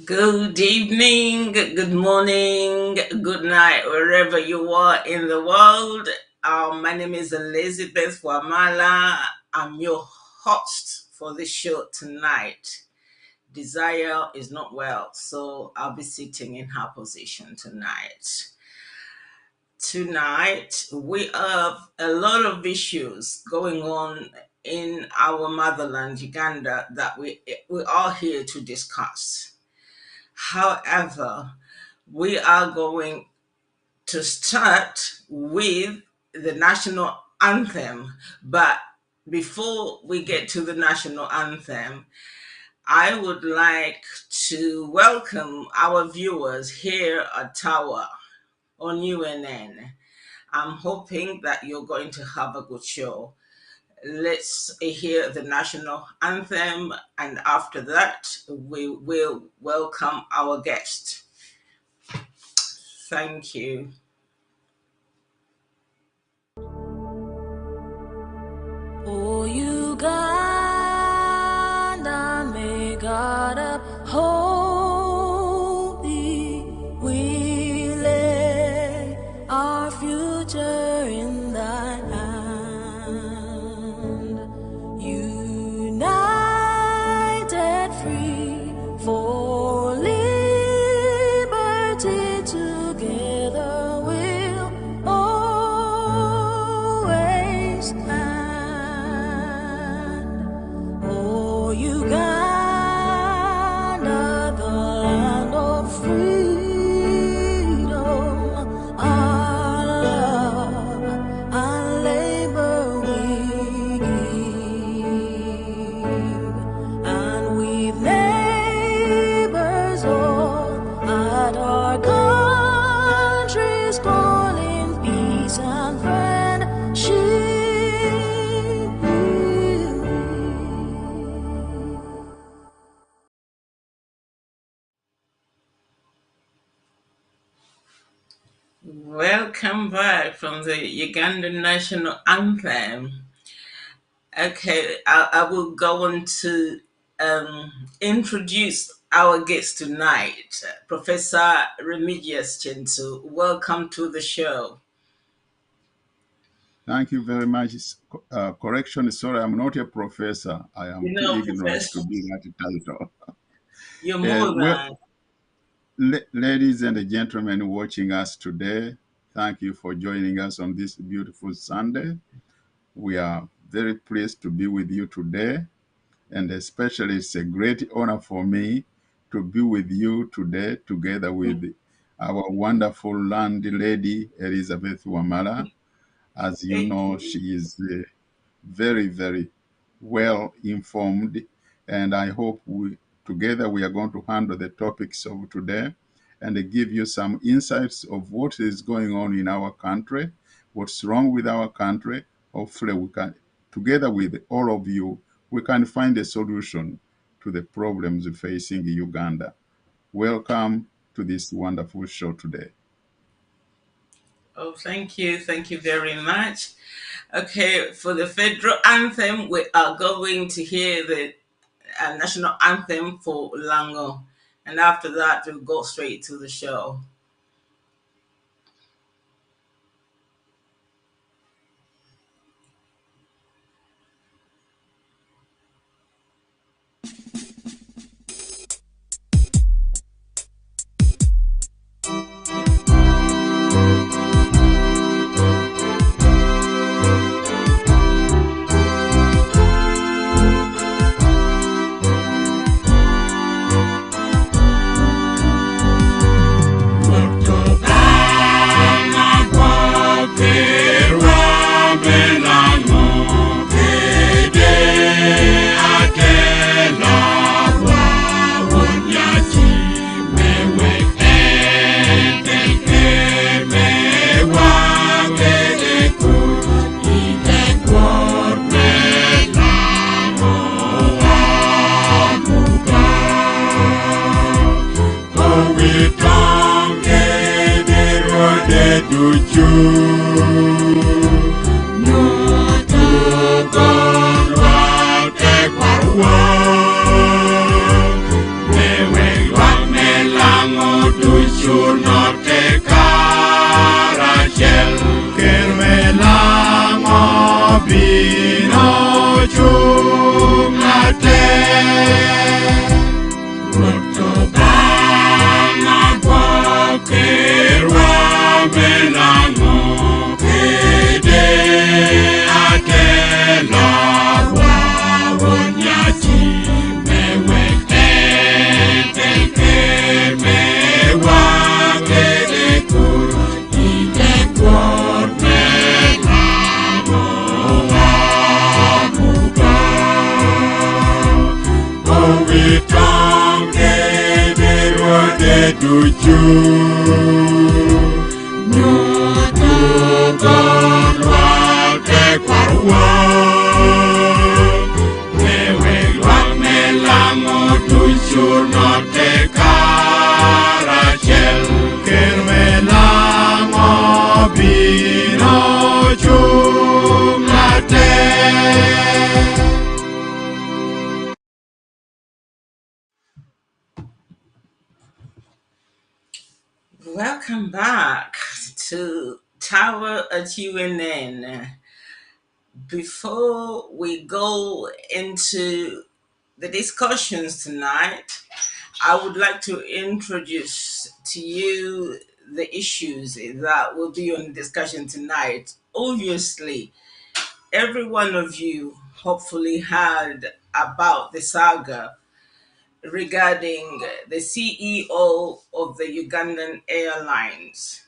Good evening, good morning, good night, wherever you are in the world. My name is Elizabeth Wamala. I'm your host for this show tonight. Desire is not well, so I'll be sitting in her position tonight. Tonight, we have a lot of issues going on in our motherland, Uganda, that we are here to discuss. However, we are going to start with the national anthem. But before we get to the national anthem, I would like to welcome our viewers here at Tower on UNN. I'm hoping that you're going to have a good show. Let's hear the national anthem, and after that, we will welcome our guest. Thank you. Oh, Uganda, may God uphold thee. We lay our future in thy hand. United, free for liberty, together we'll always stand. Oh, Uganda, the land of freedom, our love and labor we give, and with neighbors all at our country's calling, peace and friendship we'll live. Welcome back from the Ugandan national anthem. Okay, I will go on to introduce our guest tonight, Professor Remigius Chintu. Welcome to the show. Thank you very much. Correction, sorry, I'm not a professor. I am You too know, ignorant Professor, to be that title. you're more Well, than. ladies and gentlemen watching us today, thank you for joining us on this beautiful Sunday. We are very pleased to be with you today, and especially it's a great honor for me to be with you today together with our wonderful landlady, Elizabeth Wamala. As you Thank know, you. she is very, very well informed, and I hope together we are going to handle the topics of today and give you some insights of what is going on in our country, what's wrong with our country. Hopefully we can, together with all of you, we can find a solution to the problems facing Uganda. Welcome to this wonderful show today. Oh, thank you. Thank you very much. Okay, for the federal anthem, we are going to hear the national anthem for Lango. And after that, we'll go straight to the show. Kutokana kwa chungate Rotobana Bokirwa Melango Kede Atela Wawonyachi Meweke Teke Mewa Kedeku Idekot Melango Wamuka Ovitonge Birwade Duju Nyutugonwate Kwarwa Mewelwa Melango Duju Note Karachel Kermelango Bino Chumate Welcome back to Tower at UNN. Before we go into the discussions tonight, I would like to introduce to you the issues that will be on discussion tonight. Obviously, every one of you hopefully heard about the saga regarding the CEO of the Ugandan Airlines.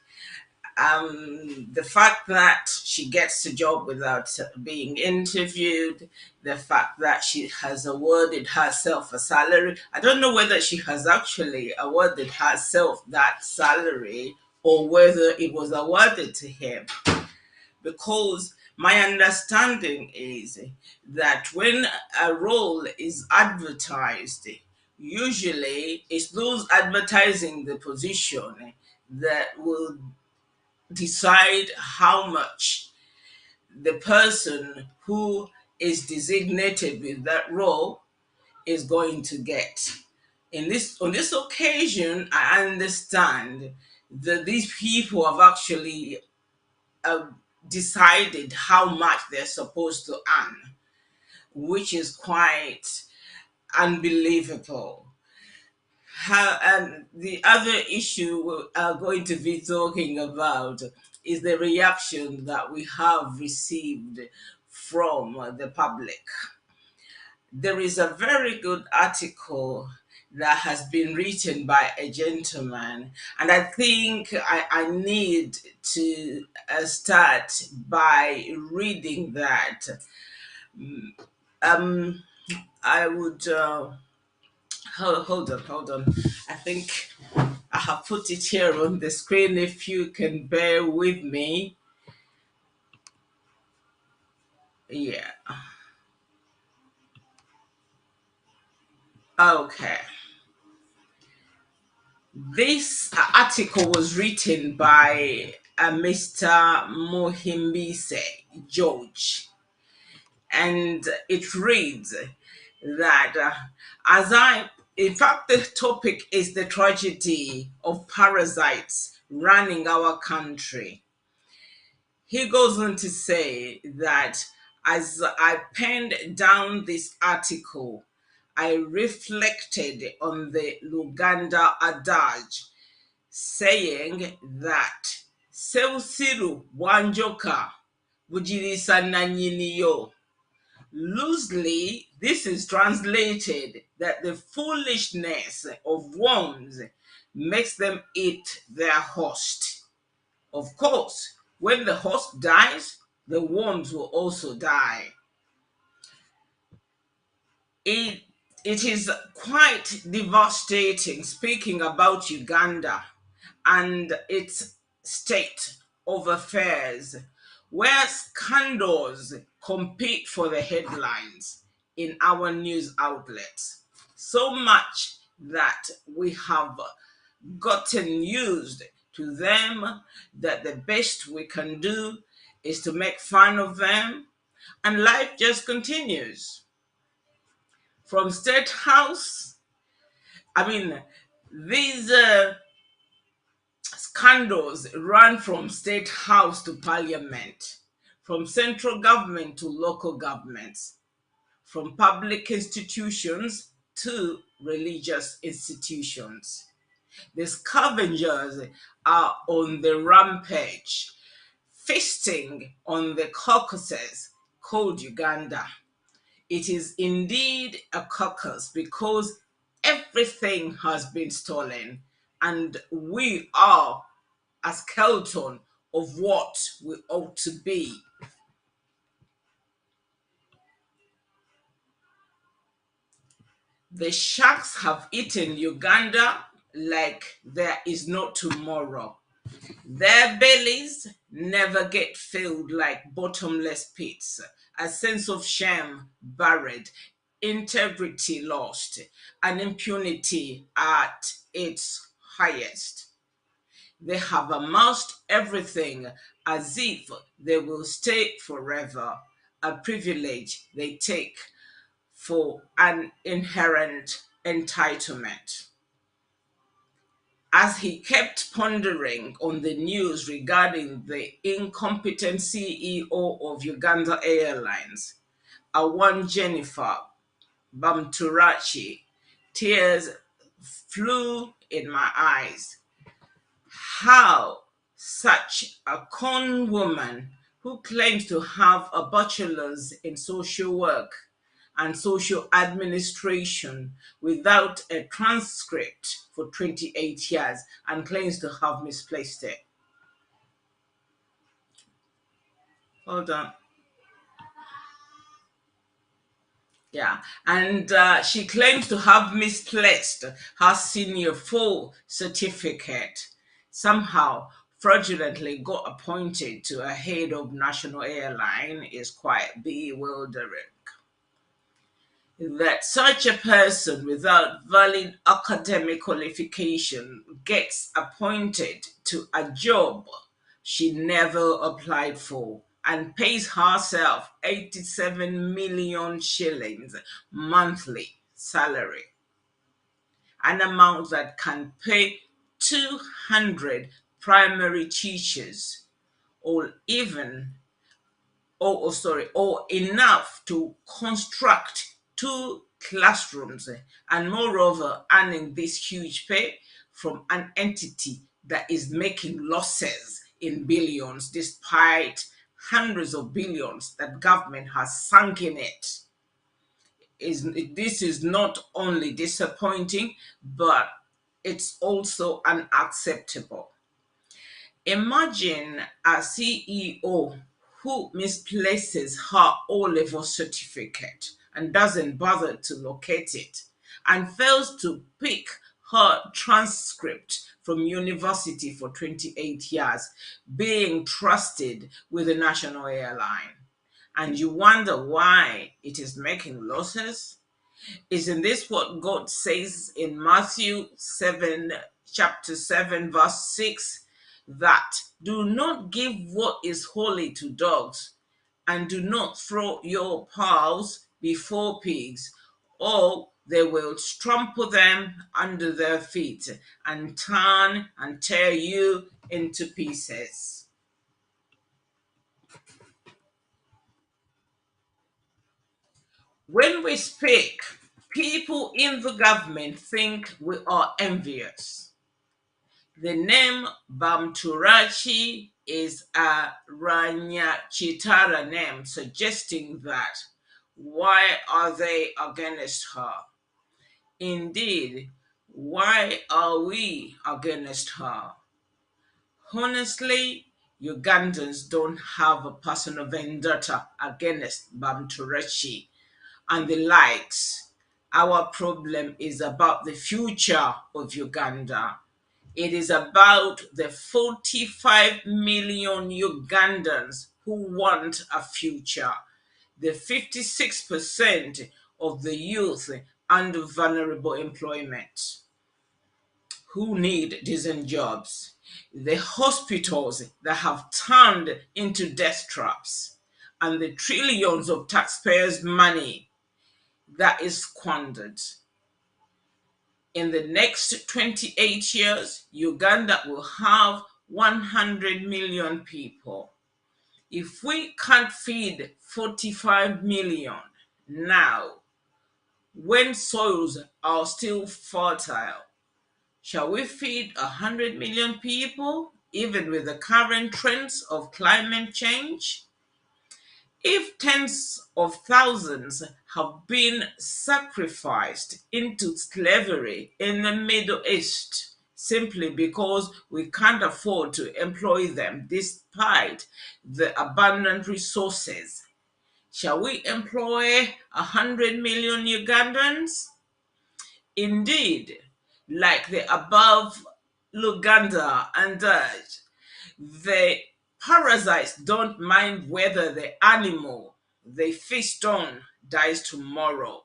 The fact that she gets the job without being interviewed, the fact that she has awarded herself a salary. I don't know whether she has actually awarded herself that salary or whether it was awarded to him, because my understanding is that when a role is advertised, usually it's those advertising the position that will decide how much the person who is designated with that role is going to get. On this occasion, I understand that these people have actually uh, decided how much they're supposed to earn, which is quite unbelievable. And the other issue we are going to be talking about is the reaction that we have received from the public. There is a very good article that has been written by a gentleman, and I think I need to start by reading that. Um, I would hold on. I think I have put it here on the screen. If you can bear with me, yeah. Okay. This article was written by Mr. Mohimbise George, and it reads that in fact, the topic is the tragedy of parasites running our country. He goes on to say that as I penned down this article, I reflected on the Luganda adage saying that Seusiru Wanjoka Bujirisa Nanyiniyo. Loosely, this is translated that the foolishness of worms makes them eat their host. Of course, when the host dies, the worms will also die. It, it is quite devastating speaking about Uganda and its state of affairs, where scandals compete for the headlines in our news outlets. So much that we have gotten used to them that the best we can do is to make fun of them, and life just continues. From State House, I mean, these scandals run from State House to Parliament, from central government to local governments. from public institutions to religious institutions. The scavengers are on the rampage, feasting on the carcasses called Uganda. It is indeed a carcass because everything has been stolen, and we are a skeleton of what we ought to be. The sharks have eaten Uganda like there is no tomorrow. Their bellies never get filled like bottomless pits. A sense of shame buried, integrity lost, and impunity at its highest. They have amassed everything as if they will stay forever, a privilege they take for an inherent entitlement. As he kept pondering on the news regarding the incompetent CEO of Uganda Airlines, a one Jennifer Bamturachi, tears flew in my eyes. How such a con woman who claims to have a bachelor's in social work and social administration without a transcript for 28 years and claims to have misplaced it. Hold on. Yeah, and she claims to have misplaced her senior full certificate. Somehow, fraudulently got appointed to a head of national airline is quite bewildering. That such a person without valid academic qualification gets appointed to a job she never applied for and pays herself 87 million shillings monthly salary, an amount that can pay 200 primary teachers or even or enough to construct two classrooms, and moreover earning this huge pay from an entity that is making losses in billions despite hundreds of billions that government has sunk in it. This is not only disappointing, but it's also unacceptable. Imagine a CEO who misplaces her O-level certificate and doesn't bother to locate it and fails to pick her transcript from university for 28 years, being trusted with the national airline. And you wonder why it is making losses? Isn't this what God says in Matthew 7, chapter 7, verse 6? That do not give what is holy to dogs, and do not throw your pearls before pigs, or they will trample them under their feet and turn and tear you into pieces. When we speak, people in the government think we are envious. The name Bamturachi is a Ranyachitara name, suggesting that why are they against her? Indeed, why are we against her? Honestly, Ugandans don't have a personal vendetta against Bamturachi and the likes. Our problem is about the future of Uganda. It is about the 45 million Ugandans who want a future, the 56% of the youth under vulnerable employment who need decent jobs, the hospitals that have turned into death traps, and the trillions of taxpayers' money that is squandered. In the next 28 years, Uganda will have 100 million people. If we can't feed 45 million Now, when soils are still fertile, shall we feed 100 million people, even with the current trends of climate change? If tens of thousands have been sacrificed into slavery in the Middle East simply because we can't afford to employ them despite the abundant resources, shall we employ 100 million Ugandans? Indeed, like the above Luganda and Dutch, the parasites don't mind whether the animal they feast on dies tomorrow.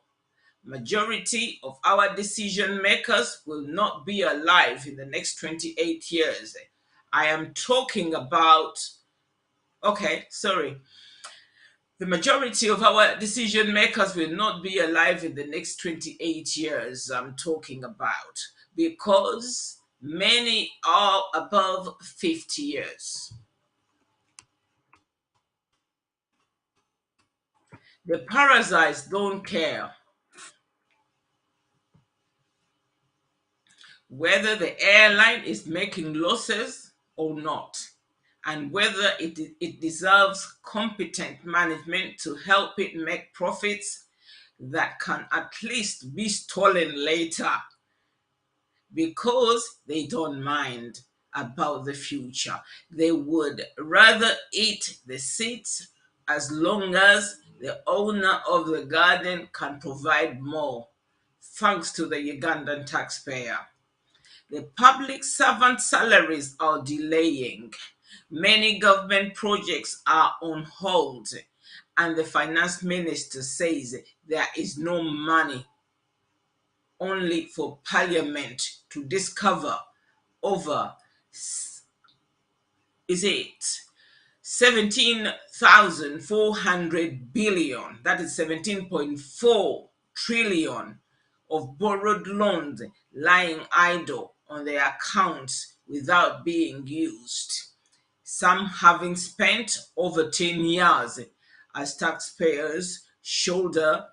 Majority of our decision makers will not be alive in the next 28 years. I am talking about, okay, sorry. The majority of our decision makers will not be alive in the next 28 years, I'm talking about, because many are above 50 years. The parasites don't care whether the airline is making losses or not, and whether it deserves competent management to help it make profits that can at least be stolen later, because they don't mind about the future. They would rather eat the seeds as long as the owner of the garden can provide more, thanks to the Ugandan taxpayer. The public servant salaries are delaying. Many government projects are on hold, and the finance minister says there is no money, only for Parliament to discover over, is it 17,400 billion, that is 17.4 trillion of borrowed loans lying idle on their accounts without being used. Some having spent over 10 years as taxpayers shoulder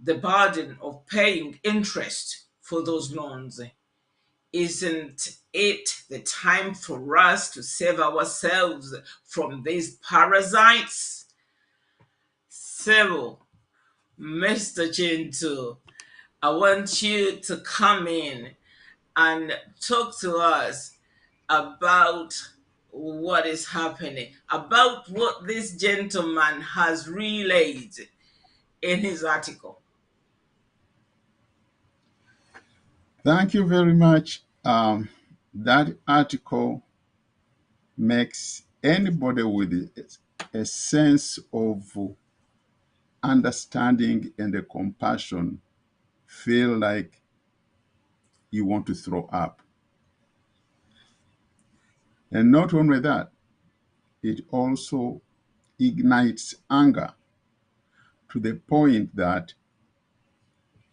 the burden of paying interest for those loans. Isn't it the time for us to save ourselves from these parasites? So, Mr. Chintu, I want you to come in and talk to us about what is happening, about what this gentleman has relayed in his article. Thank you very much. That article makes anybody with a sense of understanding and a compassion feel like you want to throw up. And not only that, it also ignites anger to the point that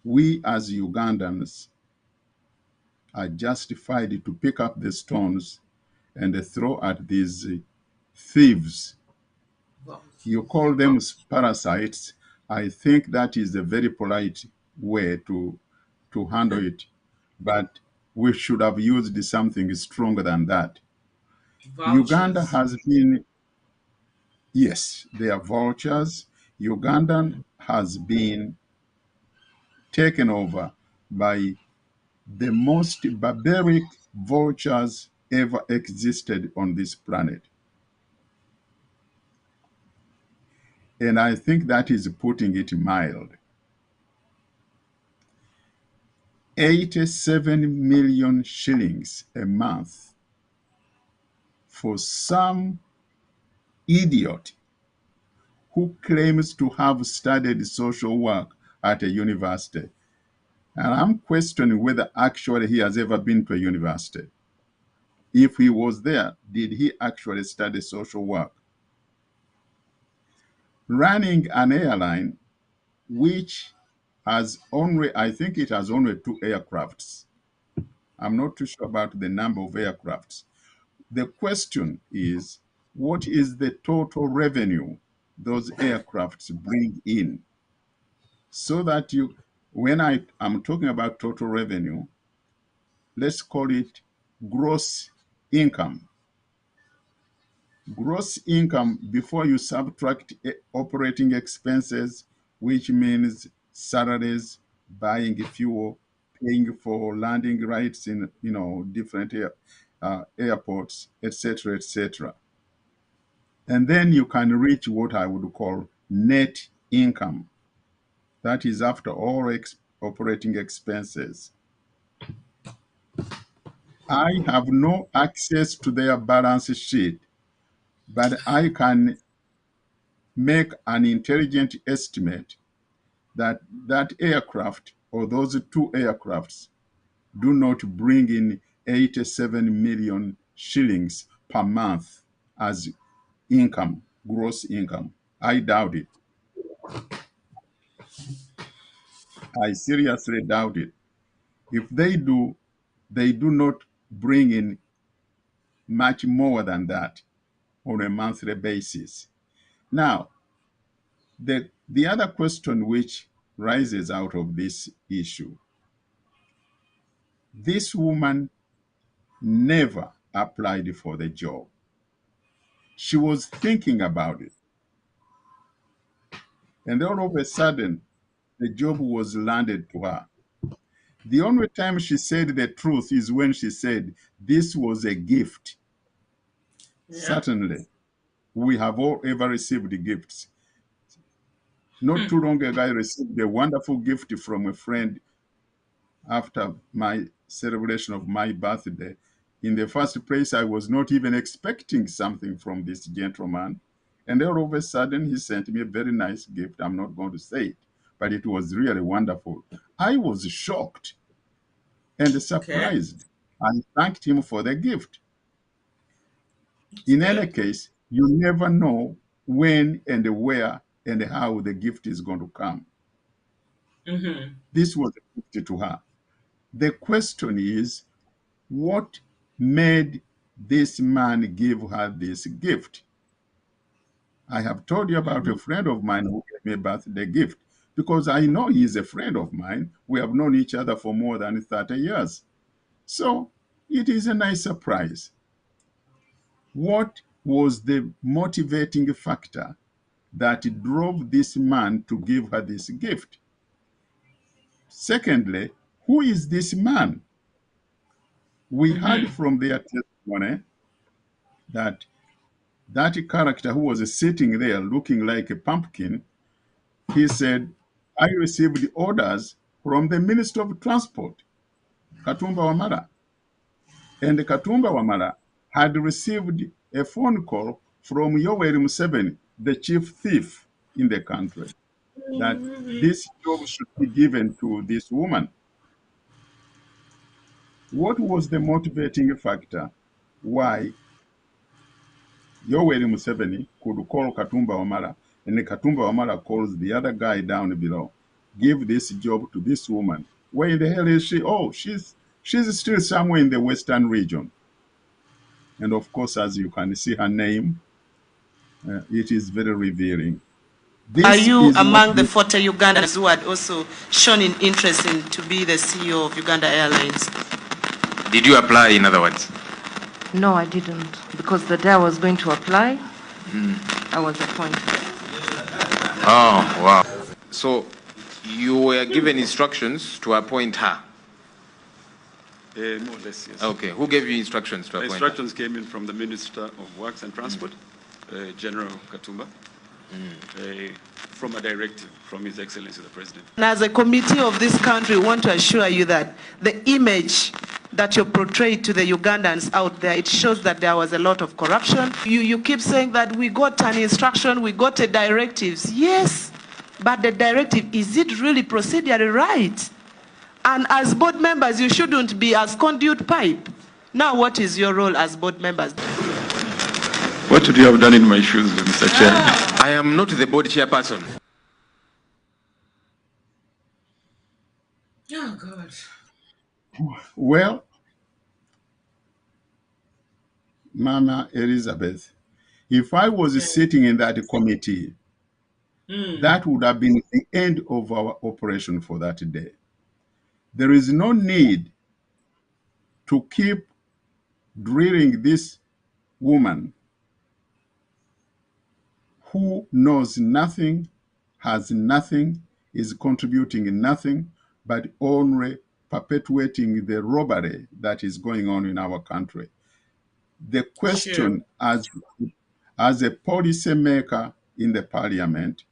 we as Ugandans are justified to pick up the stones and throw at these thieves. You call them parasites. I think that is a very polite way to handle it. But we should have used something stronger than that. Uganda Vouchers. has been, yes, they are vultures. Uganda has been taken over by the most barbaric vultures ever existed on this planet. And I think that is putting it mild. 87 million shillings a month for some idiot who claims to have studied social work at a university. And I'm questioning whether actually he has ever been to a university. If he was there, did he actually study social work? Running an airline which has only, I think it has only 2 aircrafts. I'm not too sure about the number of aircrafts. The question is, what is the total revenue those aircrafts bring in? so that when I'm talking about total revenue, let's call it gross income. Gross income before you subtract operating expenses, which means salaries, buying fuel, paying for landing rights in different airports, etc., etc. And then you can reach what I would call net income. That is after all operating expenses. I have no access to their balance sheet, but I can make an intelligent estimate that that aircraft or those two aircrafts do not bring in 87 million shillings per month as income, gross income. I doubt it. I seriously doubt it. If they do, they do not bring in much more than that on a monthly basis. Now, the other question which rises out of this issue, this woman never applied for the job. She was thinking about it. And all of a sudden, the job was landed to her. The only time she said the truth is when she said, this was a gift. Yeah. Certainly, we have all ever received gifts. Not too long ago, I received a wonderful gift from a friend after my celebration of my birthday. In the first place, I was not even expecting something from this gentleman. And all of a sudden, he sent me a very nice gift. I'm not going to say it, but it was really wonderful. I was shocked and surprised. I thanked him for the gift. In any case, you never know when and where and how the gift is going to come. Mm-hmm. This was a gift to her. The question is, what made this man give her this gift? I have told you about a friend of mine who gave me a birthday gift because I know he is a friend of mine. We have known each other for more than 30 years. So it is a nice surprise. What was the motivating factor that drove this man to give her this gift? Secondly, who is this man? We heard from their testimony that that character who was sitting there looking like a pumpkin, he said, I received orders from the Minister of Transport, Katumba Wamala. And Katumba Wamala had received a phone call from Yoweri Museveni, the chief thief in the country, that this job should be given to this woman. What was the motivating factor why Yoweri Museveni could call Katumba Wamala, and Katumba Wamala calls the other guy down below, give this job to this woman? Where in the hell is she? Oh, she's still somewhere in the western region. And of course, as you can see her name, it is very revealing. Are you among the 40 Ugandans who had also shown an interest in to be the CEO of Uganda Airlines? Did you apply, in other words? No, I didn't, because the day I was going to apply, I was appointed. Oh, wow. So you were given instructions to appoint her? More or less, yes. Okay. Who gave you instructions to appoint her? Instructions came in from the Minister of Works and Transport, General Katumba, from a directive from His Excellency the President. And as a committee of this country, we want to assure you that the image that you portrayed to the Ugandans out there, it shows that there was a lot of corruption. You keep saying that we got an instruction, we got a directives. Yes, but the directive, is it really procedurally right? And as board members, you shouldn't be as conduit pipe. Now, what is your role as board members? What would you have done in my shoes, Mr. Chair? I am not the board chairperson. Oh, God. Well, Mama Elizabeth, if I was sitting in that committee, That would have been the end of our operation for that day. There is no need to keep drilling this woman who knows nothing, has nothing, is contributing nothing, but only perpetuating the robbery that is going on in our country. The Sure. question as a policymaker in the parliament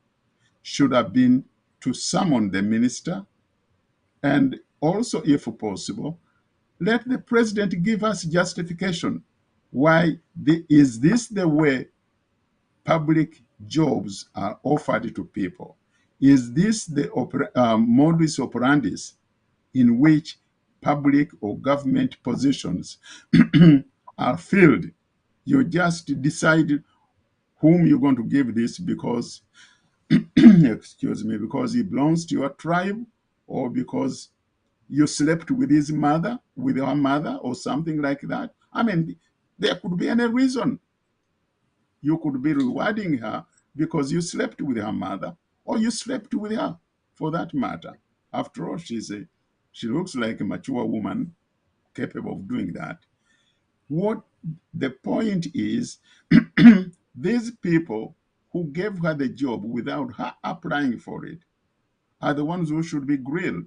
should have been to summon the minister and also, if possible, let the president give us justification. Why is this the way public jobs are offered to people? Is this the modus operandi in which public or government positions are filled? You just decide whom you're going to give this because, excuse me, because he belongs to your tribe, or because you slept with his mother, with her mother, or something like that. I mean, there could be any reason. You could be rewarding her because you slept with her mother, or you slept with her, for that matter. After all, she looks like a mature woman capable of doing that. What the point is, these people who gave her the job without her applying for it are the ones who should be grilled.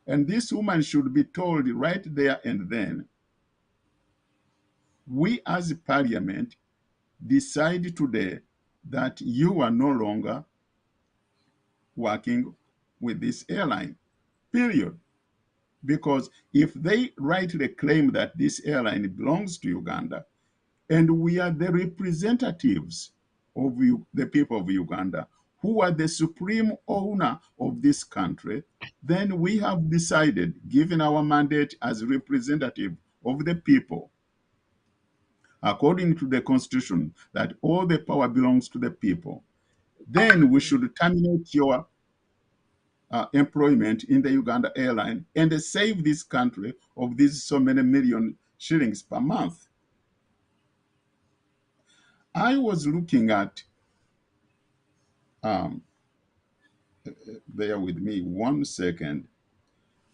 And this woman should be told right there and then, we as a parliament decide today that you are no longer working with this airline, period. Because if they rightly claim that this airline belongs to Uganda, and we are the representatives of the people of Uganda, who are the supreme owner of this country, then we have decided, given our mandate as representative of the people, according to the constitution, that all the power belongs to the people, then we should terminate your employment in the Uganda Airline and save this country of these so many million shillings per month. I was looking at, bear with me 1 second.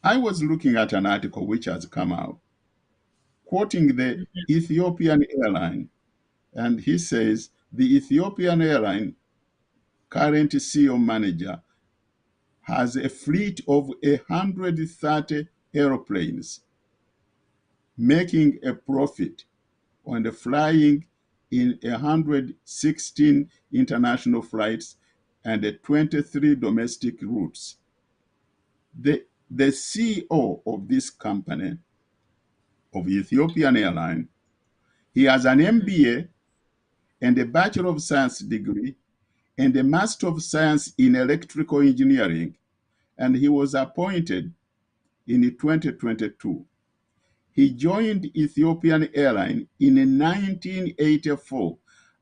I was looking at an article which has come out quoting the Ethiopian airline, and he says the Ethiopian airline current CEO manager has a fleet of 130 airplanes, making a profit on the flying in 116 international flights and 23 domestic routes. The CEO of this company, of Ethiopian Airline, he has an MBA and a Bachelor of Science degree and a Master of Science in Electrical Engineering, and he was appointed in 2022. He joined Ethiopian Airlines in 1984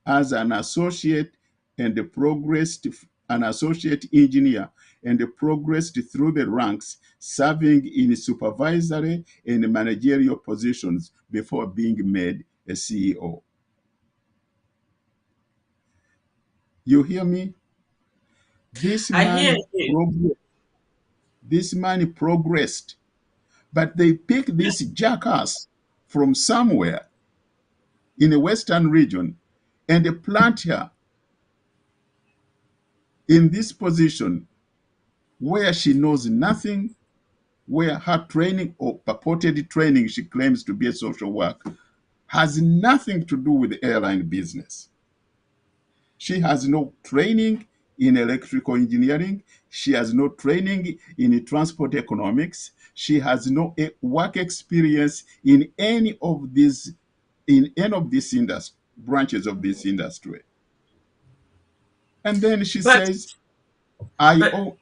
as an associate engineer and progressed through the ranks, serving in supervisory and managerial positions before being made a CEO. You hear me? This I hear man, you. progressed, but they picked this jackass from somewhere in the Western region and they plant her in this position where she knows nothing, where her training or purported training she claims to be a social worker has nothing to do with the airline business. She has no training in electrical engineering. She has no training in transport economics. She has no work experience in any of these branches of this industry. And then she But says, but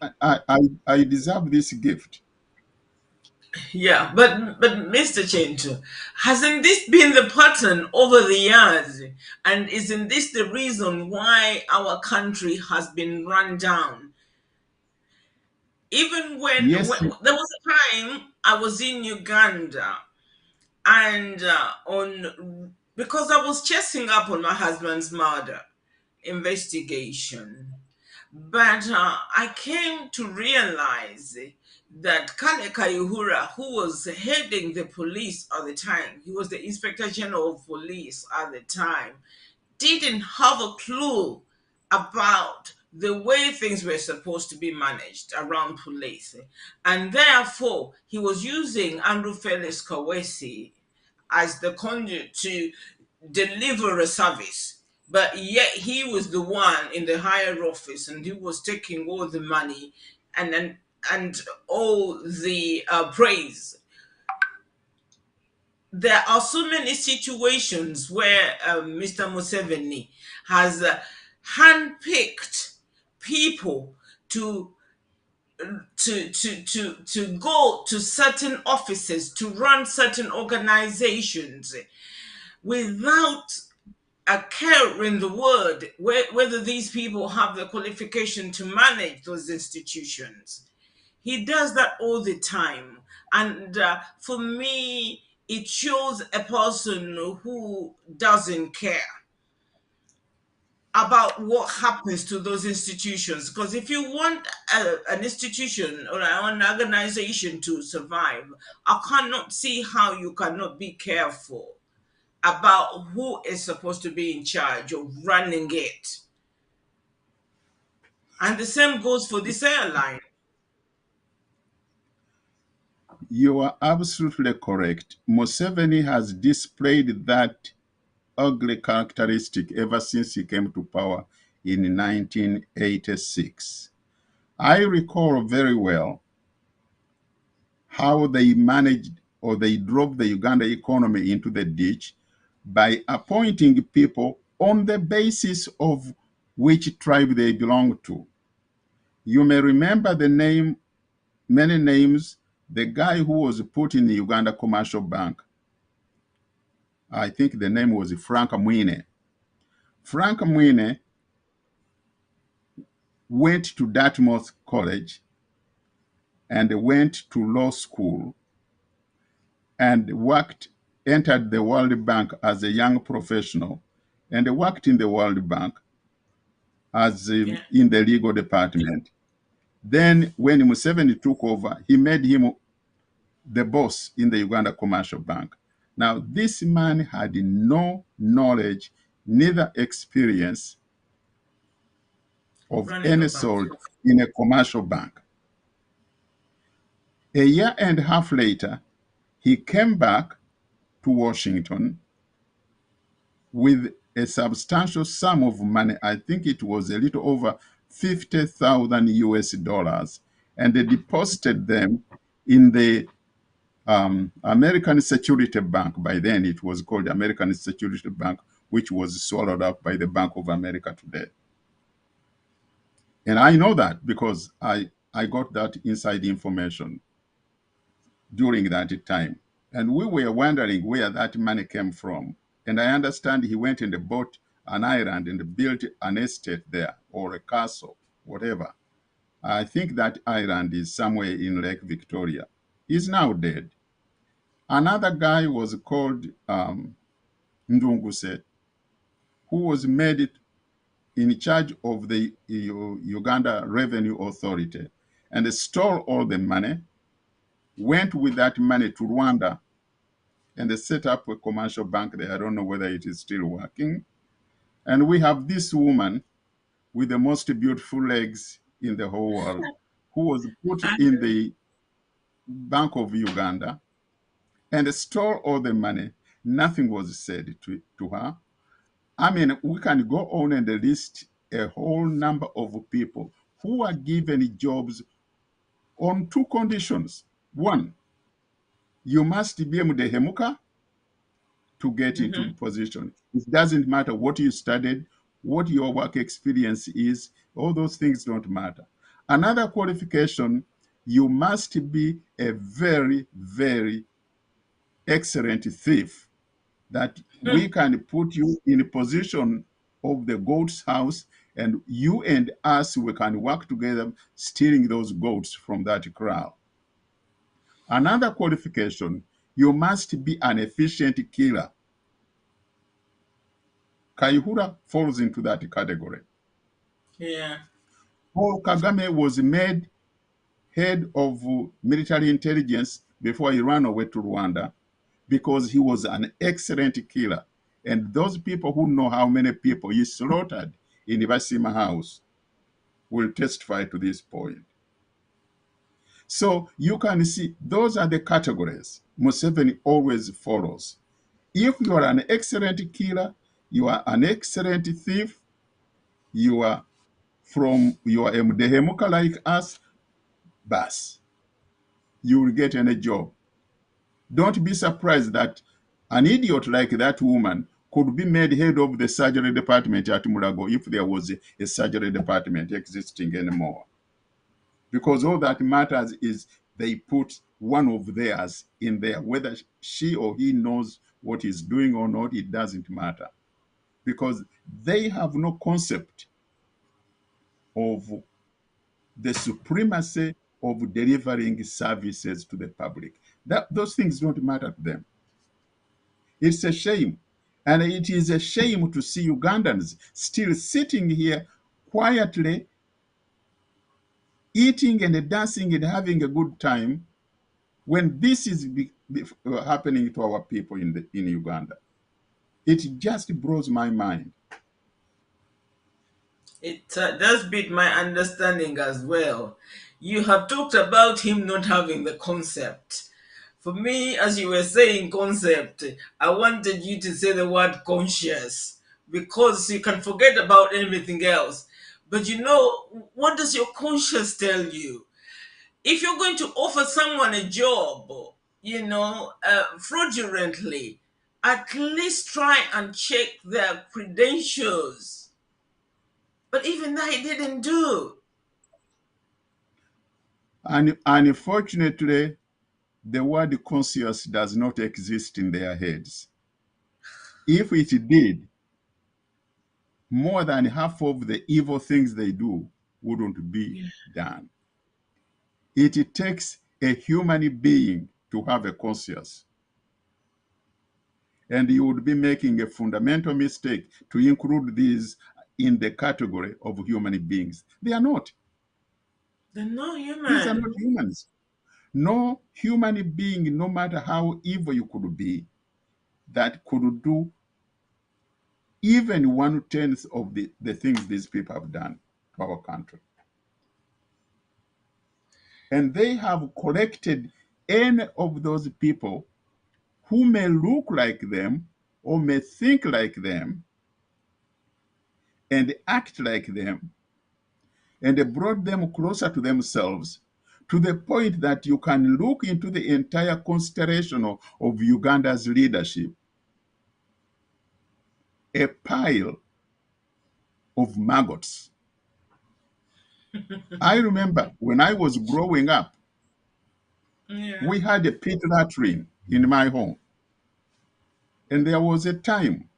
I deserve this gift. yeah, but Mr. Chintu, hasn't this been the pattern over the years? And isn't this the reason why our country has been run down? Even when Yes, there was a time I was in Uganda, and on because I was chasing up on my husband's murder investigation, But I came to realize that Kale Kayuhura, who was heading the police at the time, he was the Inspector General of Police at the time, didn't have a clue about the way things were supposed to be managed around police. And therefore, he was using Andrew Felix Kawesi as the conduit to deliver a service. But yet he was the one in the higher office and he was taking all the money and all the praise. There are so many situations where Mr. Museveni has handpicked people to to go to certain offices to run certain organizations without a care in the word whether these people have the qualification to manage those institutions. He does that all the time. And for me, it shows a person who doesn't care about what happens to those institutions. Because if you want an institution or an organization to survive, I cannot see how you cannot be careful about who is supposed to be in charge of running it. And the same goes for this airline. You are absolutely correct. Museveni has displayed that ugly characteristic ever since he came to power in 1986. I recall very well how they managed or they drove the Uganda economy into the ditch by appointing people on the basis of which tribe they belong to. You may remember the name, many names, the guy who was put in the Uganda Commercial Bank. I think the name was Frank Mwine. Frank Mwine went to Dartmouth College and went to law school and entered the World Bank as a young professional and worked in the World Bank as Yeah. in the legal department. Then when Museveni took over, he made him the boss in the Uganda Commercial Bank. Now, this man had no knowledge, neither experience of Running a any bank. sort in a commercial bank. A year and a half later, he came back to Washington with a substantial sum of money. I think it was a little over 50,000 US dollars, and they deposited them in the American Security Bank. By then, it was called American Security Bank, which was swallowed up by the Bank of America today. And I know that because I got that inside information during that time. And we were wondering where that money came from. And I understand he went and bought an island and built an estate there or a castle, whatever. I think that island is somewhere in Lake Victoria. He's now dead. Another guy was called Ndunguse, who was made in charge of the Uganda Revenue Authority and stole all the money, went with that money to Rwanda and they set up a commercial bank there. I don't know whether it is still working. And we have this woman with the most beautiful legs in the whole world who was put in the Bank of Uganda and stole all the money. Nothing was said to her. I mean, we can go on and list a whole number of people who are given jobs on two conditions. One, you must be Mudehemuka to get into the position. It doesn't matter what you studied, what your work experience is, all those things don't matter. Another qualification, you must be a very, very excellent thief that we can put you in a position of the goat's house and you and us, we can work together stealing those goats from that kraal. Another qualification, you must be an efficient killer. Kayihura falls into that category. Yeah. Paul Kagame was made head of military intelligence before he ran away to Rwanda because he was an excellent killer. And those people who know how many people he slaughtered in Ibasima House will testify to this point. So you can see those are the categories Museveni always follows. If you are an excellent killer, you are an excellent thief, you are a Mdehemuka like us, bas, you will get any job. Don't be surprised that an idiot like that woman could be made head of the surgery department at Mulago if there was a surgery department existing anymore. Because all that matters is they put one of theirs in there. Whether she or he knows what he's doing or not, it doesn't matter. Because they have no concept of the supremacy of delivering services to the public. Those things don't matter to them. It's a shame. And it is a shame to see Ugandans still sitting here quietly, eating and dancing and having a good time when this is happening to our people in Uganda. It just blows my mind. It does beat my understanding as well. You have talked about him not having the concept. For me, as you were saying concept, I wanted you to say the word conscious because you can forget about anything else. But you know, what does your conscience tell you? If you're going to offer someone a job, fraudulently, at least try and check their credentials. But even that he didn't do. And unfortunately, the word conscious does not exist in their heads. If it did, more than half of the evil things they do wouldn't be done. It takes a human being to have a conscience. And you would be making a fundamental mistake to include these in the category of human beings. They are not. They're not These are human. not humans. No human being, no matter how evil you could be, that could do even 1/10 of the things these people have done to our country. And they have collected any of those people who may look like them or may think like them and act like them, and they brought them closer to themselves to the point that you can look into the entire constellation of Uganda's leadership, a pile of maggots. I remember when I was growing up, we had a pit latrine in my home. And there was a time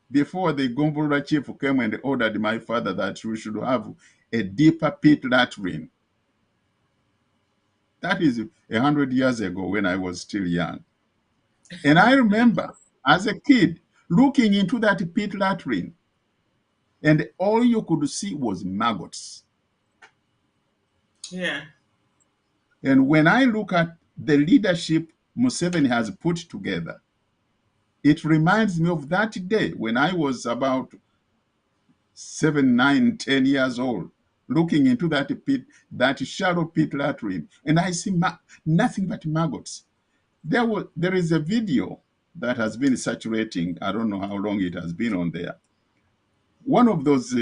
before the Gombolola chief came and ordered my father that we should have a deeper pit latrine. That is 100 years ago when I was still young. And I remember as a kid looking into that pit latrine, and all you could see was maggots. Yeah. And when I look at the leadership Museveni has put together, it reminds me of that day when I was about 7, 9, 10 years old, looking into that pit, that shallow pit latrine, and I see nothing but maggots. There is a video that has been circulating. I don't know how long it has been on there. One of those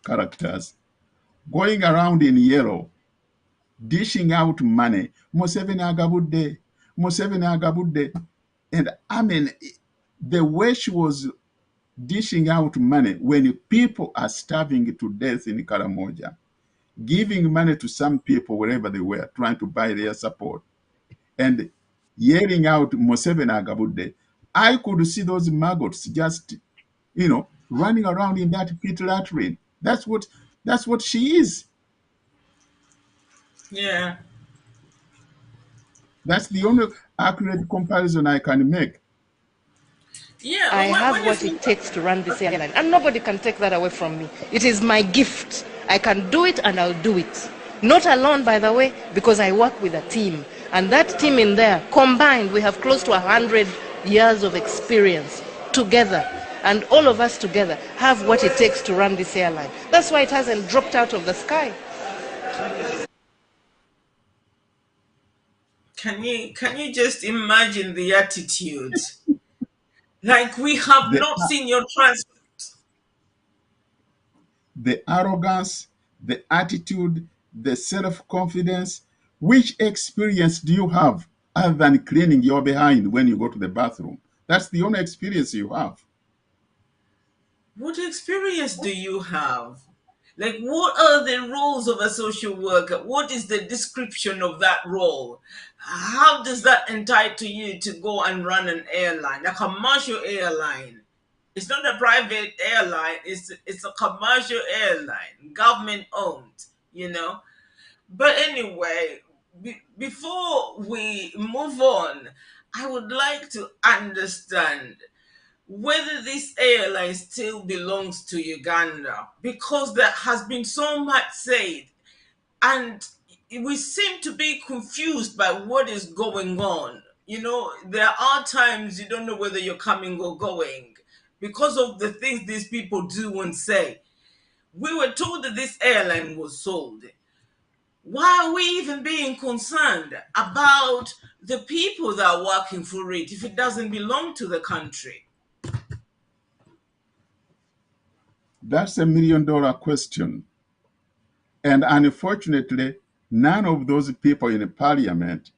characters going around in yellow, dishing out money. Museveni agabudde, Museveni agabudde. And I mean, the way she was dishing out money when people are starving to death in Karamoja, giving money to some people wherever they were, trying to buy their support, and yelling out Museveni agabudde. I could see those maggots just, running around in that pit latrine. That's what she is. Yeah. That's the only accurate comparison I can make. Yeah, I but have when what it takes to run this airline, and nobody can take that away from me. It is my gift. I can do it, and I'll do it. Not alone, by the way, because I work with a team. And that team in there, combined, we have close to 100 years of experience together. And all of us together have what it takes to run this airline. That's why it hasn't dropped out of the sky. Can you just imagine the attitude? Like, we have The, not seen your transcript. the arrogance, the attitude, the self-confidence. Which experience do you have other than cleaning your behind when you go to the bathroom? That's the only experience you have. What experience do you have? Like, what are the roles of a social worker? What is the description of that role? How does that entitle you to go and run an airline, a commercial airline? It's not a private airline, it's a commercial airline, government owned, you know? But anyway, before we move on, I would like to understand whether this airline still belongs to Uganda, because there has been so much said, and we seem to be confused by what is going on. You know, there are times you don't know whether you're coming or going because of the things these people do and say. We were told that this airline was sold. Why are we even being concerned about the people that are working for it if it doesn't belong to the country? That's $1 million question. And unfortunately, none of those people in the parliament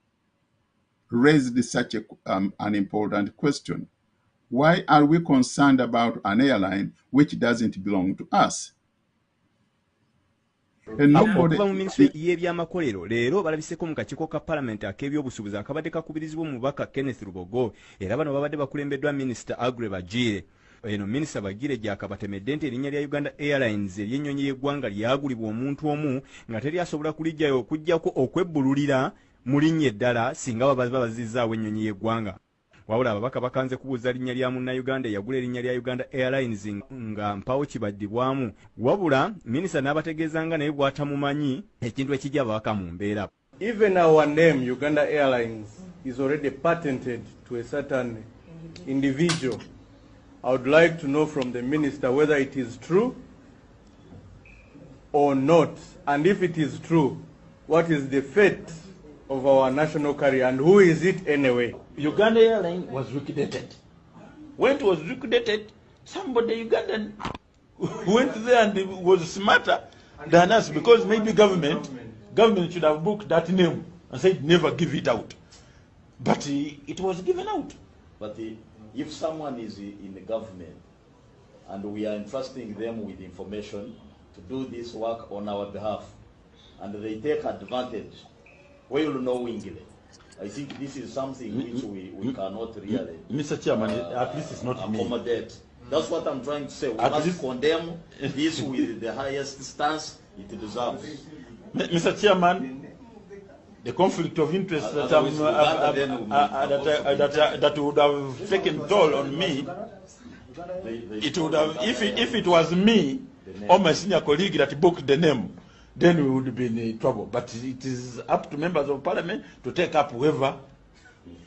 raised such an important question. Why are we concerned about an airline which doesn't belong to us? And nobody... okuva mu minisitule y'ebyamakolero leero balabiseko mu kakiiko ka palamenti ak'ebyobusuubuzi akabadde kakubirizibwa omubaka Kenneth Lubogo, era bano babadde bakulembeddwa minisita Aggrey Bagire. Eno minisita Bagire gy'akabatemedde nti erinnya lya Uganda Airlines ery'ennyonyi y'eggwanga lyagulibwa omuntu omu nga teri asobola kulijjayo okuggyako okwebbululira mu linnya eddala singa baba bazizzaawo ennyonyi y'eggwanga. Wabula ababaka bakanze kubuuza linnya lya munnayuganda eyagula erinnya lya Uganda Airlines nga mpawo kibaddibwamu. Wabula minisita n'abategeeza nga naye bw'atamumanyi ekintu ekijja ababaka mu mbeera. Even our name, Uganda Airlines, is already patented to a certain individual. I would like to know from the minister whether it is true or not. And if it is true, what is the fate of our national carrier and who is it anyway? Uganda Airlines was liquidated. When it was liquidated, somebody Ugandan went there and was smarter than us, because maybe government should have booked that name and said never give it out. But it was given out. But if someone is in the government and we are entrusting them with information to do this work on our behalf and they take advantage, we will knowingly. I think this is something which we cannot really Mr. Chairman, at least it's not accommodate. That's what I'm trying to say. We At must least condemn this with the highest stance it deserves. Mr. Chairman, the conflict of interest that would have taken toll on me, it would have, if it was me or my senior colleague that booked the name, then we would be in trouble. But it is up to members of parliament to take up whoever.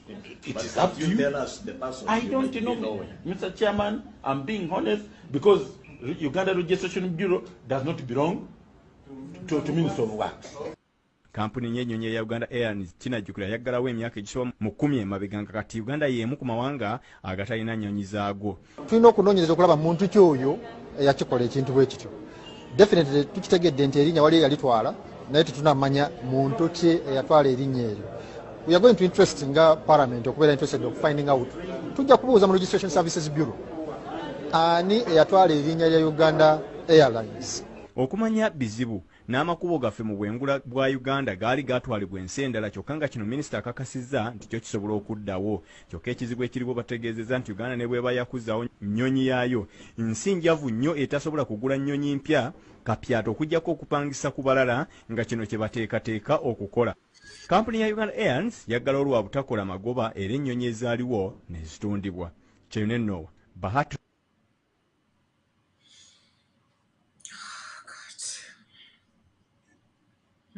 It is up to you. Tell us the person I don't know, Mr. Chairman. I'm being honest, because Uganda Registration Bureau does not belong to Minister of Works. Kampuni y'ennyonyi eya Uganda Airlines kinajjukira yaggalawo emyaka egisoba mu 10 emabega nga kati Uganda y'emu ku mawanga agatalina nnyonyi zaago. Tulina okunoonyereza okulaba muntu ki oyo eyakikola ekintu bwe kityo. Definitely tukitegedde nti erinnya wali yalitwala naye tetunamanya muntu ki eyatwala erinnya eryo. We are going to interest nga parliament okubeera interested of finding out. Tujja kubuuza mu Registration Services Bureau ani eyatwala erinnya lya Uganda Airlines. Okumanya bizibu n'amakubo gaffe mu bwengula bwa Uganda gaali gatwalibwa ensi endala, kyokka nga kino minisita akakasizza nti kyo kisobola okuddawo. Kyokka ekizibu ekiriwo bategeezezza nti Uganda ne bweba yakuzzaawo nnyonyi yaayo, nsi njavu nnyo etasobola kugula nnyonyi mpya kapyato okuggyako okupangisa ku balala, nga kino kye bateekateeka okukola. Kampuni ya Uganda Airlines yaggala olwa butakola magoba era ennyonyi ezaaliwo ne zitundibwa. kyerine Noah bahati.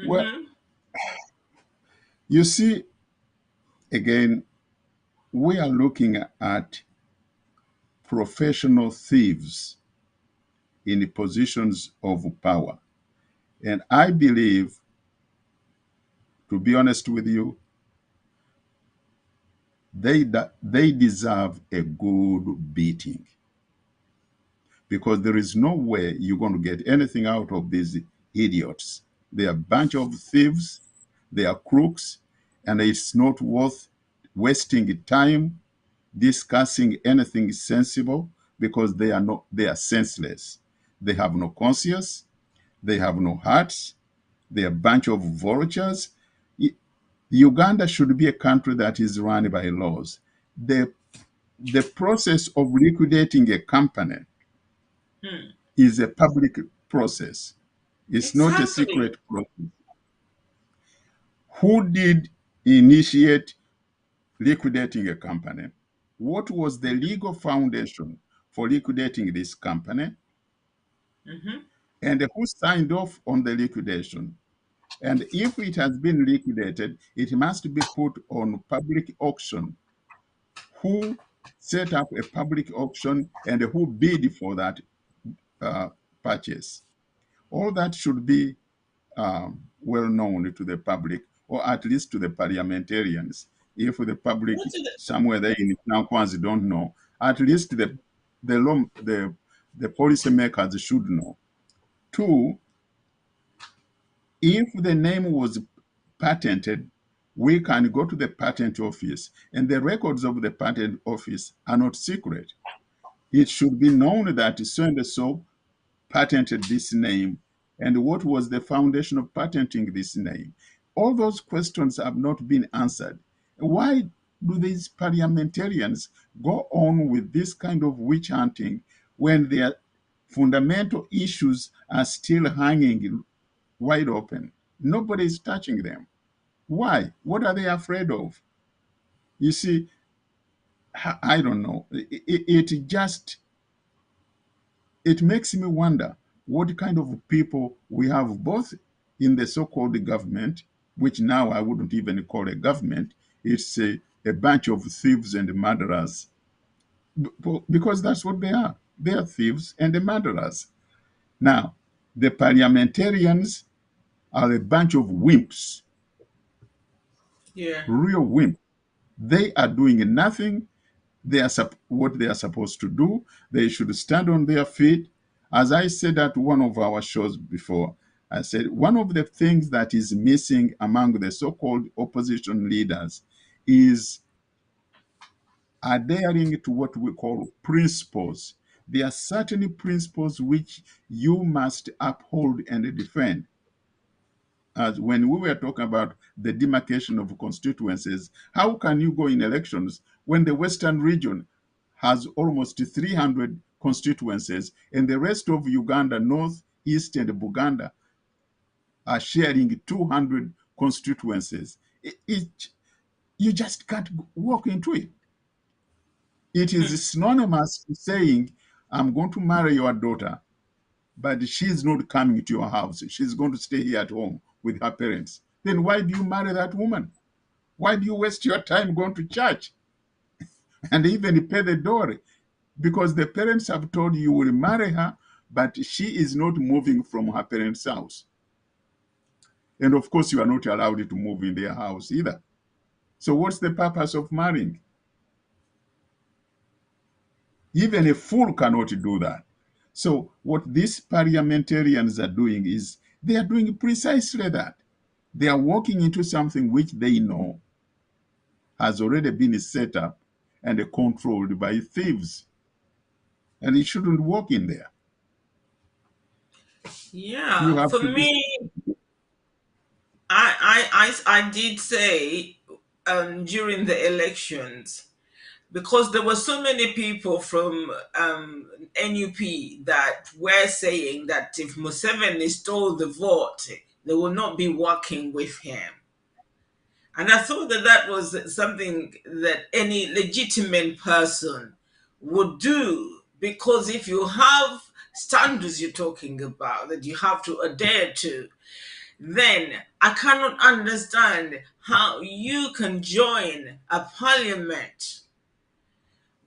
Well, you see, again, we are looking at professional thieves in positions of power. And I believe, to be honest with you, they deserve a good beating, because there is no way you're going to get anything out of these idiots. They are a bunch of thieves, they are crooks, and it's not worth wasting time discussing anything sensible, because they are senseless. They have no conscience, they have no hearts, they are a bunch of vultures. Uganda should be a country that is run by laws. The process of liquidating a company is a public process. It's not a secret process. Who did initiate liquidating a company? What was the legal foundation for liquidating this company? And who signed off on the liquidation? And if it has been liquidated, it must be put on public auction. Who set up a public auction and who bid for that purchase? All that should be well known to the public, or at least to the parliamentarians. If the public somewhere there in Nankwanzi don't know, at least the policymakers should know. Two, if the name was patented, we can go to the patent office, and the records of the patent office are not secret. It should be known that so and so patented this name, and what was the foundation of patenting this name. All those questions have not been answered. Why do these parliamentarians go on with this kind of witch hunting when their fundamental issues are still hanging wide open? Nobody is touching them. Why? What are they afraid of? You see, I don't know. It makes me wonder what kind of people we have both in the so-called government, which now I wouldn't even call a government. It's a bunch of thieves and murderers, because that's what they are. They are thieves and murderers. Now, the parliamentarians are a bunch of wimps. Yeah. Real wimps. They are doing nothing. What they are supposed to do. They should stand on their feet. As I said at one of our shows before, I said one of the things that is missing among the so-called opposition leaders is adhering to what we call principles. There are certain principles which you must uphold and defend. As when we were talking about the demarcation of constituencies, how can you go in elections when the Western region has almost 300 constituencies and the rest of Uganda, North, East, and Buganda are sharing 200 constituencies? You just can't walk into it. It is synonymous to saying, I'm going to marry your daughter, but she's not coming to your house. She's going to stay here at home with her parents. Then why do you marry that woman? Why do you waste your time going to church and even pay the dowry? Because the parents have told you will marry her, but she is not moving from her parents' house. And of course, you are not allowed to move in their house either. So what's the purpose of marrying? Even a fool cannot do that. So what these parliamentarians are doing is they are doing precisely that. They are walking into something which they know has already been set up and controlled by thieves. And it shouldn't walk in there. Yeah, for me, I did say during the elections, because there were so many people from NUP that were saying that if Museveni stole the vote, they will not be working with him. And I thought that that was something that any legitimate person would do, because if you have standards you're talking about that you have to adhere to, then I cannot understand how you can join a parliament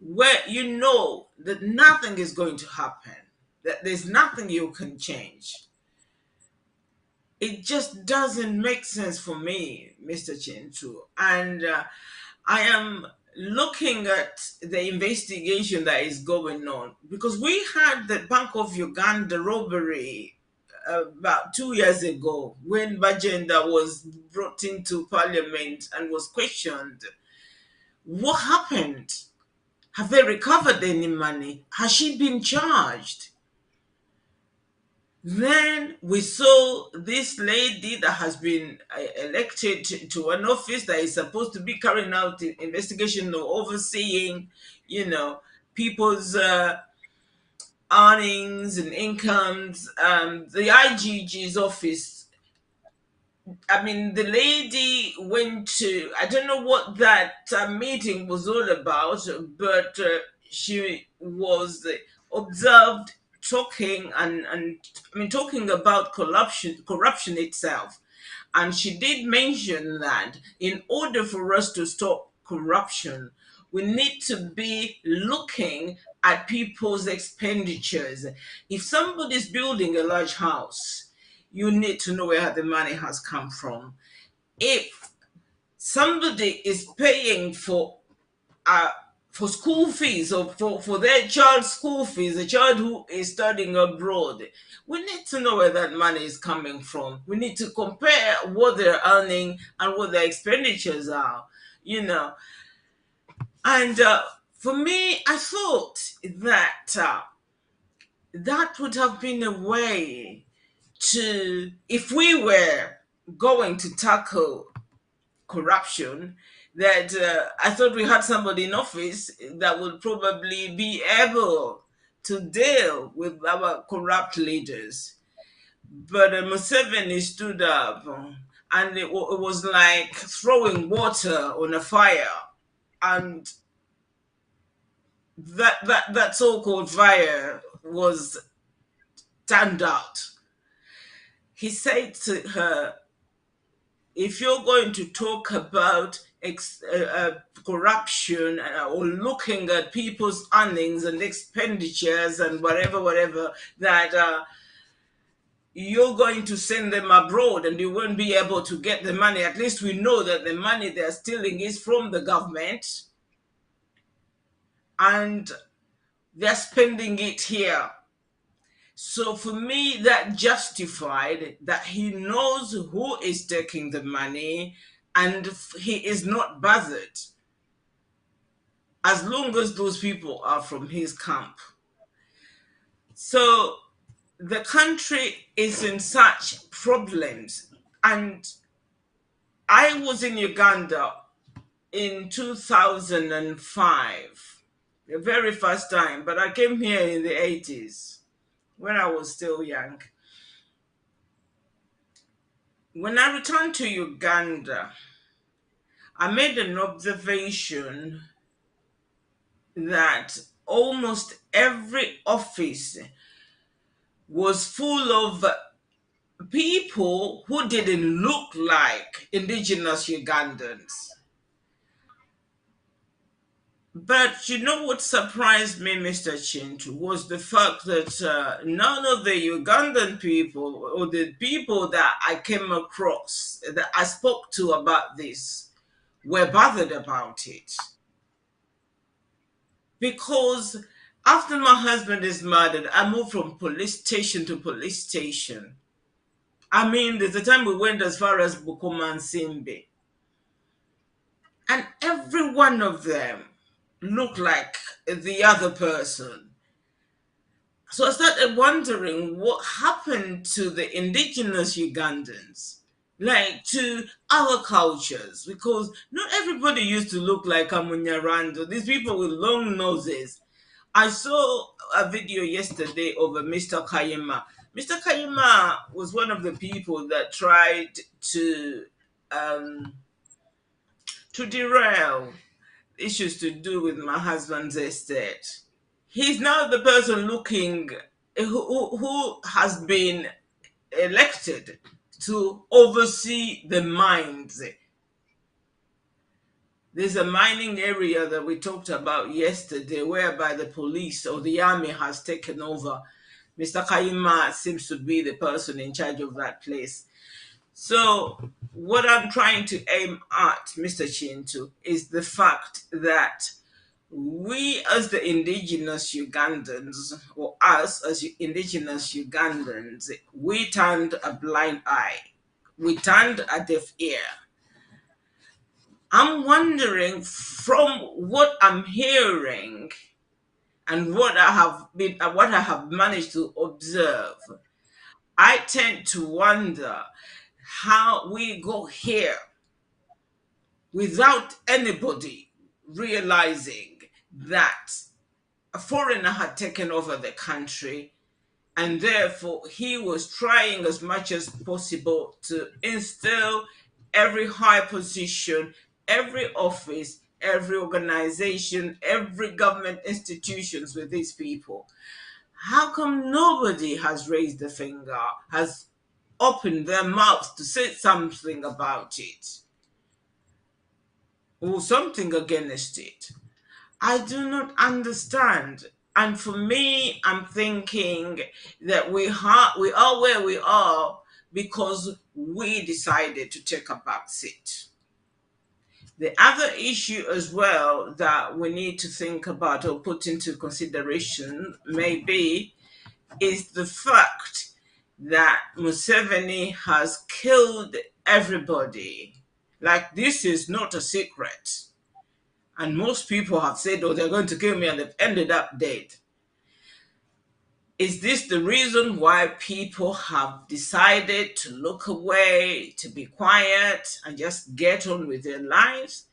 where you know that nothing is going to happen, that there's nothing you can change. It just doesn't make sense for me, Mr. Chintu. And I am looking at the investigation that is going on, because we had the Bank of Uganda robbery about 2 years ago when Bajenda was brought into parliament and was questioned. What happened? Have they recovered any money? Has she been charged? Then we saw this lady that has been elected to an office that is supposed to be carrying out the investigation or overseeing, people's earnings and incomes. The IGG's office. I mean, the lady went to, I don't know what that meeting was all about, but she was observed talking and I mean, talking about corruption itself. And she did mention that in order for us to stop corruption, we need to be looking at people's expenditures. If somebody's building a large house, you need to know where the money has come from. If somebody is paying for school fees or for their child's school fees, a child who is studying abroad, we need to know where that money is coming from. We need to compare what they're earning and what their expenditures are, And for me, I thought that that would have been a way to, if we were going to tackle corruption, that I thought we had somebody in office that would probably be able to deal with our corrupt leaders. But Museveni stood up, and it was like throwing water on a fire, and that so-called fire was turned out. He said to her, if you're going to talk about corruption or looking at people's earnings and expenditures and whatever, that you're going to send them abroad and you won't be able to get the money. At least we know that the money they're stealing is from the government and they're spending it here. So for me, that justified that he knows who is taking the money and he is not bothered as long as those people are from his camp. So the country is in such problems. And I was in Uganda in 2005, the very first time, but I came here in the 80s when I was still young. When I returned to Uganda, I made an observation that almost every office was full of people who didn't look like indigenous Ugandans. But you know what surprised me, Mr. Chintu, was the fact that none of the Ugandan people or the people that I came across, that I spoke to about this, were bothered about it. Because after my husband is murdered, I moved from police station to police station. I mean, there's a time we went as far as Bukuma and Simbe. And every one of them looked like the other person. So I started wondering what happened to the indigenous Ugandans, like to other cultures, because not everybody used to look like Kamunyarando, these people with long noses. I saw a video yesterday of a Mr. Kayima. Mr. Kayima was one of the people that tried to derail issues to do with my husband's estate. he's now the person looking who has been elected to oversee the mines. There's a mining area that we talked about yesterday whereby the police or the army has taken over. Mr. Kaima seems to be the person in charge of that place. So what I'm trying to aim at, Mr. Chintu, is the fact that we as the indigenous Ugandans, or us as indigenous Ugandans, we turned a blind eye. We turned a deaf ear. I'm wondering, from what I'm hearing and what I have managed to observe, I tend to wonder how we go here without anybody realizing that a foreigner had taken over the country, and therefore he was trying as much as possible to instill every high position, every office, every organization, every government institutions with these people. How come nobody has raised a finger, has opened their mouths to say something about it or something against it? I do not understand. And for me, I'm thinking that we are where we are because we decided to take a back seat. The other issue as well that we need to think about or put into consideration maybe is the fact that Museveni has killed everybody. Like, this is not a secret. And most people have said, oh, they're going to kill me, and they've ended up dead. Is this the reason why people have decided to look away, to be quiet, and just get on with their lives?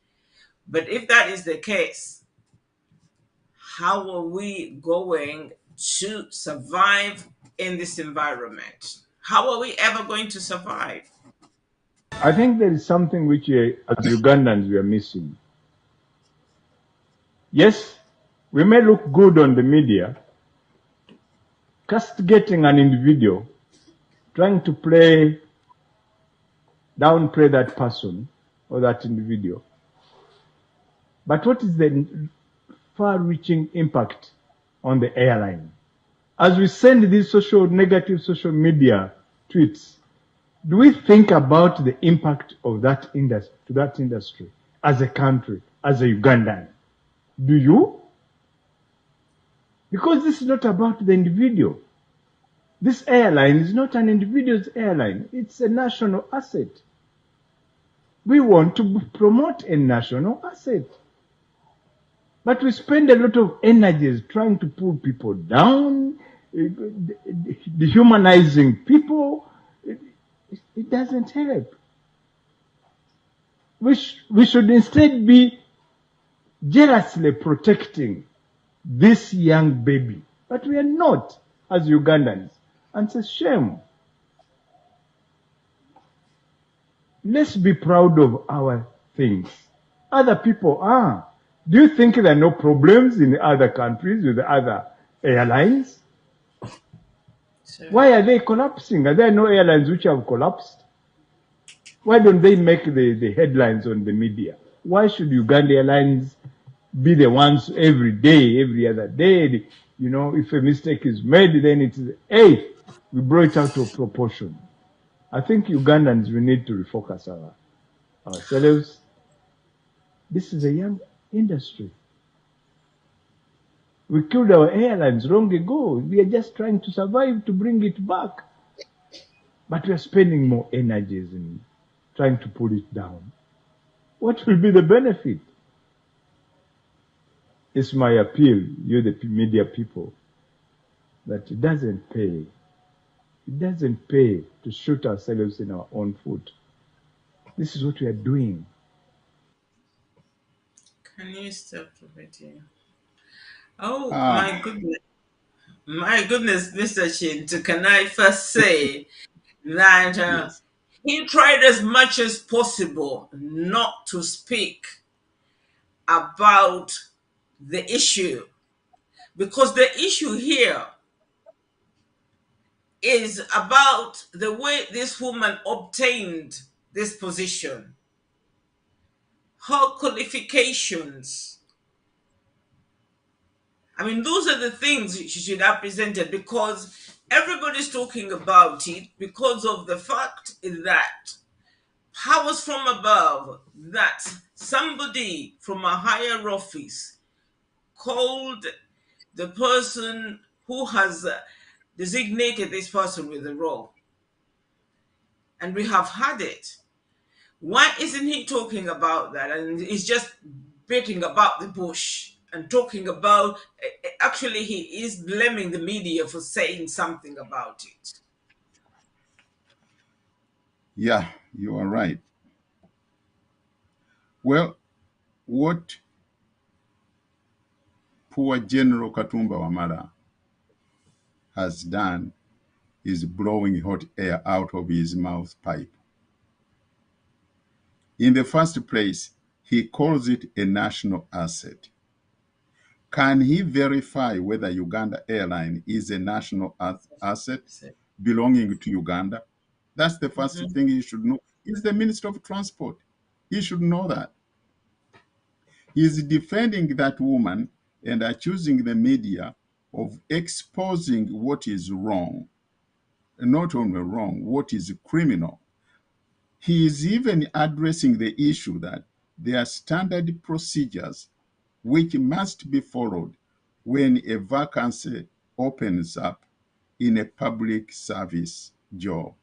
But if that is the case, how are we going to survive in this environment? How are we ever going to survive? I think there is something which, as Ugandans, we are missing. Yes, we may look good on the media, castigating an individual, trying to downplay that person or that individual. But what is the far-reaching impact on the airline? As we send these negative social media tweets, do we think about the impact of that industry as a country, as a Ugandan? Do you? Because this is not about the individual. This airline is not an individual's airline. It's a national asset. We want to promote a national asset. But we spend a lot of energies trying to pull people down, dehumanizing people. It doesn't help. We should instead be jealously protecting this young baby. But we are not, as Ugandans. And it's a shame. Let's be proud of our things. Other people are. Do you think there are no problems in other countries with other airlines? Sure. Why are they collapsing? Are there no airlines which have collapsed? Why don't they make the headlines on the media? Why should Uganda Airlines be the ones every day, every other day? You know, if a mistake is made, then it's, hey, we brought it out of proportion. I think Ugandans, we need to refocus ourselves. This is a young industry. We killed our airlines long ago. We are just trying to survive to bring it back. But we are spending more energies in trying to pull it down. What will be the benefit? It's my appeal, you the media people, that it doesn't pay. It doesn't pay to shoot ourselves in our own foot. This is what we are doing. Can you stop repeating? Oh, my goodness. My goodness, Mr. Chintu, can I first say that yes. He tried as much as possible not to speak about the issue. Because the issue here is about the way this woman obtained this position, her qualifications. I mean, those are the things she should have presented, because everybody's talking about it because of the fact that powers from above, that somebody from a higher office called the person who has designated this person with the role. And we have had it. Why isn't he talking about that? And he's just beating about the bush and talking about, actually, he is blaming the media for saying something about it. Yeah, you are right. Well, what poor General Katumba Wamala has done is blowing hot air out of his mouth pipe. In the first place, he calls it a national asset. Can he verify whether Uganda Airlines is a national asset belonging to Uganda? That's the first thing he should know. He's the Minister of Transport. He should know that. He's defending that woman and accusing the media of exposing what is wrong. Not only wrong, what is criminal. He is even addressing the issue that there are standard procedures which must be followed when a vacancy opens up in a public service job.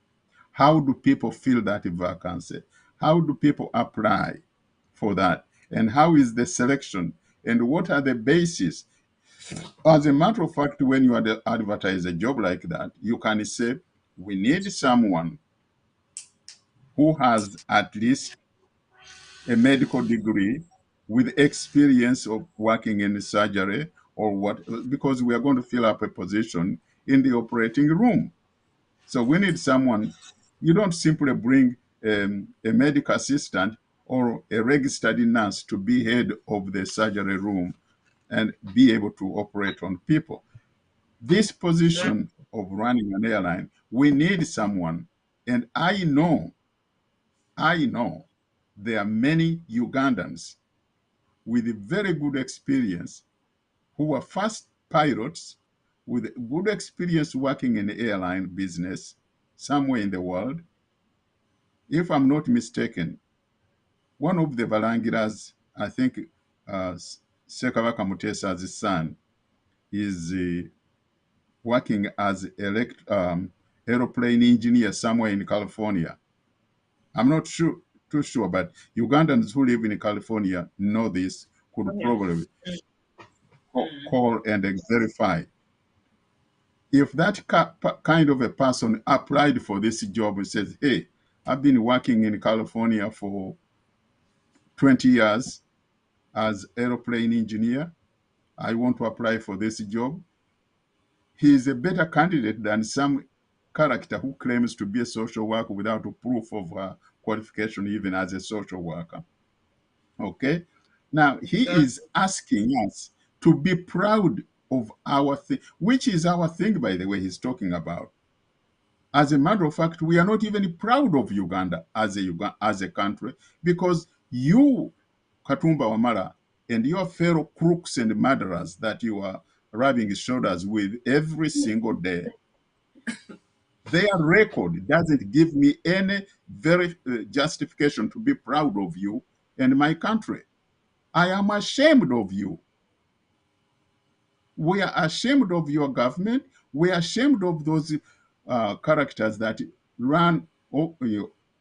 How do people fill that vacancy? How do people apply for that? And how is the selection? And what are the bases? As a matter of fact, when you advertise a job like that, you can say, we need someone who has at least a medical degree with experience of working in surgery or what, because we are going to fill up a position in the operating room. So we need someone. You don't simply bring a medical assistant or a registered nurse to be head of the surgery room and be able to operate on people. This position of running an airline, we need someone. And I know there are many Ugandans with very good experience who are first pilots with good experience working in the airline business somewhere in the world. If I'm not mistaken, one of the Balangiras, I think Sekabaka Mutesa's son, is working as aeroplane engineer somewhere in California. I'm not too sure, but Ugandans who live in California know this, could probably call and verify. If that kind of a person applied for this job and says, hey, I've been working in California for 20 years as aeroplane engineer, I want to apply for this job, he is a better candidate than some character who claims to be a social worker without a proof of qualification even as a social worker. Okay? Now, he is asking us to be proud of our thing, which is our thing, by the way, he's talking about. As a matter of fact, we are not even proud of Uganda as a country, because you, Katumba Wamala, and your fellow crooks and murderers that you are rubbing shoulders with every single day, their record doesn't give me any very justification to be proud of you and my country. I am ashamed of you. We are ashamed of your government. We are ashamed of those characters that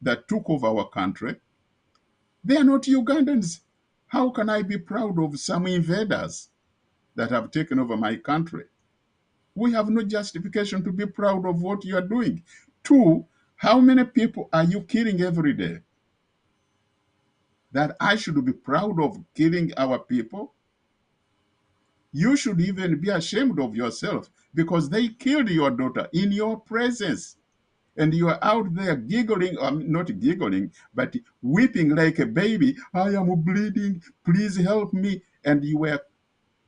that took over our country. They are not Ugandans. How can I be proud of some invaders that have taken over my country? We have no justification to be proud of what you are doing. Two, how many people are you killing every day? That I should be proud of killing our people? You should even be ashamed of yourself, because they killed your daughter in your presence. And you are out there giggling, not giggling, but weeping like a baby. I am bleeding, please help me. And you were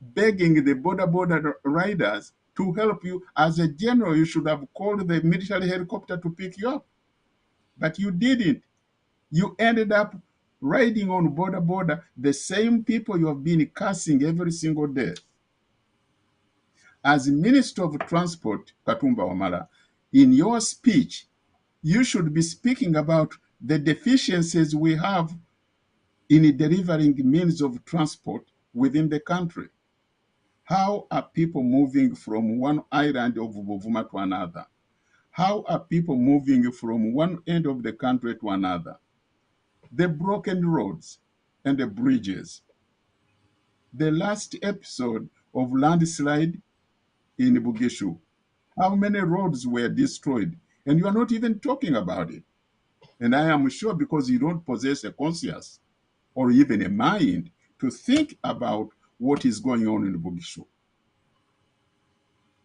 begging the border riders to help you. As a general, you should have called the military helicopter to pick you up. But you didn't. You ended up riding on border, the same people you have been cursing every single day. As Minister of Transport, Katumba Wamala, in your speech, you should be speaking about the deficiencies we have in delivering means of transport within the country. How are people moving from one island of Buvuma to another? How are people moving from one end of the country to another? The broken roads and the bridges. The last episode of landslide in Bugeshu, how many roads were destroyed? And you are not even talking about it. And I am sure because you don't possess a conscience or even a mind to think about what is going on in Bugeshu.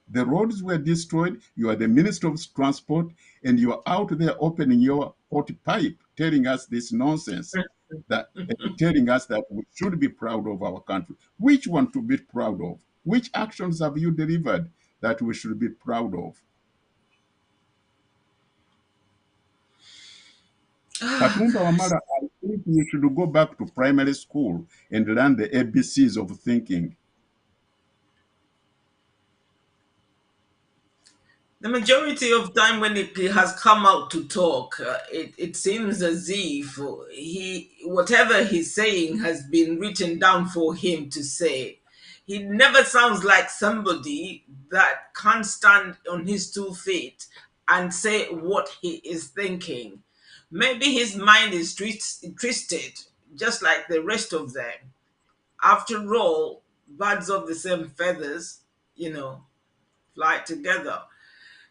The roads were destroyed. You are the Minister of Transport, and you are out there opening your hot pipe, telling us this nonsense, telling us that we should be proud of our country. Which one to be proud of? Which actions have you delivered that we should be proud of? Katumba Wamala, I think you should go back to primary school and learn the ABCs of thinking. The majority of time when he has come out to talk, it seems as if whatever he's saying has been written down for him to say. He never sounds like somebody that can't stand on his 2 feet and say what he is thinking. Maybe his mind is twisted, just like the rest of them. After all, birds of the same feathers, fly together.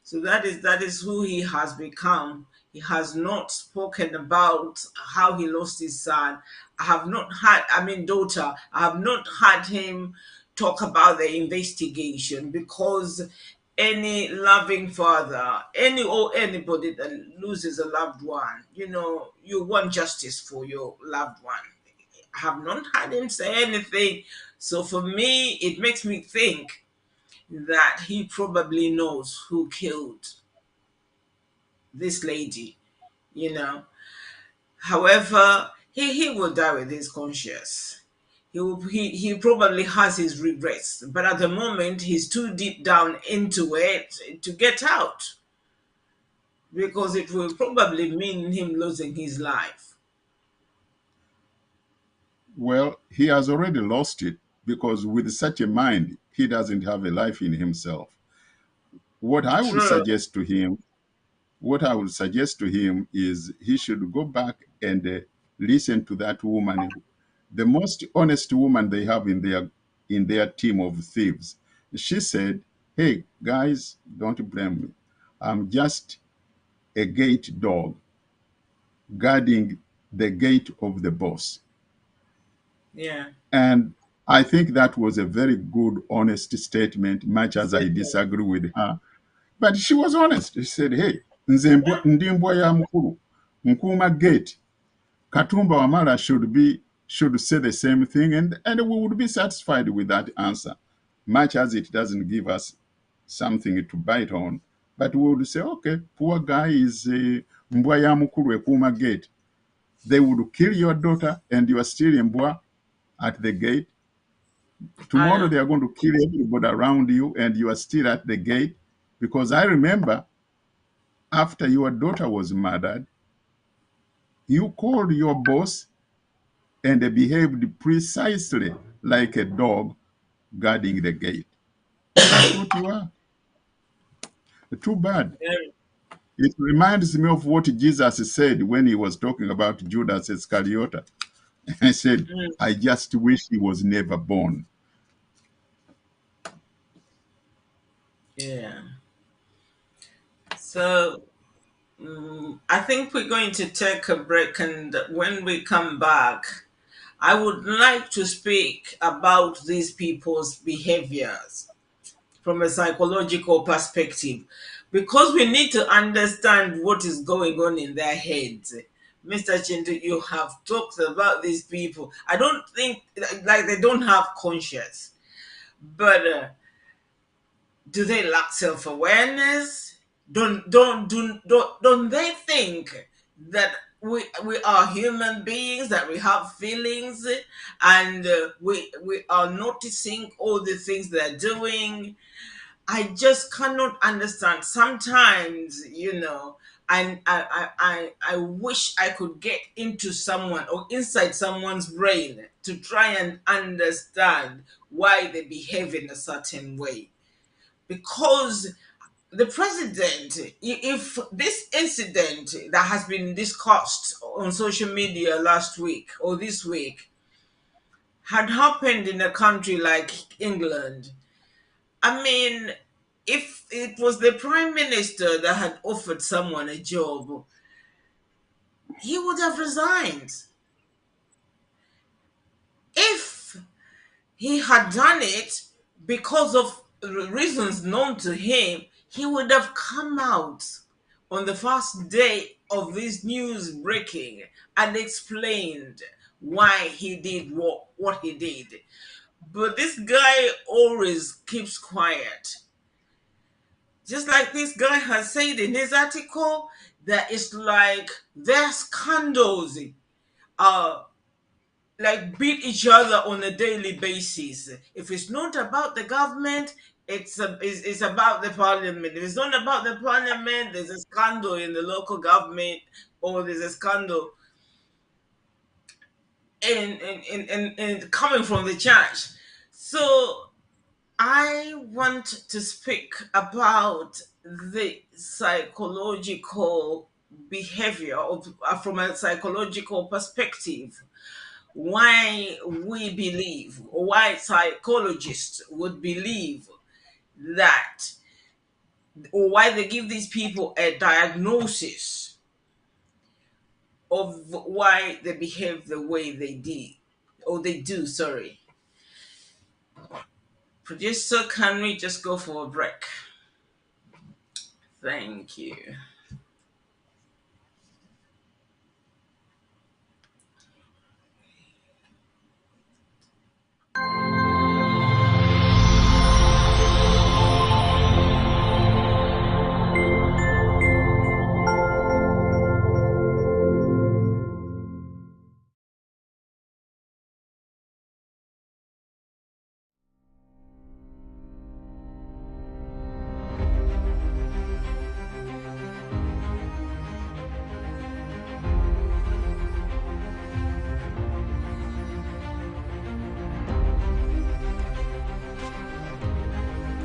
So that is who he has become. He has not spoken about how he lost his son. Daughter. I have not had him talk about the investigation, because any loving father, anybody that loses a loved one, you want justice for your loved one. I have not had him say anything. So for me, it makes me think that he probably knows who killed this lady, you know. However, he will die with his conscience. He probably has his regrets, but at the moment he's too deep down into it to get out, because it will probably mean him losing his life. Well, he has already lost it, because with such a mind, he doesn't have a life in himself. What I would True. suggest to him, is he should go back and listen to that woman, the most honest woman they have in their team of thieves. She said, "Hey guys, don't blame me. I'm just a gate dog guarding the gate of the boss." Yeah. And I think that was a very good, honest statement, much as I disagree with her. But she was honest. She said, "Hey, nze ndi mbwa ya mukulu, nkuuma gate." Katumba Wamala should say the same thing, and we would be satisfied with that answer, much as it doesn't give us something to bite on. But we would say, okay, poor guy is mbwa ya mukulu ekuuma gate. They would kill your daughter and you are still mbwa at the gate. Tomorrow they are going to kill everybody around you and you are still at the gate. Because I remember after your daughter was murdered, you called your boss and behaved precisely like a dog guarding the gate. That's what you are. Too bad. It reminds me of what Jesus said when he was talking about Judas Iscariot. He said, "I just wish he was never born." Yeah. So I think we're going to take a break, and when we come back, I would like to speak about these people's behaviors from a psychological perspective, because we need to understand what is going on in their heads. Mr. Chindu, you have talked about these people. I don't think like they don't have conscience. But do they lack self-awareness? Don't they think that we are human beings, that we have feelings, and we are noticing all the things they're doing? I just cannot understand. Sometimes, and I wish I could get into someone or inside someone's brain to try and understand why they behave in a certain way. Because the president, if this incident that has been discussed on social media last week or this week had happened in a country like England, I mean, if it was the prime minister that had offered someone a job, he would have resigned. If he had done it because of reasons known to him, he would have come out on the first day of this news breaking and explained why he did what he did. But this guy always keeps quiet. Just like this guy has said in his article, that it's like their scandals like beat each other on a daily basis. If it's not about the government, it's about the parliament. If it's not about the parliament, there's a scandal in the local government, or there's a scandal in coming from the church. So I want to speak about the psychological behavior from a psychological perspective. Why we believe, or why psychologists would believe that, or why they give these people a diagnosis of why they behave the way they do. Sorry. Producer, can we just go for a break? Thank you.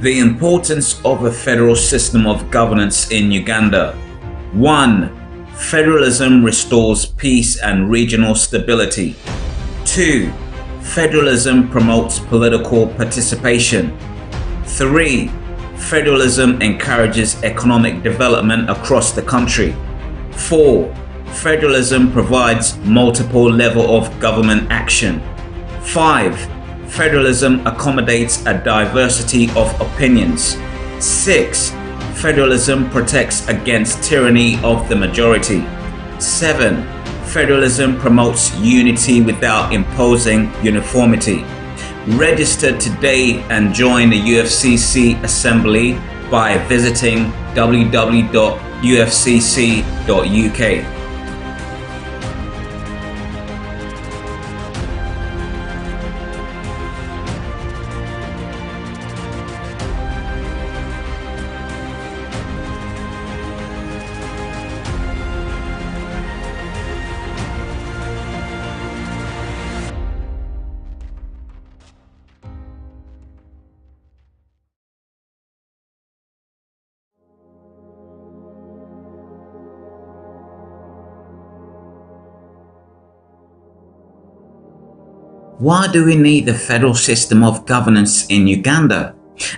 The importance of a federal system of governance in Uganda. 1. Federalism restores peace and regional stability. 2. Federalism promotes political participation. 3. Federalism encourages economic development across the country. 4. Federalism provides multiple levels of government action. 5. Federalism accommodates a diversity of opinions. 6. Federalism protects against tyranny of the majority. 7. Federalism promotes unity without imposing uniformity. Register today and join the UFCC assembly by visiting www.ufcc.uk. Why do we need the federal system of governance in Uganda?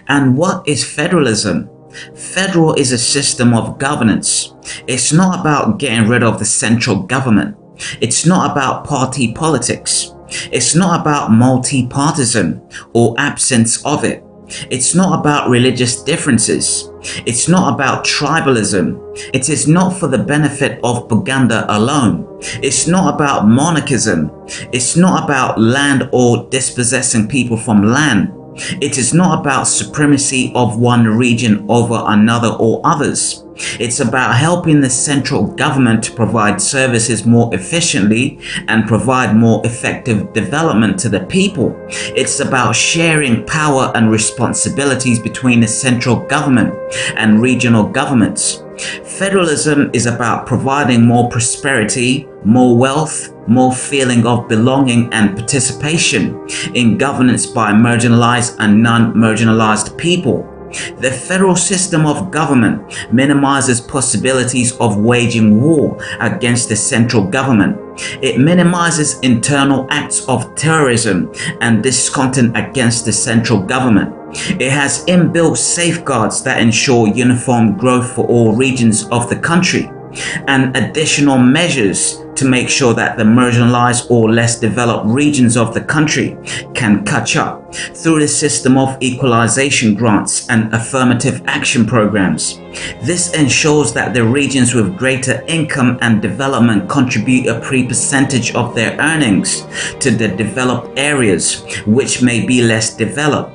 And what is federalism? Federal is a system of governance. It's not about getting rid of the central government. It's not about party politics. It's not about multi-partisan or absence of it. It's not about religious differences. It's not about tribalism. It is not for the benefit of Buganda alone. It's not about monarchism. It's not about land or dispossessing people from land. It is not about supremacy of one region over another or others. It's about helping the central government to provide services more efficiently and provide more effective development to the people. It's about sharing power and responsibilities between the central government and regional governments. Federalism is about providing more prosperity, more wealth, more feeling of belonging and participation in governance by marginalized and non-marginalized people. The federal system of government minimizes possibilities of waging war against the central government. It minimizes internal acts of terrorism and discontent against the central government. It has inbuilt safeguards that ensure uniform growth for all regions of the country, and additional measures to make sure that the marginalized or less developed regions of the country can catch up through the system of equalization grants and affirmative action programs. This ensures that the regions with greater income and development contribute a percentage of their earnings to the developed areas which may be less developed.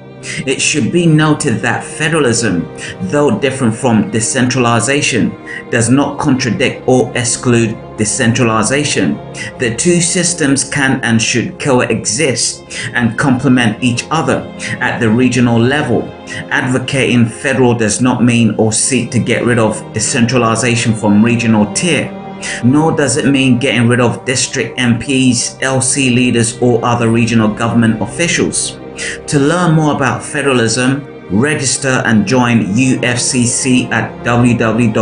It should be noted that federalism, though different from decentralization, does not contradict or exclude decentralization. The two systems can and should coexist and complement each other at the regional level. Advocating federal does not mean or seek to get rid of decentralization from regional tier, nor does it mean getting rid of district MPs, LC leaders, or other regional government officials. To learn more about federalism, register and join UFCC at www.ufcc.uk.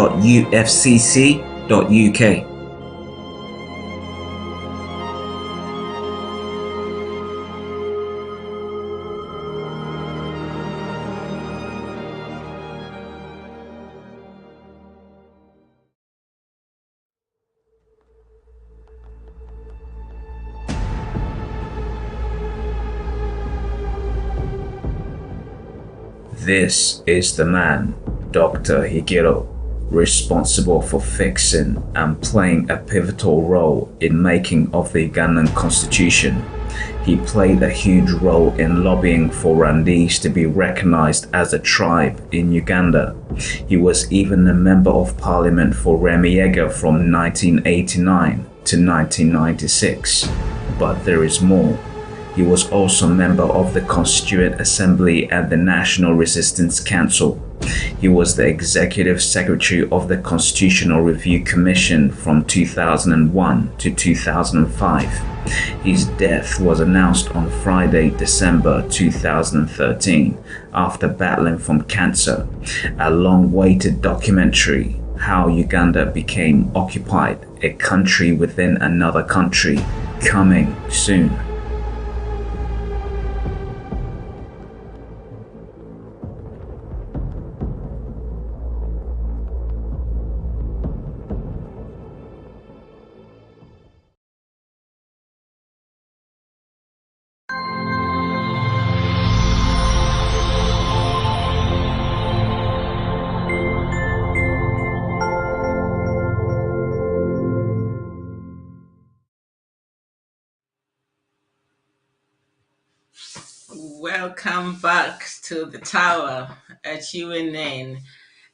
This is the man, Dr. Higiro, responsible for fixing and playing a pivotal role in making of the Ugandan constitution. He played a huge role in lobbying for Rwandese to be recognized as a tribe in Uganda. He was even a member of parliament for Remiega from 1989 to 1996. But there is more. He was also a member of the Constituent Assembly and the National Resistance Council. He was the Executive Secretary of the Constitutional Review Commission from 2001 to 2005. His death was announced on Friday, December 2013, after battling from cancer. A long-awaited documentary, How Uganda Became Occupied, a Country Within Another Country, coming soon. Welcome back to the tower at UNN.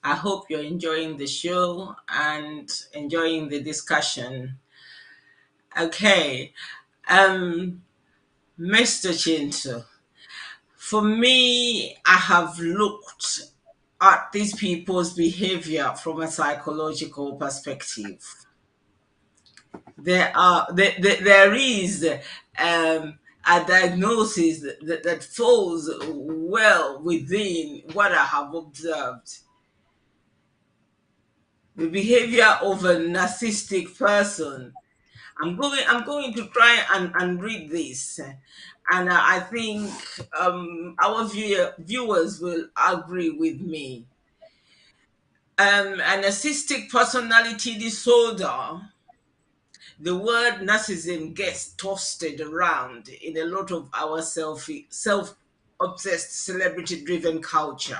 I hope you're enjoying the show and enjoying the discussion. Okay, Mr. Chinto, for me, I have looked at these people's behavior from a psychological perspective. There is a diagnosis that falls well within what I have observed. The behavior of a narcissistic person. I'm going to try and read this, and I think our viewers will agree with me. A narcissistic personality disorder, the word narcissism gets tossed around in a lot of our self-obsessed, celebrity-driven culture,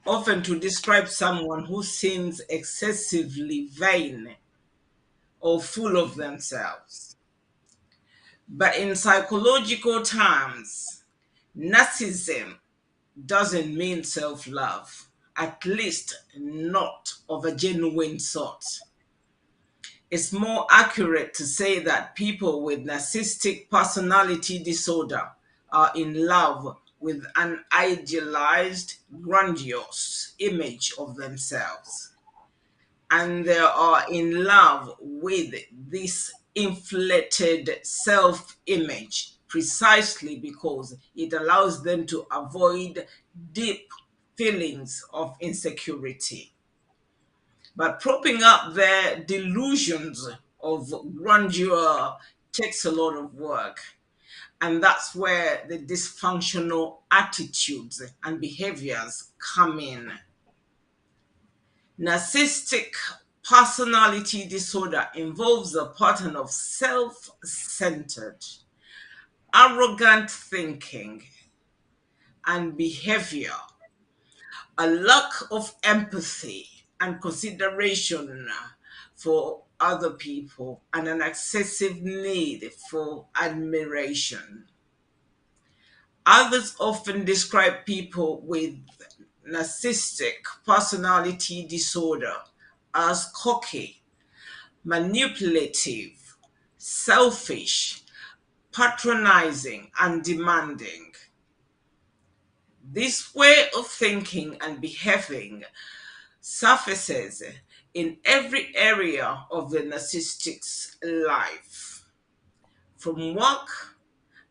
often to describe someone who seems excessively vain or full of themselves. But in psychological terms, Narcissism doesn't mean self-love, at least not of a genuine sort. It's more accurate to say that people with narcissistic personality disorder are in love with an idealized, grandiose image of themselves. And they are in love with this inflated self-image precisely because it allows them to avoid deep feelings of insecurity. But propping up their delusions of grandeur takes a lot of work. And that's where the dysfunctional attitudes and behaviors come in. Narcissistic personality disorder involves a pattern of self-centered, arrogant thinking and behavior, a lack of empathy and consideration for other people, and an excessive need for admiration. Others often describe people with narcissistic personality disorder as cocky, manipulative, selfish, patronizing, and demanding. This way of thinking and behaving surfaces in every area of the narcissistic's life, from work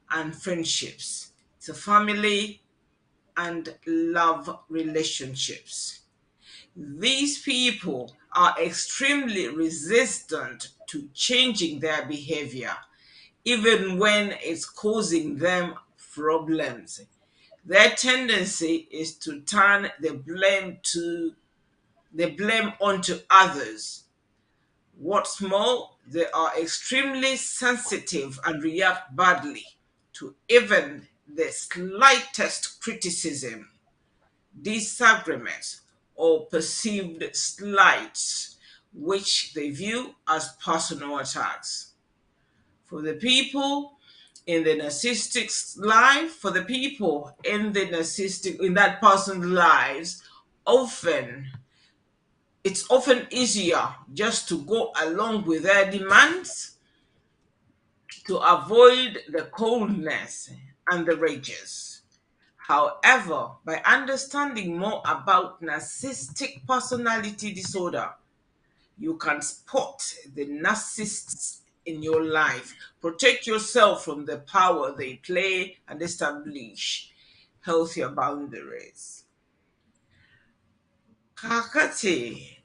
and friendships to family and love relationships. These people are extremely resistant to changing their behavior, even when it's causing them problems. Their tendency is to turn the blame onto others. What's more, they are extremely sensitive and react badly to even the slightest criticism, disagreements, or perceived slights, which they view as personal attacks. For the people in the narcissistic's life, for the people in that person's lives, it's often easier just to go along with their demands to avoid the coldness and the rages. However, by understanding more about narcissistic personality disorder, you can spot the narcissists in your life, protect yourself from the power they play, and establish healthier boundaries. Kakati,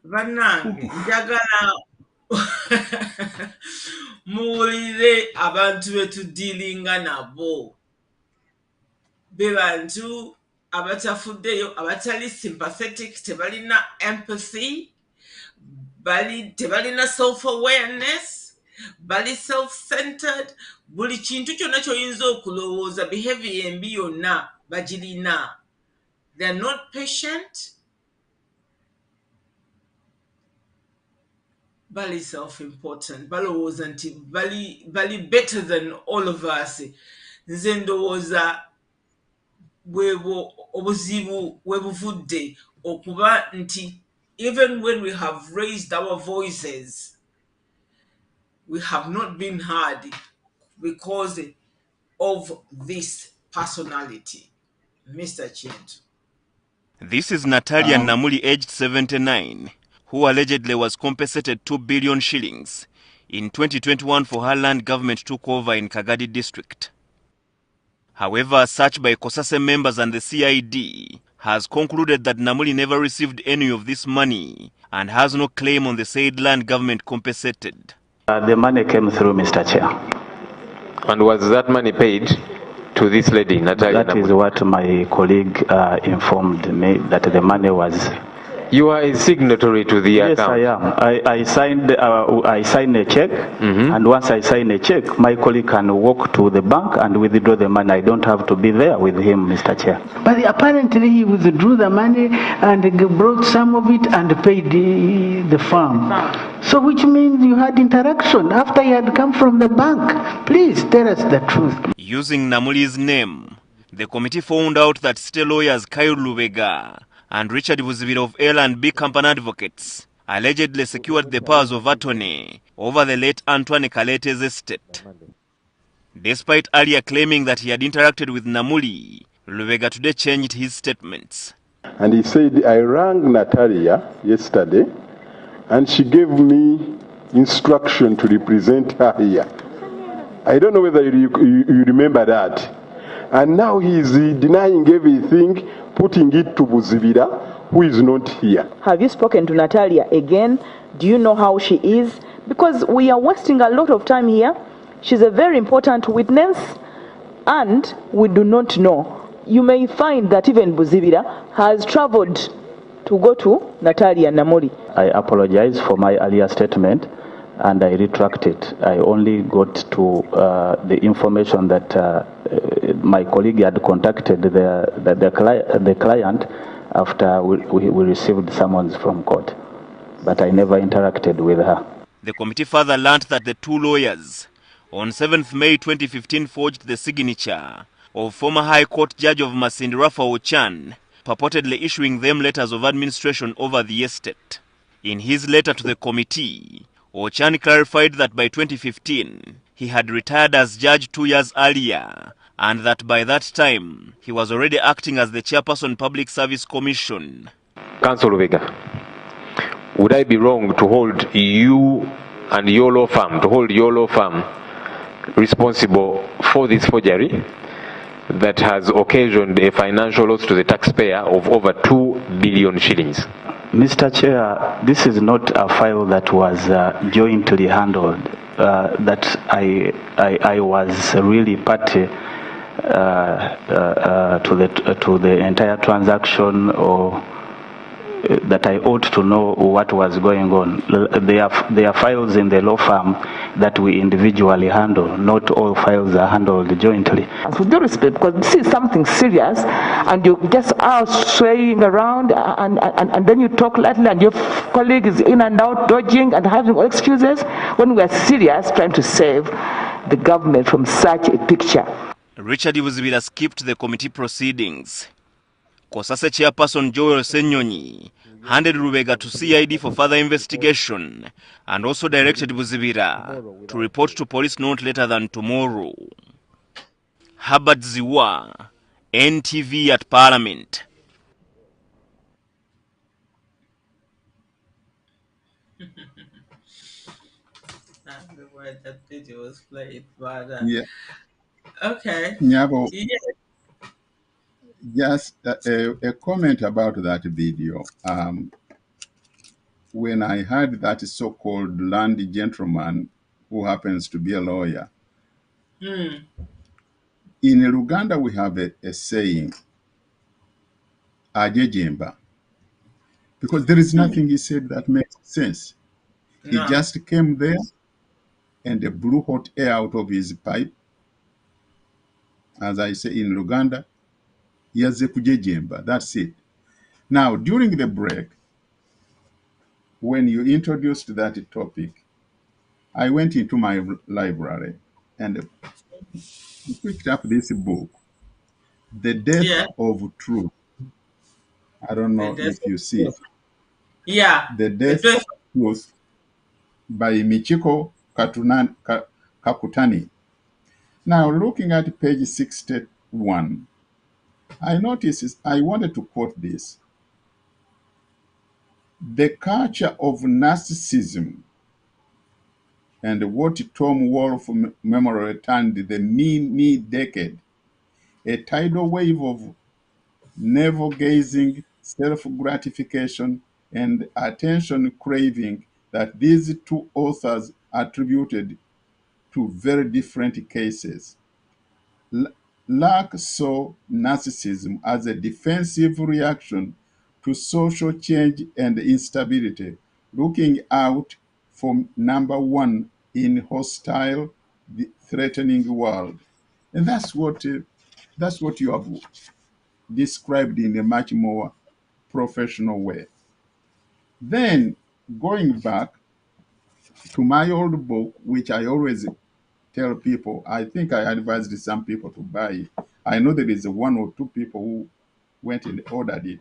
bannange njagala muwulire abantu betudiilinga nabo, be bantu abatafuddeyo, abatali sympathetic, tebalina empathy, tebalina self-awareness, bali self-centered, buli kintu kyonna ky'oyinza okulowooza behavior embi yonna bagirina. They're not patient, bali self-important, balowooza nti bali better than all of us. Nze ndowooza bwebwo obuzibu webuvudde okuba nti even when we have raised our voices, we have not been heard because of this personality. Mr. Chint. This is Natalia Namuli, aged 79, who allegedly was compensated 2 billion shillings in 2021 for her land government took over in Kagadi district. However, search by COSASE members and the CID has concluded that Namuli never received any of this money and has no claim on the said land government compensated. The money came through, Mr. Chair. And was that money paid to this lady, Natalia? That is what my colleague informed me, that the money was... You are a signatory to the account? Yes, I am. I signed a check, and once I sign a check, my colleague can walk to the bank and withdraw the money. I don't have to be there with him, Mr. Chair. But apparently he withdrew the money and brought some of it and paid the firm. So which means you had interaction after he had come from the bank. Please tell us the truth. Using Namuli's name, the committee found out that state lawyers Kyle Lubega and Richard Buzibira of L&B Company Advocates allegedly secured the powers of attorney over the late Antoine Kalete's estate. Despite earlier claiming that he had interacted with Namuli, Lubega today changed his statements. And he said, I rang Natalia yesterday, and she gave me instruction to represent her here. I don't know whether you remember that. And now he is denying everything, putting it to Buzibira, who is not here. Have you spoken to Natalia again? Do you know how she is? Because we are wasting a lot of time here. She's a very important witness, and we do not know. You may find that even Buzibira has traveled to go to Natalia Namuli. I apologize for my earlier statement, and I retract it. I only got to the information that my colleague had contacted the client after we received summons from court, but I never interacted with her. The committee further learned that the two lawyers on 7th May 2015 forged the signature of former High Court Judge of Masindi Rafa Ochan, purportedly issuing them letters of administration over the estate. In his letter to the committee, Ochan clarified that by 2015, he had retired as judge 2 years earlier, and that by that time, he was already acting as the chairperson Public Service Commission. Council Vega, would I be wrong to hold you and your law firm, responsible for this forgery that has occasioned a financial loss to the taxpayer of over 2 billion shillings? Mr. Chair, this is not a file that was jointly handled. That I was really party to the entire transaction, or that I ought to know what was going on. There are files in the law firm that we individually handle. Not all files are handled jointly. With due respect, because this is something serious, and you just are swaying around, and then you talk lightly, and your colleague is in and out, dodging and having excuses, when we are serious trying to save the government from such a picture. Richard Buzibira skipped the committee proceedings. Kosase chairperson Joel Senyonyi handed Lubega to CID for further investigation and also directed Buzibira to report to police not later than tomorrow. Herbert Ziwa, NTV at Parliament. That's the word that video was played, but yeah. Okay. Nyabo, Yeah. just a comment about that video. When I heard that so-called land gentleman, who happens to be a lawyer, in Uganda we have a saying, Ajejemba, because there is nothing he said that makes sense. No. He just came there and blew hot air out of his pipe. As I say in Uganda, yaze kujejemba, that's it. Now, during the break, when you introduced that topic, I went into my library and picked up this book, The Death of Truth. I don't know if you see it. Yeah. The Death of Truth by Michiko Kakutani. Now, looking at page 61, I noticed, I wanted to quote this. The culture of narcissism and what Tom Wolfe Memorial termed the me decade, a tidal wave of navel-gazing, self-gratification, and attention craving that these two authors attributed to very different cases. Locke saw narcissism as a defensive reaction to social change and instability, looking out for number one in hostile, threatening world. And that's what you have described in a much more professional way. Then, going back to my old book, which I always tell people, I think I advised some people to buy it. I know there is one or two people who went and ordered it.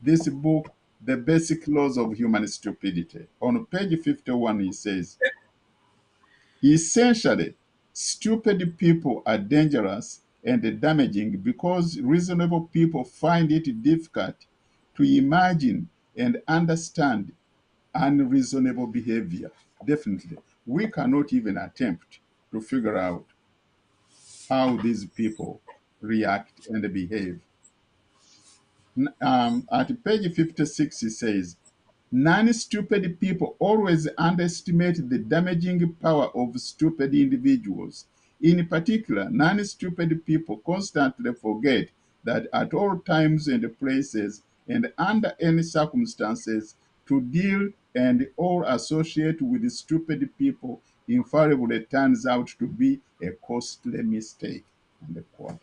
This book, The Basic Laws of Human Stupidity. On page 51, he says, essentially, stupid people are dangerous and damaging because reasonable people find it difficult to imagine and understand unreasonable behavior. Definitely. We cannot even attempt to figure out how these people react and behave. At page 56, he says, non-stupid people always underestimate the damaging power of stupid individuals. In particular, non-stupid people constantly forget that at all times and places and under any circumstances, to deal and or associate with stupid people invariably turns out to be a costly mistake. End quote.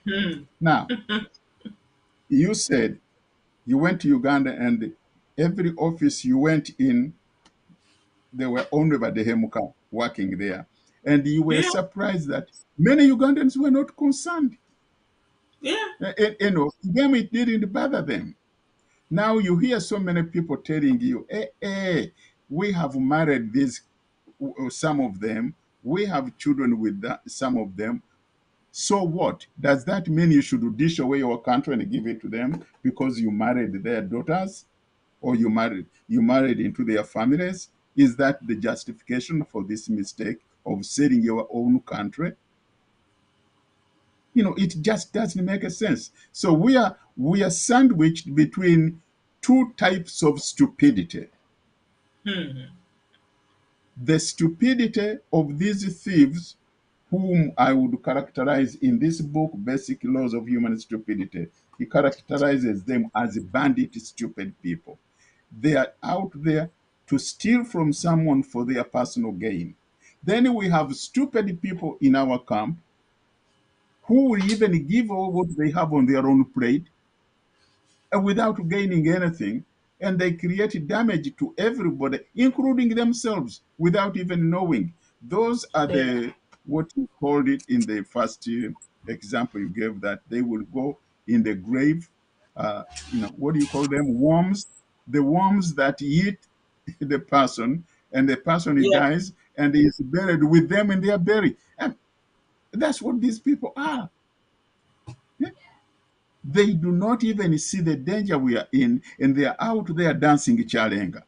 Now, you said you went to Uganda and every office you went in, they were only by the Hemuka working there. And you were Yeah. surprised that many Ugandans were not concerned. Yeah. Them, it didn't bother them. Now you hear so many people telling you, we have married these, some of them, we have children with some of them. So what? Does that mean you should dish away your country and give it to them because you married their daughters or you married into their families? Is that the justification for this mistake of selling your own country? It just doesn't make a sense. So we are sandwiched between two types of stupidity. The stupidity of these thieves, whom I would characterize in this book, Basic Laws of Human Stupidity. He characterizes them as bandit, stupid people. They are out there to steal from someone for their personal gain. Then we have stupid people in our camp who will even give all what they have on their own plate without gaining anything, and they create damage to everybody, including themselves, without even knowing. Those are the, what you called it in the first example you gave, that they will go in the grave, what do you call them? Worms, the worms that eat the person, and the person he Yeah. dies, and he is buried with them in their bury. And that's what these people are. They do not even see the danger we are in, and they are out there dancing chalenga.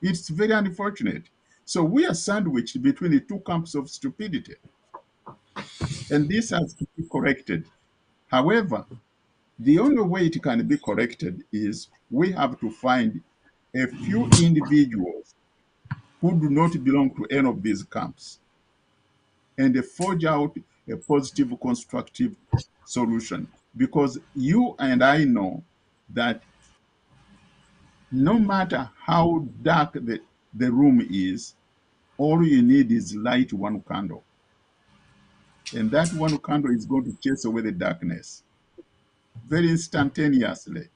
It's very unfortunate. So we are sandwiched between the two camps of stupidity. And this has to be corrected. However, the only way it can be corrected is we have to find a few individuals who do not belong to any of these camps and forge out a positive, constructive solution. Because you and I know that no matter how dark the room is, all you need is light, one candle. And that one candle is going to chase away the darkness very instantaneously.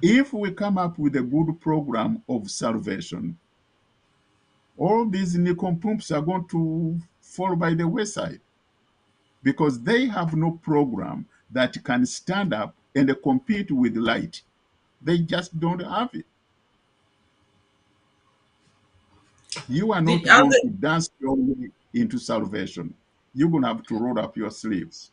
If we come up with a good program of salvation, all these nincompoops are going to fall by the wayside because they have no program that can stand up and compete with light. They just don't have it. You are not The going other to dance your way into salvation. You're going to have to roll up your sleeves.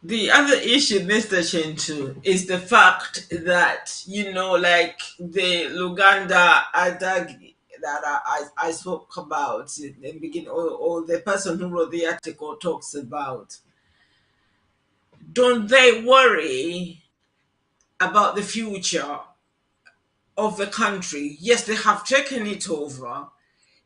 The other issue, Mr. Chintu, is the fact that, like the Luganda Adag that I spoke about in the beginning, or the person who wrote the article talks about, don't they worry about the future of the country? Yes, they have taken it over,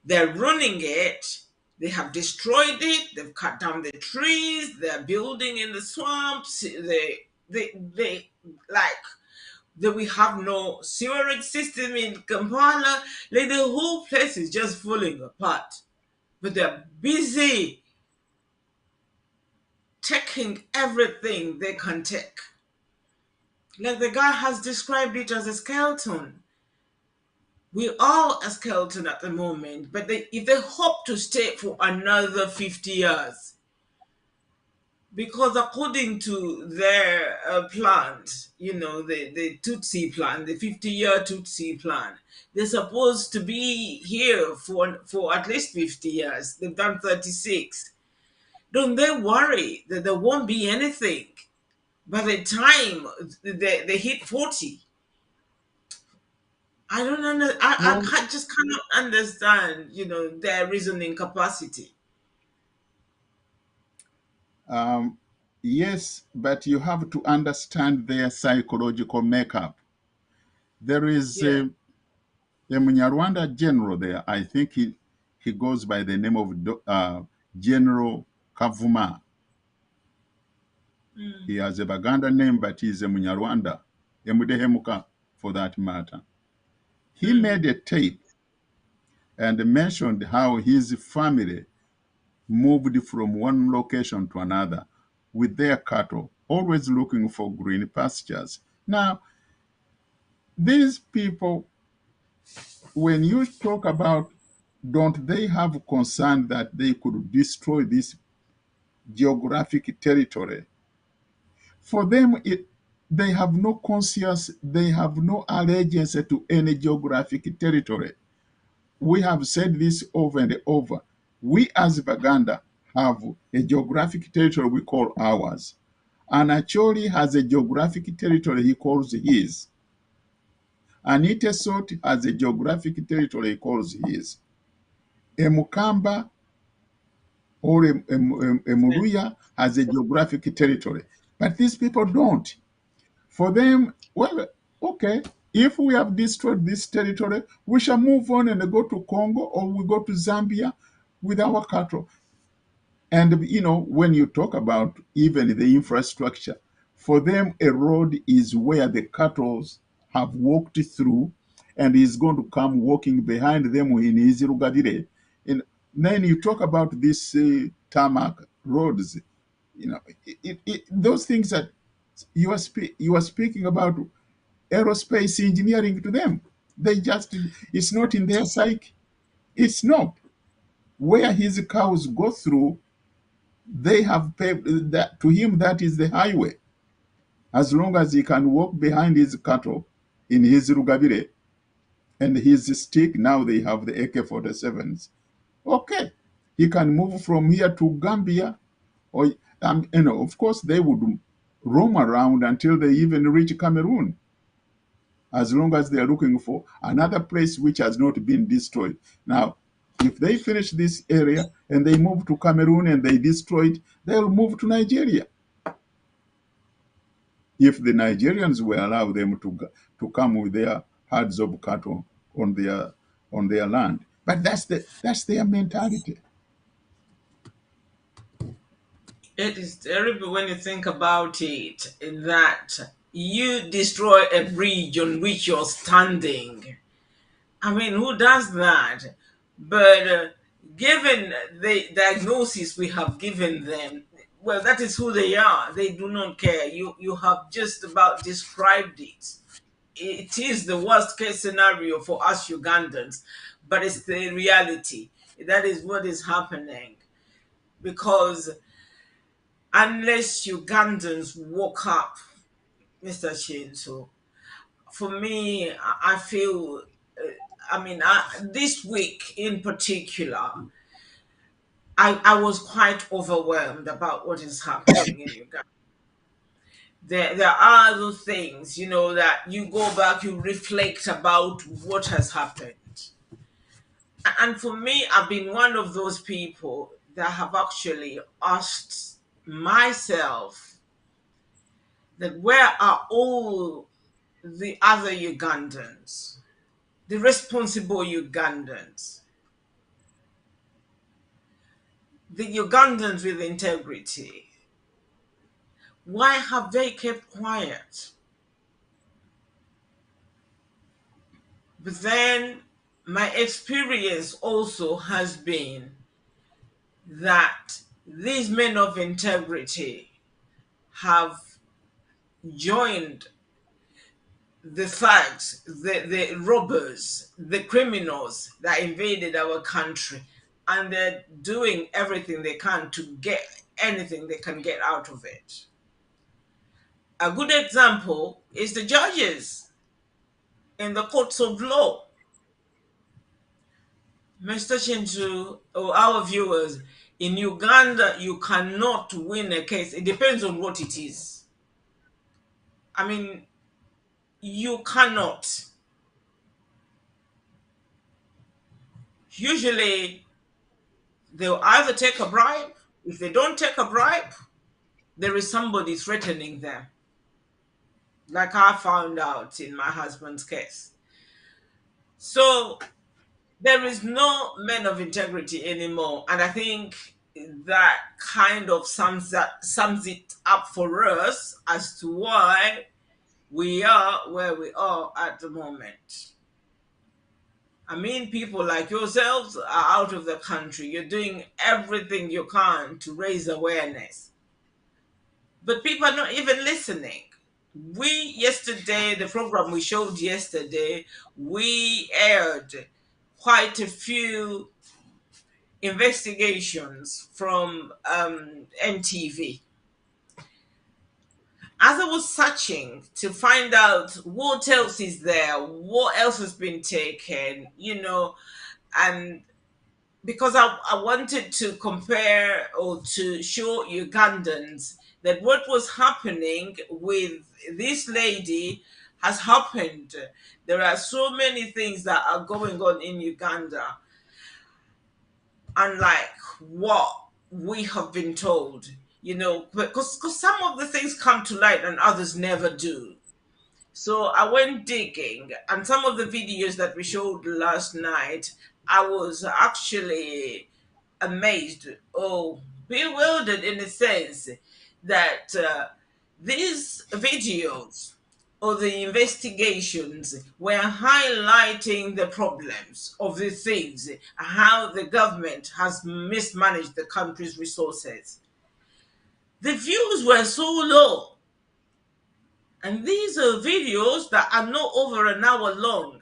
they're running it. They have destroyed it. They've cut down the trees. They're building in the swamps. They like that. We have no sewerage system in Kampala. Like the whole place is just falling apart. But they're busy taking everything they can take. Like the guy has described it as a skeleton. We are a skeleton at the moment, but if they hope to stay for another 50 years, because according to their plan, the Tutsi plan, the 50-year Tutsi plan, they're supposed to be here for at least 50 years. They've done 36. Don't they worry that there won't be anything by the time they hit 40? I don't under, I Well, can't, just cannot understand, their reasoning capacity. um, yes, but you have to understand their psychological makeup. There is Yeah. a Munyarwanda general there. I think he goes by the name of General Kavuma. He has a Baganda name, but he's a Munyarwanda, a Mudehemuka for that matter. He made a tape and mentioned how his family moved from one location to another with their cattle, always looking for green pastures. Now, these people, when you talk about, don't they have concern that they could destroy this geographic territory? For them, they have no conscience, they have no allegiance to any geographic territory. We have said this over and over. We as Baganda have a geographic territory we call ours. And Acholi has a geographic territory he calls his. Anita Sot has a geographic territory he calls his. A Mukamba or a Muluya has a geographic territory. But these people don't. For them, well, okay, if we have destroyed this territory, we shall move on and go to Congo or we go to Zambia with our cattle. And, when you talk about even the infrastructure, for them, a road is where the cattle have walked through and is going to come walking behind them in Izirugabire. And then you talk about these tarmac roads, those things that you are speaking about aerospace engineering to them. It's not in their psyche. It's not. Where his cows go through, they have paved that to him, that is the highway. As long as he can walk behind his cattle in his Rugabire and his stick, now they have the AK-47s. Okay, he can move from here to Gambia, or of course they would roam around until they even reach Cameroon, as long as they are looking for another place which has not been destroyed. Now, if they finish this area and they move to Cameroon and they destroy it, they'll move to Nigeria. If the Nigerians will allow them to come with their herds of cattle on their land. But that's their mentality. It is terrible when you think about it, that you destroy a bridge on which you're standing. I mean, who does that? But given the diagnosis we have given them, well, that is who they are. They do not care. You have just about described it. It is the worst case scenario for us Ugandans, but it's the reality. That is what is happening. Because unless Ugandans woke up, Mr. Shinso, for me, I feel, this week in particular, I was quite overwhelmed about what is happening in Uganda. There are other things, that you go back, you reflect about what has happened. And for me, I've been one of those people that have actually asked myself that where are all the other Ugandans, the responsible Ugandans, the Ugandans with integrity? Why have they kept quiet? But then my experience also has been that these men of integrity have joined the thugs, the robbers, the criminals that invaded our country, and they're doing everything they can to get anything they can get out of it. A good example is the judges in the courts of law. Mr. Chintu, or our viewers, in Uganda, you cannot win a case. It depends on what it is. I mean, you cannot. Usually, they'll either take a bribe. If they don't take a bribe, there is somebody threatening them. Like I found out in my husband's case. So there is no man of integrity anymore. And I think that kind of sums it up for us as to why we are where we are at the moment. I mean, people like yourselves are out of the country. You're doing everything you can to raise awareness. But people are not even listening. The program we showed yesterday, we aired quite a few investigations from NTV. As I was searching to find out what else is there, what else has been taken, and because I wanted to compare or to show Ugandans that what was happening with this lady has happened. There are so many things that are going on in Uganda, unlike what we have been told, because some of the things come to light and others never do. So I went digging, and some of the videos that we showed last night, I was actually amazed or bewildered in a sense that these videos or the investigations were highlighting the problems of the things, how the government has mismanaged the country's resources. The views were so low. And these are videos that are not over an hour long,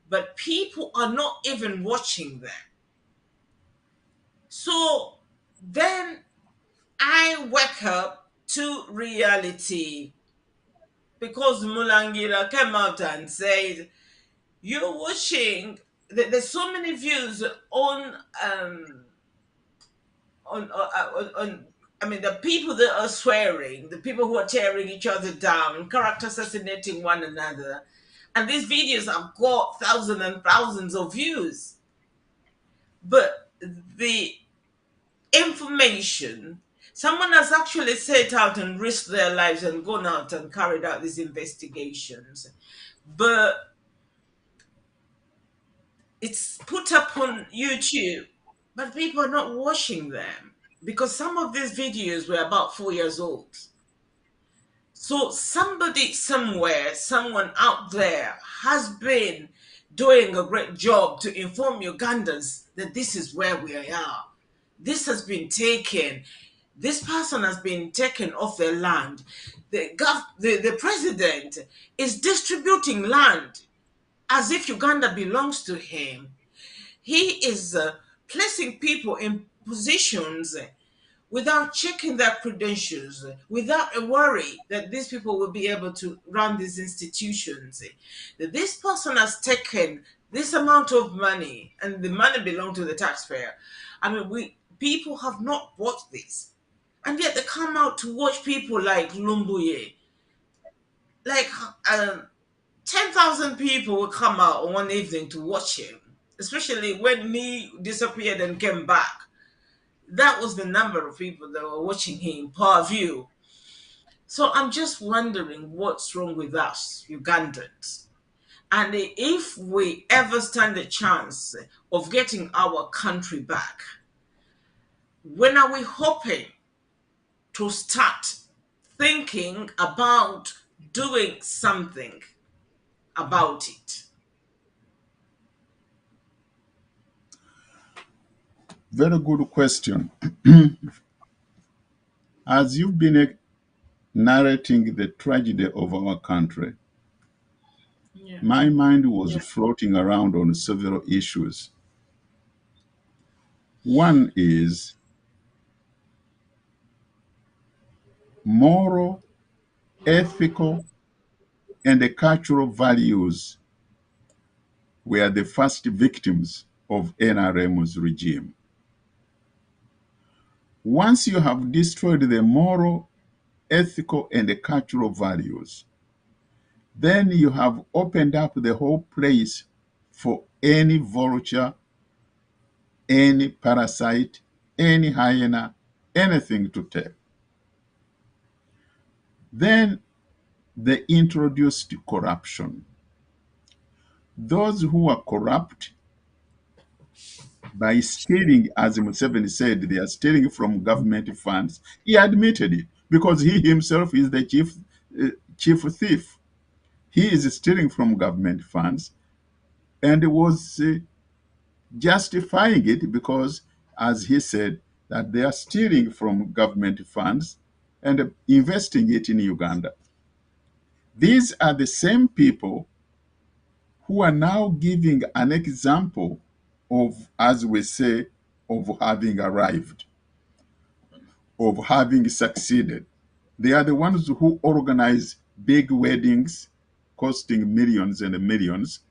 but people are not even watching them. So then I wake up to reality because Mulangira came out and said, you're watching, there's so many views on I mean, the people that are swearing, the people who are tearing each other down, character assassinating one another. And these videos have got thousands and thousands of views. But the information, someone has actually set out and risked their lives and gone out and carried out these investigations. But it's put up on YouTube, but people are not watching them. Because some of these videos were about 4 years old. So somebody somewhere, someone out there has been doing a great job to inform Ugandans that this is where we are. This has been taken. This person has been taken off their land. The president is distributing land as if Uganda belongs to him. He is placing people in positions without checking their credentials, without a worry that these people will be able to run these institutions. That this person has taken this amount of money and the money belongs to the taxpayer. I mean, people have not watched this. And yet they come out to watch people like Lumbuye. Like 10,000 people will come out on one evening to watch him, especially when he disappeared and came back. That was the number of people that were watching him per view. So I'm just wondering what's wrong with us, Ugandans. And if we ever stand a chance of getting our country back, when are we hoping to start thinking about doing something about it? Very good question. As you've been narrating the tragedy of our country, Yeah. My mind was floating around on several issues. One is moral, ethical, and the cultural values were the first victims of NRM's regime. Once you have destroyed the moral, ethical, and the cultural values, then you have opened up the whole place for any vulture, any parasite, any hyena, anything to take. Then they introduced corruption. Those who are corrupt by stealing, as Museveni said, they are stealing from government funds. He admitted it because he himself is the chief thief. He is stealing from government funds and was justifying it because, as he said, that they are stealing from government funds and investing it in Uganda. These are the same people who are now giving an example of, as we say, of having arrived, of having succeeded. They are the ones who organize big weddings costing millions and millions.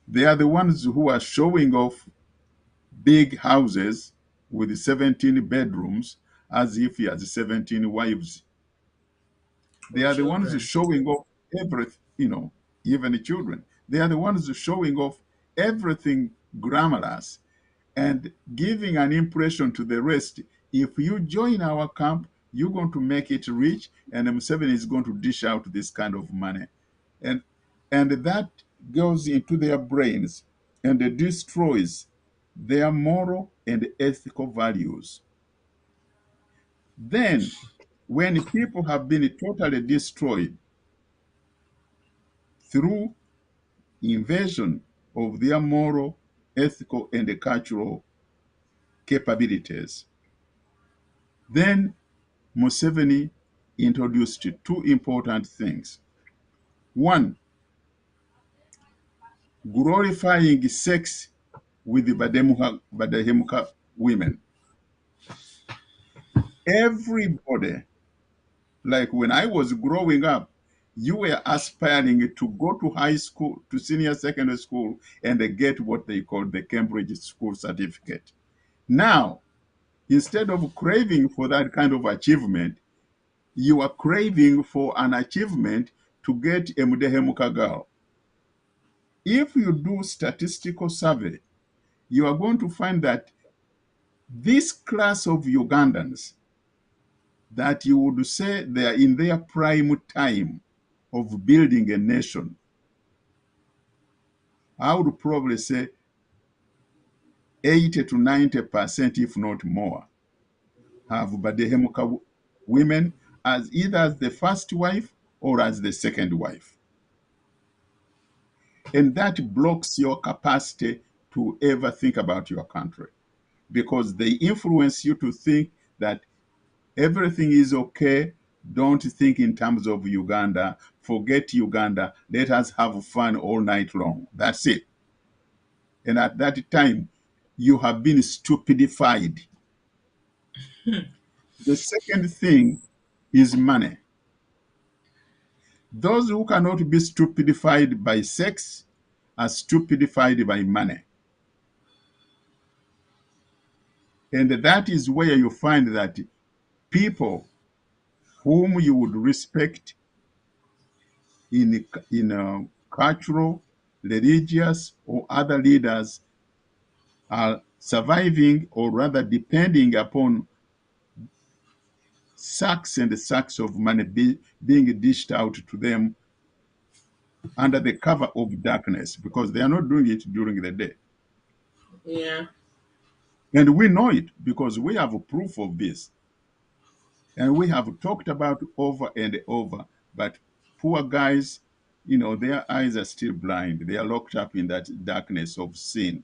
They are the ones who are showing off big houses with 17 bedrooms as if he has 17 wives. They are the ones Children. showing off everything, even the children. They are the ones showing off everything glamorous and giving an impression to the rest. If you join our camp, you're going to make it rich, and Museveni is going to dish out this kind of money. And that goes into their brains and it destroys their moral and ethical values. Then, when people have been totally destroyed through invasion of their moral, ethical, and cultural capabilities, then Museveni introduced two important things. One, glorifying sex with the Badehemuka women. Everybody, like when I was growing up, you were aspiring to go to high school, to senior secondary school, and get what they call the Cambridge School Certificate. Now, instead of craving for that kind of achievement, you are craving for an achievement to get a Mudehemuka girl. If you do statistical survey, you are going to find that this class of Ugandans that you would say they are in their prime time of building a nation, I would probably say 80 to 90%, if not more, have Badehemuka women as either as the first wife or as the second wife. And that blocks your capacity to ever think about your country because they influence you to think that everything is okay. Don't think in terms of Uganda. Forget Uganda. Let us have fun all night long. That's it. And at that time, you have been stupidified. The second thing is money. Those who cannot be stupidified by sex are stupidified by money. And that is where you find that people whom you would respect in cultural, religious, or other leaders are surviving or rather depending upon sacks and sacks of money being dished out to them under the cover of darkness because they are not doing it during the day. Yeah. And we know it because we have proof of this. And we have talked about over and over. But poor guys, their eyes are still blind. They are locked up in that darkness of sin.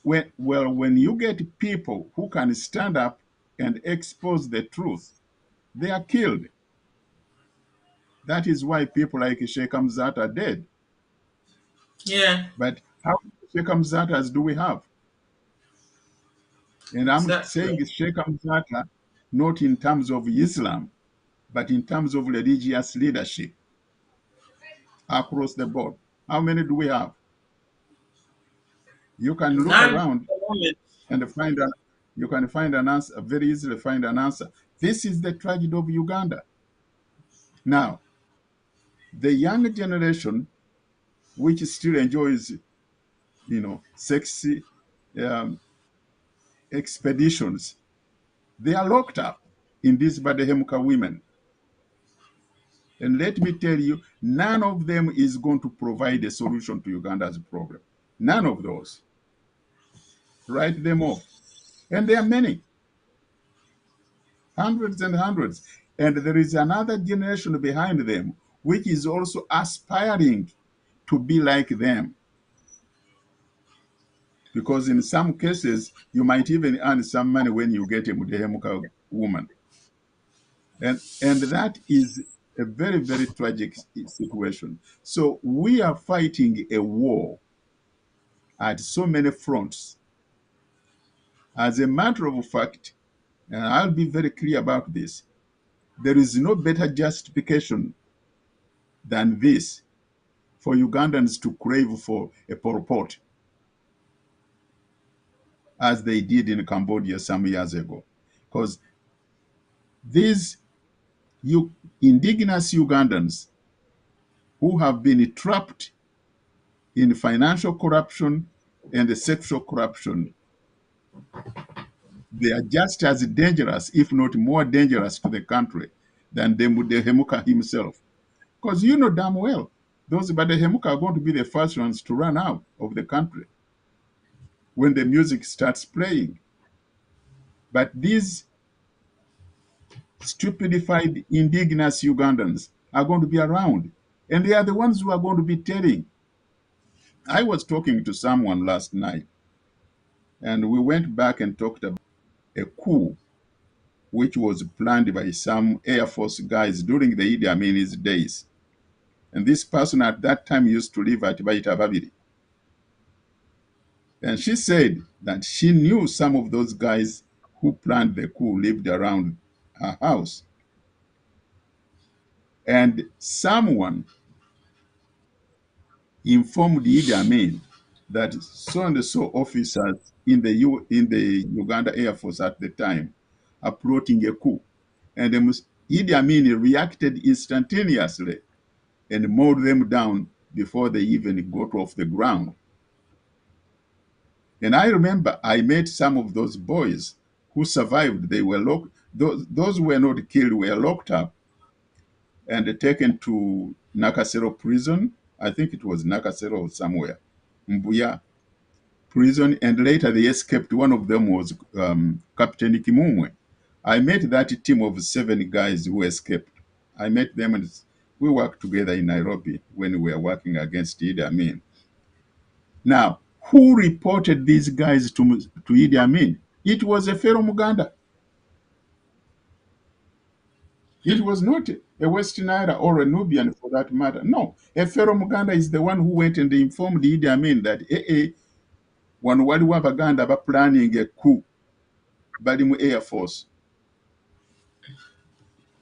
When you get people who can stand up and expose the truth, they are killed. That is why people like Sheikh Hamzat are dead. Yeah. But how many Sheikh Hamzatas do we have? And I'm saying Sheikh Hamzata not in terms of Islam, but in terms of religious leadership across the board. How many do we have? You can look None at around the moment. and you can find an answer, very easily find an answer. This is the tragedy of Uganda. Now, the young generation, which still enjoys, sexy expeditions, they are locked up in these Badehemka women. And let me tell you, none of them is going to provide a solution to Uganda's problem. None of those. Write them off. And there are many. Hundreds and hundreds. And there is another generation behind them which is also aspiring to be like them. Because in some cases, you might even earn some money when you get a Mudehemuka woman. And that is a very, very tragic situation. So we are fighting a war at so many fronts. As a matter of fact, and I'll be very clear about this, there is no better justification than this for Ugandans to crave for a Pol Pot, as they did in Cambodia some years ago. Because these indigenous Ugandans who have been trapped in financial corruption and sexual corruption, they are just as dangerous, if not more dangerous to the country than Mudehemuka himself. Because you know damn well, those Badehemuka are going to be the first ones to run out of the country when the music starts playing. But these stupidified indigenous Ugandans are going to be around. And they are the ones who are going to be telling. I was talking to someone last night, and we went back and talked about a coup which was planned by some Air Force guys during the Idi Amin's days. And this person at that time used to live at Baita Babiri. And she said that she knew some of those guys who planned the coup lived around her house. And someone informed Idi Amin that so and so officers in the Uganda Air Force at the time are plotting a coup. And Idi Amin reacted instantaneously and mowed them down before they even got off the ground. And I remember I met some of those boys who survived. They were locked. Those who were not killed were locked up and taken to Nakasero prison. I think it was Nakasero or somewhere, Mbuya prison. And later they escaped. One of them was Captain Kimumwe. I met that team of 7 guys who escaped. I met them and we worked together in Nairobi when we were working against Idi Amin. Now, who reported these guys to Idi Amin? It was a fellow Muganda. It was not a West Nile or a Nubian for that matter. No, a fellow Muganda is the one who went and informed Idi Amin that one waliwo Abaganda ba planning a coup bali mu Air Force.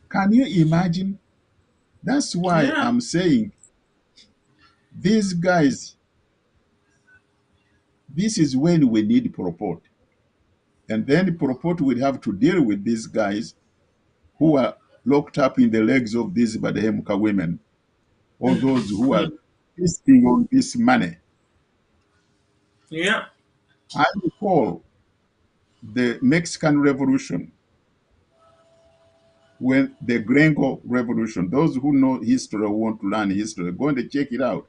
Can you imagine? That's why I'm saying these guys, this is when we need Pol Pot. And then Pol Pot will have to deal with these guys who are locked up in the legs of these Badehemka women, or those who are feasting on this money. Yeah. I recall the Mexican Revolution, when the Gringo Revolution, those who know history or want to learn history, go and check it out.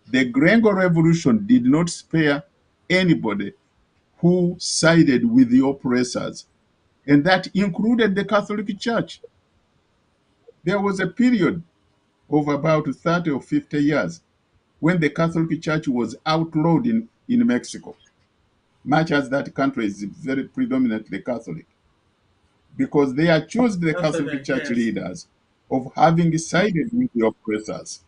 The Gringo Revolution did not spare anybody who sided with the oppressors, and that included the Catholic Church. There was a period of about 30 or 50 years when the Catholic Church was outlawed in Mexico, much as that country is very predominantly Catholic, because they had chosen the Catholic Church leaders of having sided with the oppressors.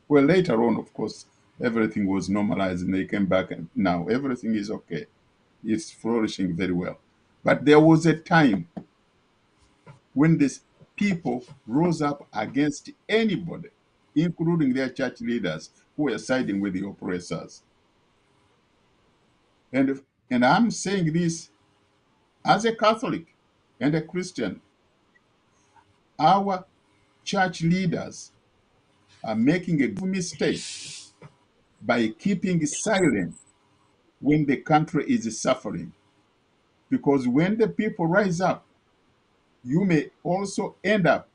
Well, later on, of course, everything was normalized and they came back, and now everything is okay. It's flourishing very well. But there was a time when these people rose up against anybody, including their church leaders who were siding with the oppressors. And I'm saying this as a Catholic and a Christian. Our church leaders are making a mistake by keeping silent when the country is suffering. Because when the people rise up, you may also end up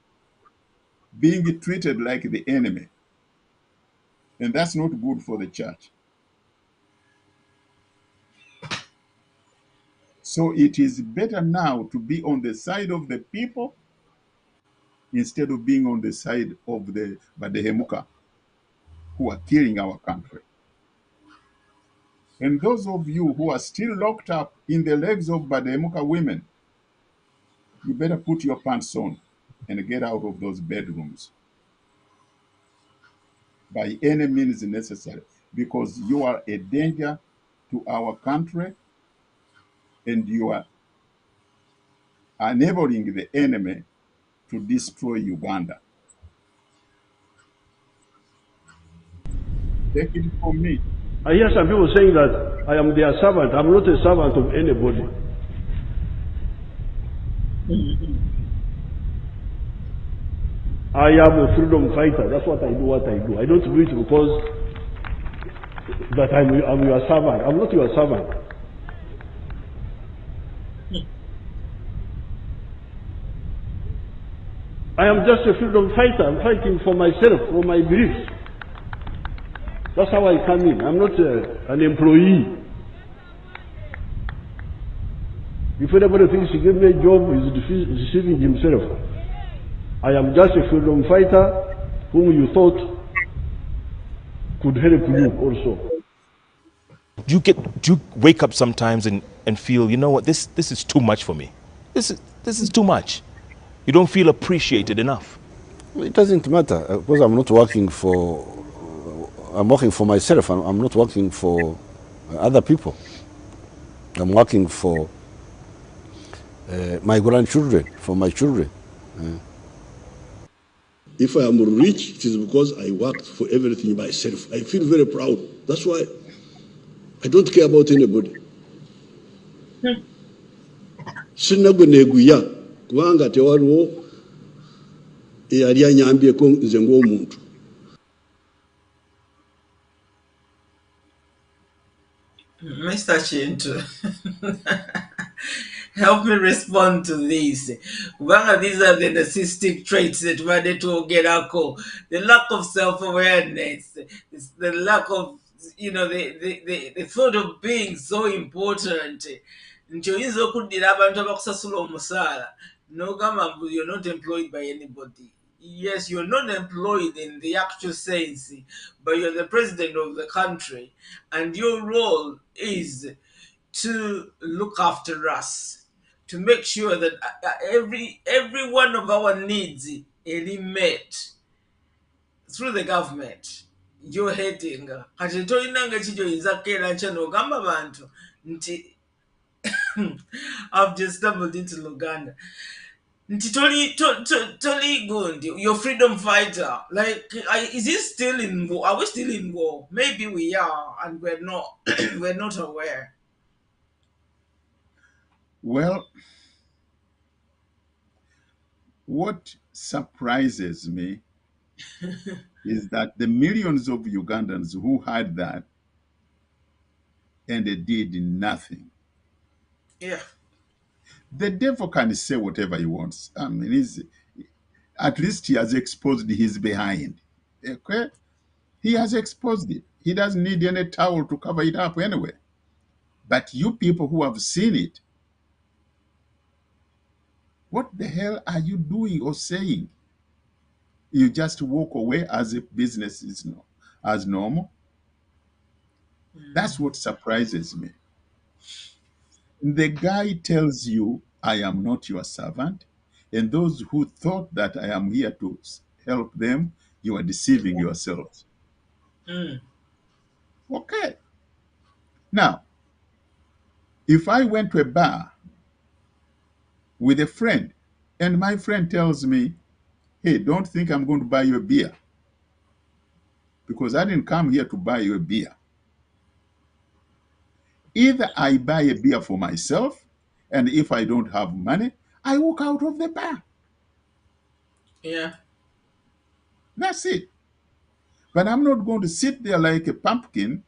being treated like the enemy. And that's not good for the church. So it is better now to be on the side of the people instead of being on the side of the Badehemuka who are killing our country. And those of you who are still locked up in the legs of Badehemuka women, you better put your pants on and get out of those bedrooms by any means necessary, because you are a danger to our country and you are enabling the enemy to destroy Uganda. Take it from me. I hear some people saying that I am their servant. I'm not a servant of anybody. I am a freedom fighter. That's what I do. I don't do it because that I'm your servant. I'm not your servant. I am just a freedom fighter. I'm fighting for myself, for my beliefs. That's how I come in. I'm not an employee. If anybody thinks he gave me a job, he's deceiving himself. I am just a freedom fighter whom you thought could help you also. Do you wake up sometimes and feel, you know what, this is too much for me. This is too much. You don't feel appreciated enough. It doesn't matter because I'm not working for. I'm working for myself. I'm not working for other people. I'm working for my grandchildren, for my children. If I am rich, it is because I worked for everything myself. I feel very proud. That's why I don't care about anybody. Sinaguneguya kubanga tewaliwo eyali anyambyeko nze ng'omuntu. Mr. Chintu, help me respond to this. One these are the narcissistic traits that wanted to get the lack of self-awareness, the lack of, the thought of being so important. Nchoyinza okuddira abantu abakusasula omusaala n'ogamba mbu you're not employed by anybody. Yes, you're not employed in the actual sense, but you're the president of the country, and your role is to look after us, to make sure that every one of our needs is met through the government. You're heading. Kati tolinanga kijoyinza kukeera nkya n'ogamba bantu nti I've just stumbled into Uganda. Totally good. Your freedom fighter. Like, is it still in war? Are we still in war? Maybe we are, and we're not. We're not aware. Well, what surprises me is that the millions of Ugandans who had that and they did nothing. Yeah. The devil can say whatever he wants. I mean, at least he has exposed his behind. Okay? He has exposed it. He doesn't need any towel to cover it up anyway. But you people who have seen it, what the hell are you doing or saying? You just walk away as if business is as normal. That's what surprises me. The guy tells you, I am not your servant. And those who thought that I am here to help them, you are deceiving yourselves. Okay. Now, if I went to a bar with a friend and my friend tells me, hey, don't think I'm going to buy you a beer, because I didn't come here to buy you a beer. Either I buy a beer for myself, and if I don't have money, I walk out of the bar. Yeah. That's it. But I'm not going to sit there like a pumpkin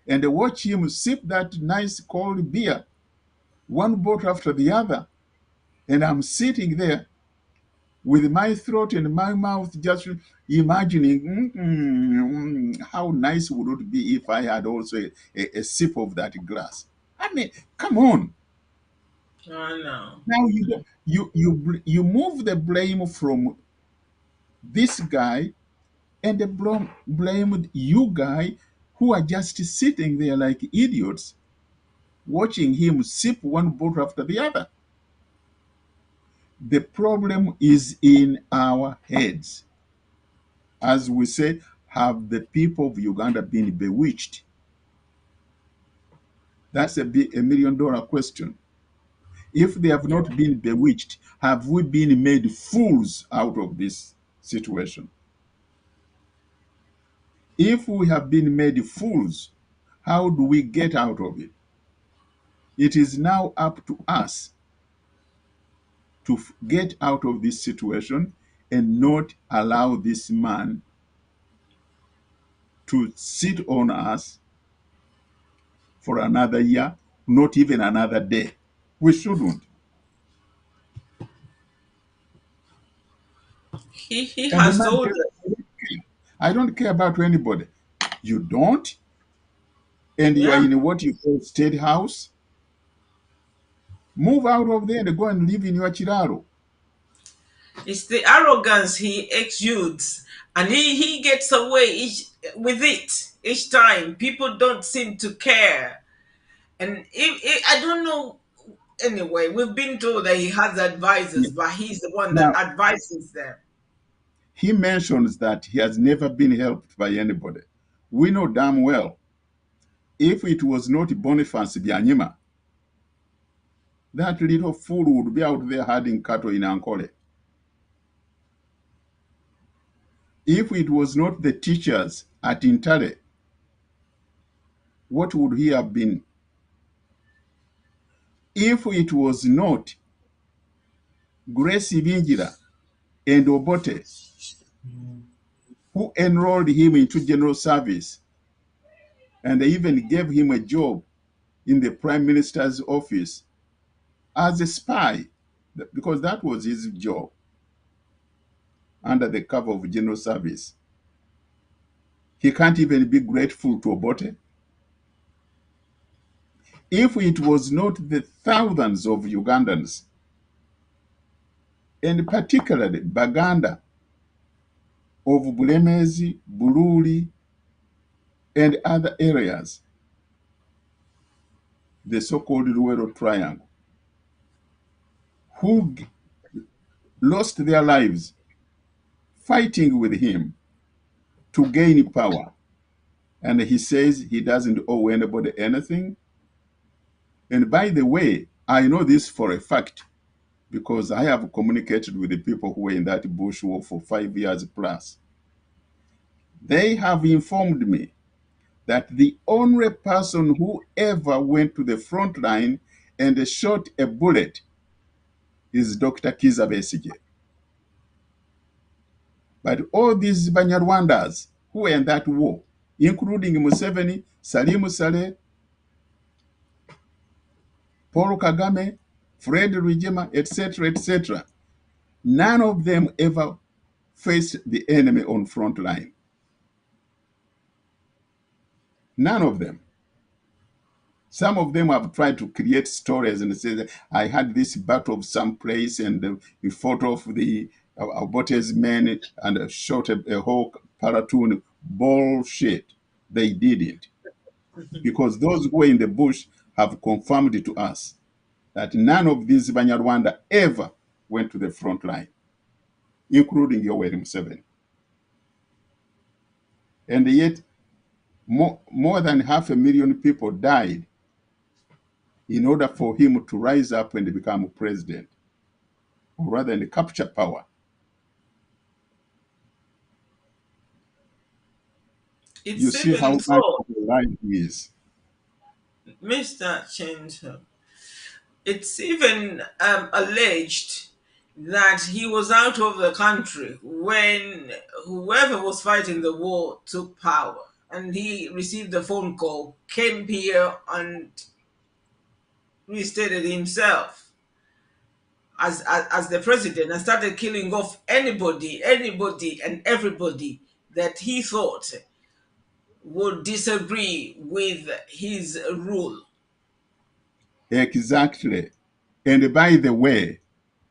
and watch him sip that nice cold beer, one bottle after the other, and I'm sitting there with my throat and my mouth just imagining how nice would it be if I had also a sip of that glass. I mean, come on. I know. Now you move the blame from this guy and blame you guy who are just sitting there like idiots watching him sip one bottle after the other. The problem is in our heads. As we say, have the people of Uganda been bewitched? That's a $1 million question. If they have not been bewitched, have we been made fools out of this situation? If we have been made fools, how do we get out of it? It is now up to us to get out of this situation and not allow this man to sit on us for another year, not even another day. We shouldn't. He And the has man told said, us. I don't care about anybody. You don't? And you are Yeah. in what you call state house? Move out of there and go and live in your chiraro. It's the arrogance he exudes, and he gets away with it each time. People don't seem to care. And I don't know. Anyway, we've been told that he has advisors, but he's the one that Now, advises them. he mentions that he has never been helped by anybody. We know damn well, if it was not Boniface Byanyima, that little fool would be out there herding cattle in Ankole. If it was not the teachers at Intale, what would he have been? If it was not Grace Ibingira and Obote who enrolled him into general service and they even gave him a job in the Prime Minister's office as a spy, because that was his job under the cover of general service. He can't even be grateful to Obote. If it was not the thousands of Ugandans, and particularly Baganda, of Bulemezi, Bururi, and other areas, the so-called Rural Triangle, who lost their lives fighting with him to gain power. And he says he doesn't owe anybody anything. And by the way, I know this for a fact because I have communicated with the people who were in that bush war for 5 years plus. They have informed me that the only person who ever went to the front line and shot a bullet is Dr. Kiza Besigye. But all these Banyarwandas who were in that war, including Museveni, Salim Saleh, Paul Kagame, Fred Rwigema, etc., none of them ever faced the enemy on front line. None of them. Some of them have tried to create stories and say that I had this battle of some place and we fought off the Obote's men and shot a whole platoon. Bullshit. They didn't. Because those who were in the bush have confirmed it to us that none of these Banyarwanda ever went to the front line, including Yoweri Museveni. And yet, more than 500,000 people died in order for him to rise up and become president, or rather, and capture power. You It's see even how much so, of a lie he is. Mr. Chintu, it's even alleged that he was out of the country when whoever was fighting the war took power, and he received a phone call, came here and restated himself as the president and started killing off anybody and everybody that he thought would disagree with his rule. Exactly. And by the way,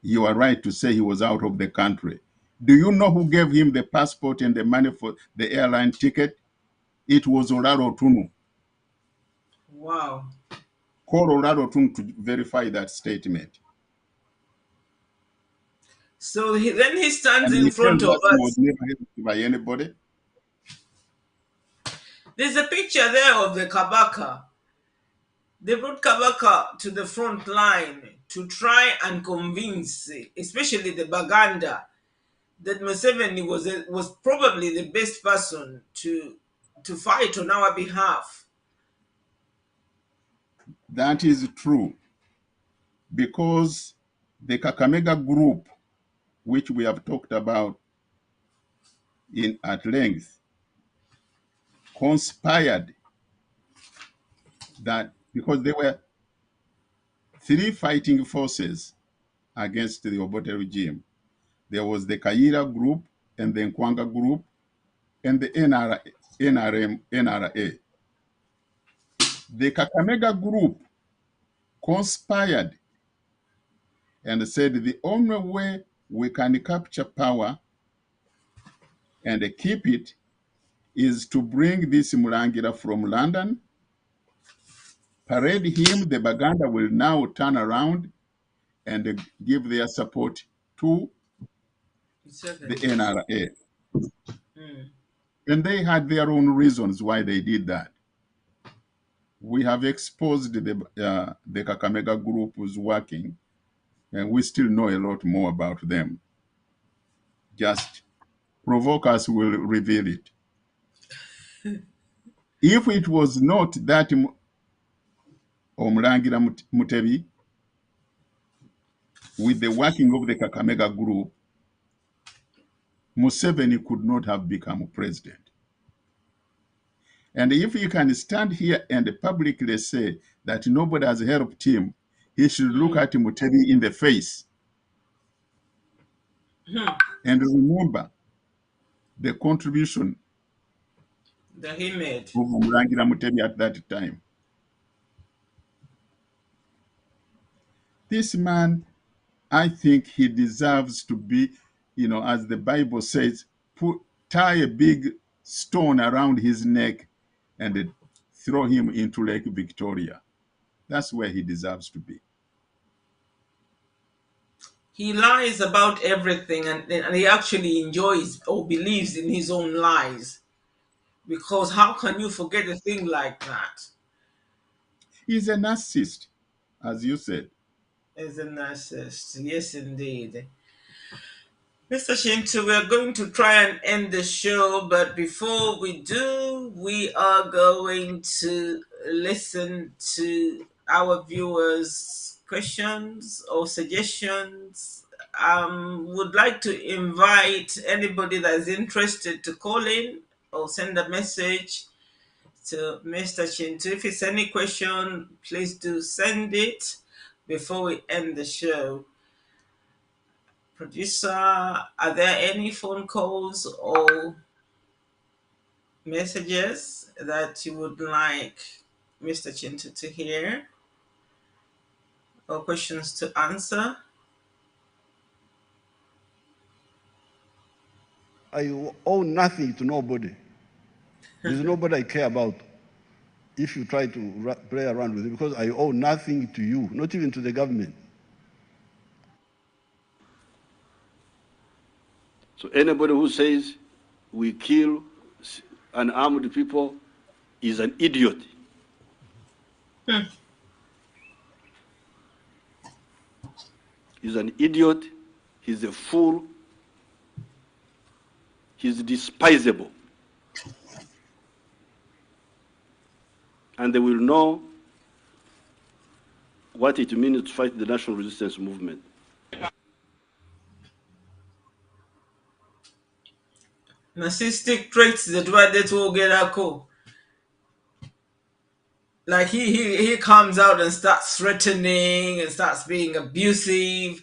you are right to say he was out of the country. Do you know who gave him the passport and the money for the airline ticket? It was Olaro Tunu. Wow. Call Olaro Tunu to verify that statement. So then he stands And in he tells front of us he was us. never helped by anybody. There's a picture there of the Kabaka. They brought Kabaka to the front line to try and convince, especially the Baganda, that Museveni was probably the best person to fight on our behalf. That is true. Because the Kakamega group, which we have talked about at length, conspired that because there were 3 fighting forces against the Obote regime. There was the Kaira group and the Nkwanga group and the NRA. The Kakamega group conspired and said the only way we can capture power and keep it is to bring this Murangira from London, parade him, the Baganda will now turn around and give their support to the NRA. And they had their own reasons why they did that. We have exposed the Kakamega group who's working, and we still know a lot more about them. Just provoke us, will reveal it. If it was not that Omulangira Mutebi, with the working of the Kakamega group, Museveni could not have become president. And if he can stand here and publicly say that nobody has helped him, he should look at Mutebi in the face and remember the contribution that he made of Murangira Mutebi at that time. This man, I think he deserves to be, as the Bible says, tie a big stone around his neck and throw him into Lake Victoria. That's where he deserves to be. He lies about everything, and he actually enjoys or believes in his own lies. Because how can you forget a thing like that? He's a narcissist, as you said. He's a narcissist. Yes, indeed. Mr. Shinto, we are going to try and end the show, but before we do, we are going to listen to our viewers' questions or suggestions. Would like to invite anybody that is interested to call in or send a message to Mr. Shinto. If it's any question, please do send it before we end the show. Producer, are there any phone calls or messages that you would like Mr. Chintu to hear or questions to answer? I owe nothing to nobody. There's nobody I care about if you try to play around with it, because I owe nothing to you, not even to the government. So anybody who says we kill unarmed people is an idiot. He's an idiot, he's a fool, he's despisable. And they will know what it means to fight the national resistance movement. Narcissistic traits that why they will get a call. Like he comes out and starts threatening and starts being abusive.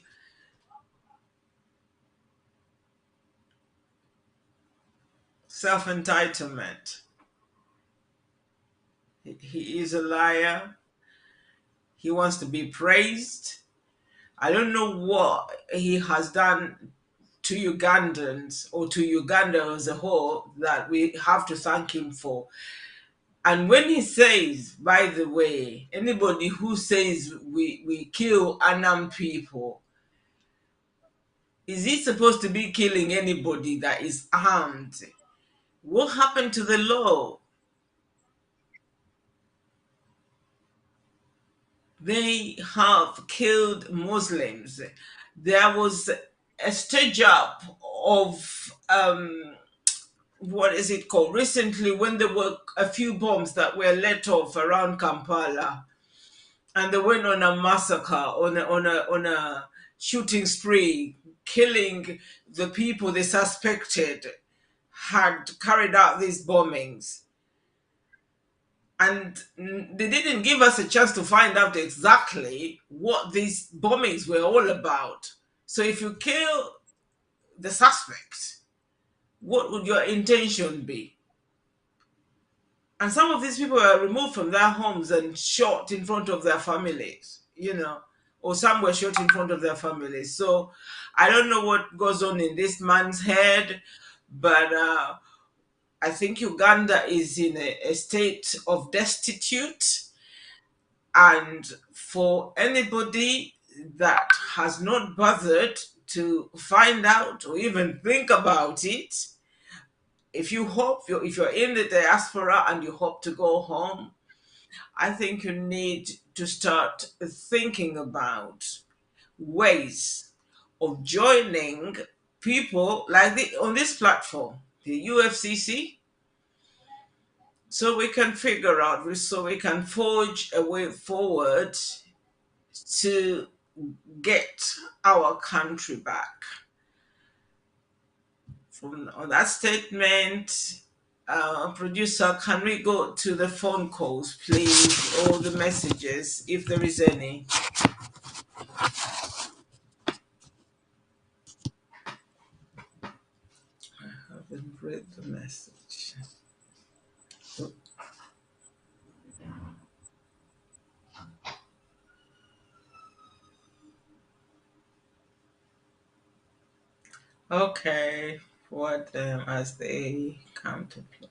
Self-entitlement. He is a liar. He wants to be praised. I don't know what he has done to Ugandans or to Uganda as a whole that we have to thank him for. And when he says, by the way, anybody who says we kill unarmed people, is he supposed to be killing anybody that is armed? What happened to the law? They have killed Muslims. There was a stage up of what is it called recently when there were a few bombs that were let off around Kampala, and they went on a massacre, on a shooting spree, killing the people they suspected had carried out these bombings. And they didn't give us a chance to find out exactly what these bombings were all about. So if you kill the suspect, what would your intention be? And some of these people were removed from their homes and shot in front of their families, or some were shot in front of their families. So I don't know what goes on in this man's head, but I think Uganda is in a state of destitute. And for anybody that has not bothered to find out or even think about it, if you're in the diaspora and you hope to go home, I think you need to start thinking about ways of joining people like on this platform, the UFCC, so we can figure out, so we can forge a way forward to get our country back. On that statement, producer, can we go to the phone calls, please, or the messages, if there is any? I haven't read the message. Okay, what as they come to play.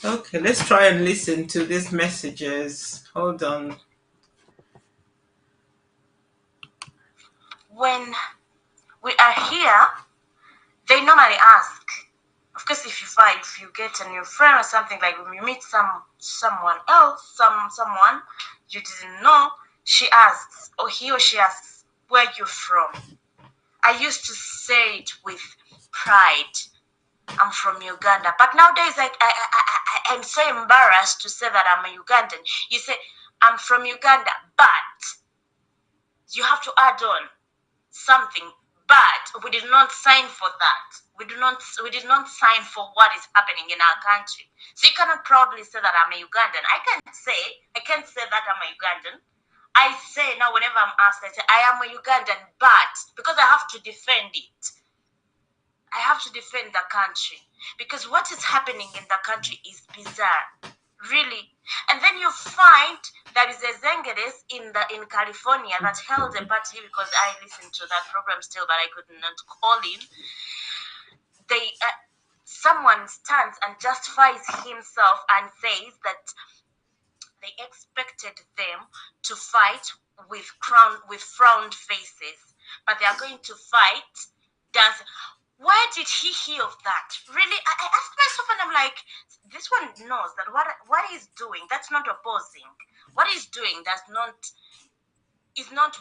Okay, let's try and listen to these messages. Hold on. When we are here, they normally ask, of course, if you get a new friend or something, like when you meet someone else, someone you didn't know, she asks, or he or she asks, where you from? I used to say it with pride, I'm from Uganda, but nowadays I'm so embarrassed to say that I'm a Ugandan. You say, I'm from Uganda, but you have to add on something, but we did not sign for that. We did not sign for what is happening in our country. So you cannot proudly say that I'm a Ugandan. I can't say that I'm a Ugandan. I say now, whenever I'm asked, I say I am a Ugandan, but because I have to defend it. I have to defend the country because what is happening in the country is bizarre, really. And then you find there is a Zengeres in California that held a party, because I listened to that program still, but I could not call in. Someone stands and justifies himself and says that they expected them to fight with frowned faces. but they are going to fight dancing. Where did he hear of that? Really, I asked myself, and I'm like, this one knows that what he's doing, that's not opposing. What he's doing is not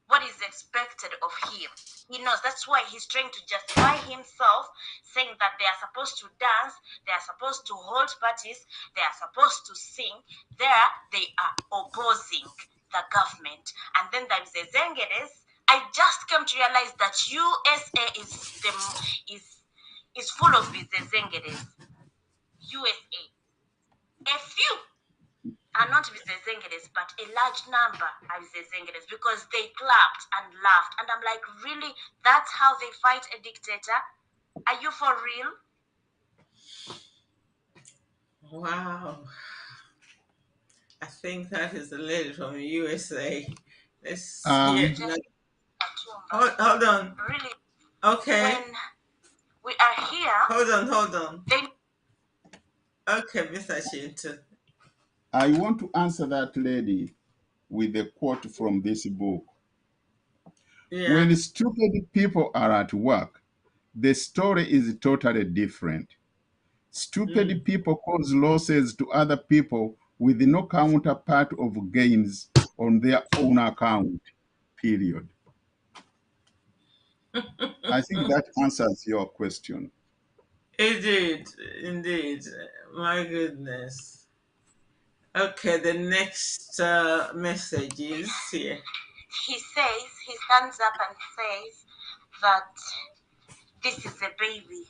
what is expected of him. He knows. That's why he's trying to justify himself, saying that they are supposed to dance, they are supposed to hold parties, they are supposed to sing. There, they are opposing the government. And then there is a Zengedes. I just came to realize that USA is full of these Zengedes. USA. A few are not Vizezengedes, but a large number are Vizezengedes because they clapped and laughed. And I'm like, really? That's how they fight a dictator? Are you for real? Wow. I think that is the lady from the USA. Let's hear it. Hold on. Really? Okay. When we are here... Hold on. Okay, Mr. Chintu. I want to answer that lady with a quote from this book. Yeah. When stupid people are at work, the story is totally different. Stupid people cause losses to other people with no counterpart of gains on their own account, period. I think that answers your question. Indeed. My goodness. Okay, the next message is here. He stands up and says that this is a baby.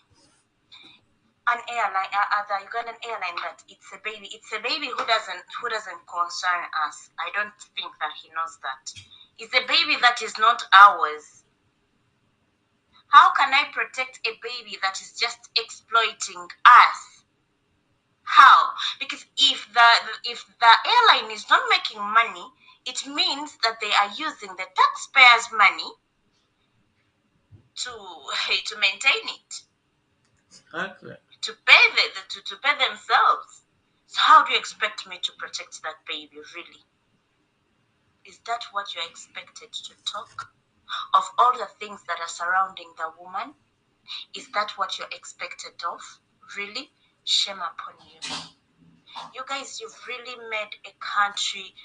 An airline, the Ugandan airline, that it's a baby. It's a baby who doesn't concern us. I don't think that he knows that. It's a baby that is not ours. How can I protect a baby that is just exploiting us? How? Because if the airline is not making money, it means that they are using the taxpayers' money to maintain it. Okay. To pay themselves. So how do you expect me to protect that baby, really? Is that what you're expected to talk? Of all the things that are surrounding the woman? Is that what you're expected of? Really? Shame upon you. You guys, you've really made a country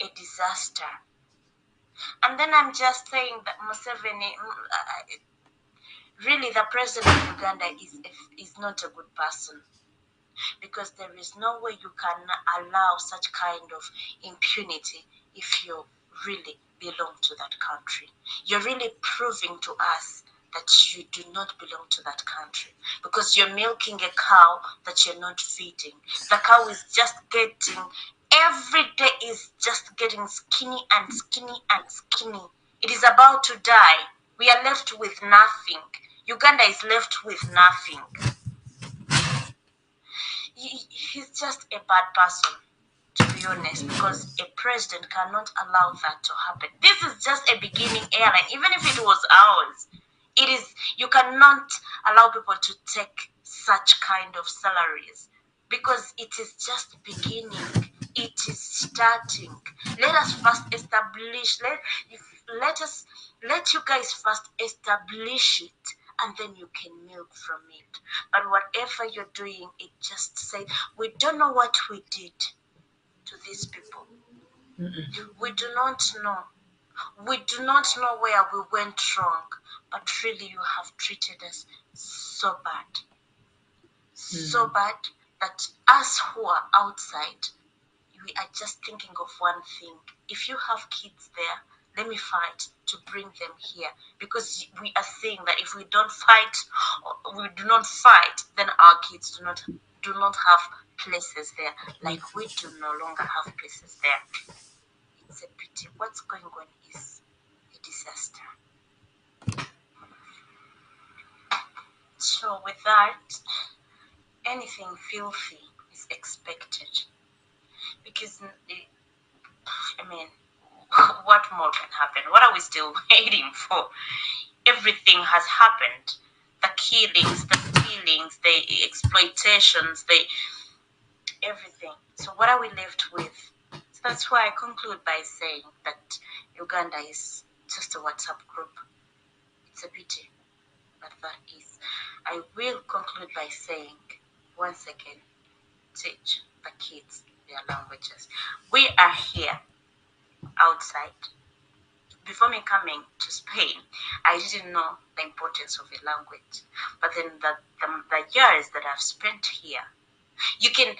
a disaster. And then I'm just saying that Museveni, really the president of Uganda is not a good person. Because there is no way you can allow such kind of impunity if you really belong to that country. You're really proving to us that you do not belong to that country because you're milking a cow that you're not feeding. The cow is just getting, every day is just getting skinny and skinny and skinny. It is about to die. We are left with nothing. Uganda is left with nothing. He's just a bad person, to be honest, because a president cannot allow that to happen. This is just a beginning airline. Even if it was ours, you cannot allow people to take such kind of salaries because it is just beginning. It is starting. Let us first establish, let you guys first establish it, and then you can milk from it. But whatever you're doing, it just say, we don't know what we did to these people. We do not know. We do not know where we went wrong. But really, you have treated us so bad. So bad that us who are outside, we are just thinking of one thing. If you have kids there, let me fight to bring them here, because we are saying that if we don't fight, we do not fight, then our kids do not have places there, like we do no longer have places there. It's a pity. What's going on is a disaster. So with that, anything filthy is expected, because I mean, what more can happen? What are we still waiting for? Everything has happened. The killings, the stealings, the exploitations, everything. So what are we left with? So that's why I conclude by saying that Uganda is just a WhatsApp group. It's a pity, but that is. I will conclude by saying, once again, teach the kids their languages. We are here outside. Before me coming to Spain, I didn't know the importance of a language. But then the years that I've spent here, you can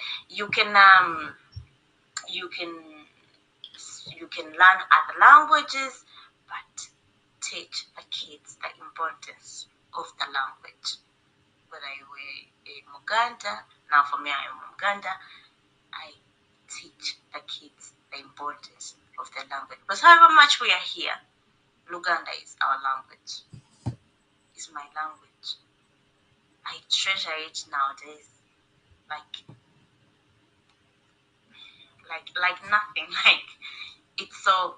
learn other languages, but teach the kids the importance of the language. Whether you were in Uganda, now for me I am in Uganda, I teach the kids the importance of the language. Because however much we are here, Luganda is our language. It's my language. I treasure it nowadays like nothing. Like it's so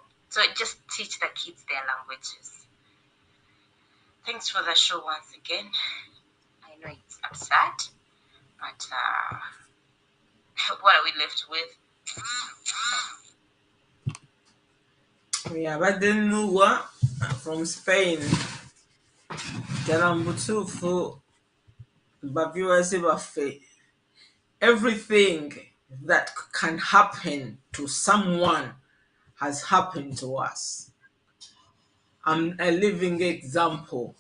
just teach the kids their languages. Thanks for the show once again. I know it's absurd, but what are we left with? Yeah, but then Nuwa from Spain. Jarambutufu baviewers bafe. Everything that can happen to someone has happened to us. I'm a living example.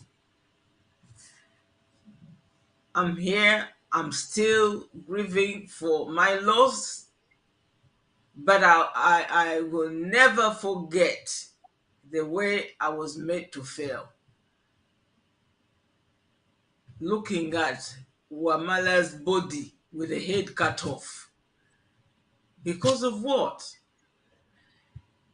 I'm here, I'm still grieving for my loss, but I will never forget the way I was made to feel. Looking at Wamala's body with the head cut off. Because of what?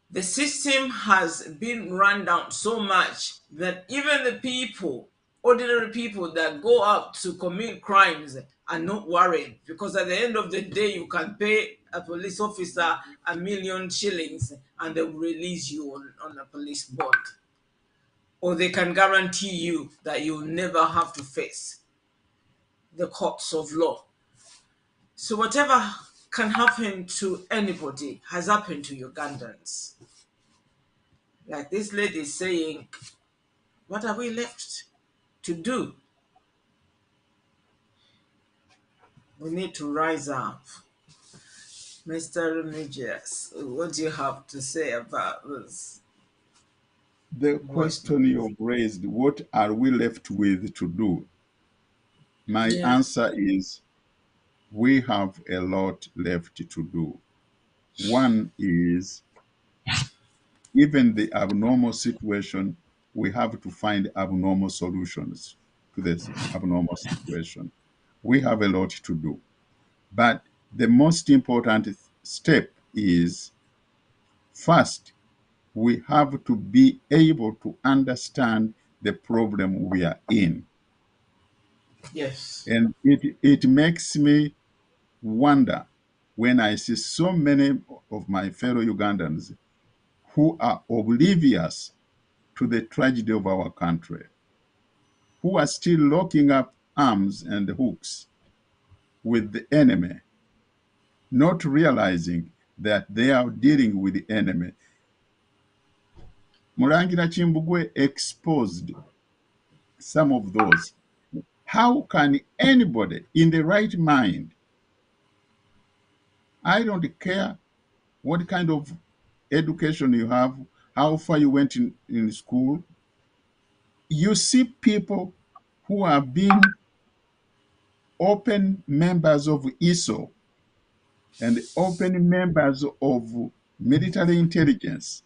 The system has been run down so much that even the people, ordinary people that go out to commit crimes are not worried, because at the end of the day, you can pay a police officer 1,000,000 shillings and they will release you on a police bond. Or they can guarantee you that you'll never have to face the courts of law. So whatever can happen to anybody has happened to Ugandans. Like this lady is saying, what are we left to do? We need to rise up. Mr. Remigius, what do you have to say about this? The question you raised, what are we left with to do? My answer is, we have a lot left to do. One is, even the abnormal situation, we have to find abnormal solutions to this abnormal situation. We have a lot to do. But the most important step is, first, we have to be able to understand the problem we are in. Yes. And it makes me wonder when I see so many of my fellow Ugandans who are oblivious to the tragedy of our country, who are still locking up arms and hooks with the enemy, not realizing that they are dealing with the enemy. Murangira Chimbugwe exposed some of those. How can anybody in the right mind, I don't care what kind of education you have, how far you went in school, you see people who have been open members of ISO and open members of military intelligence,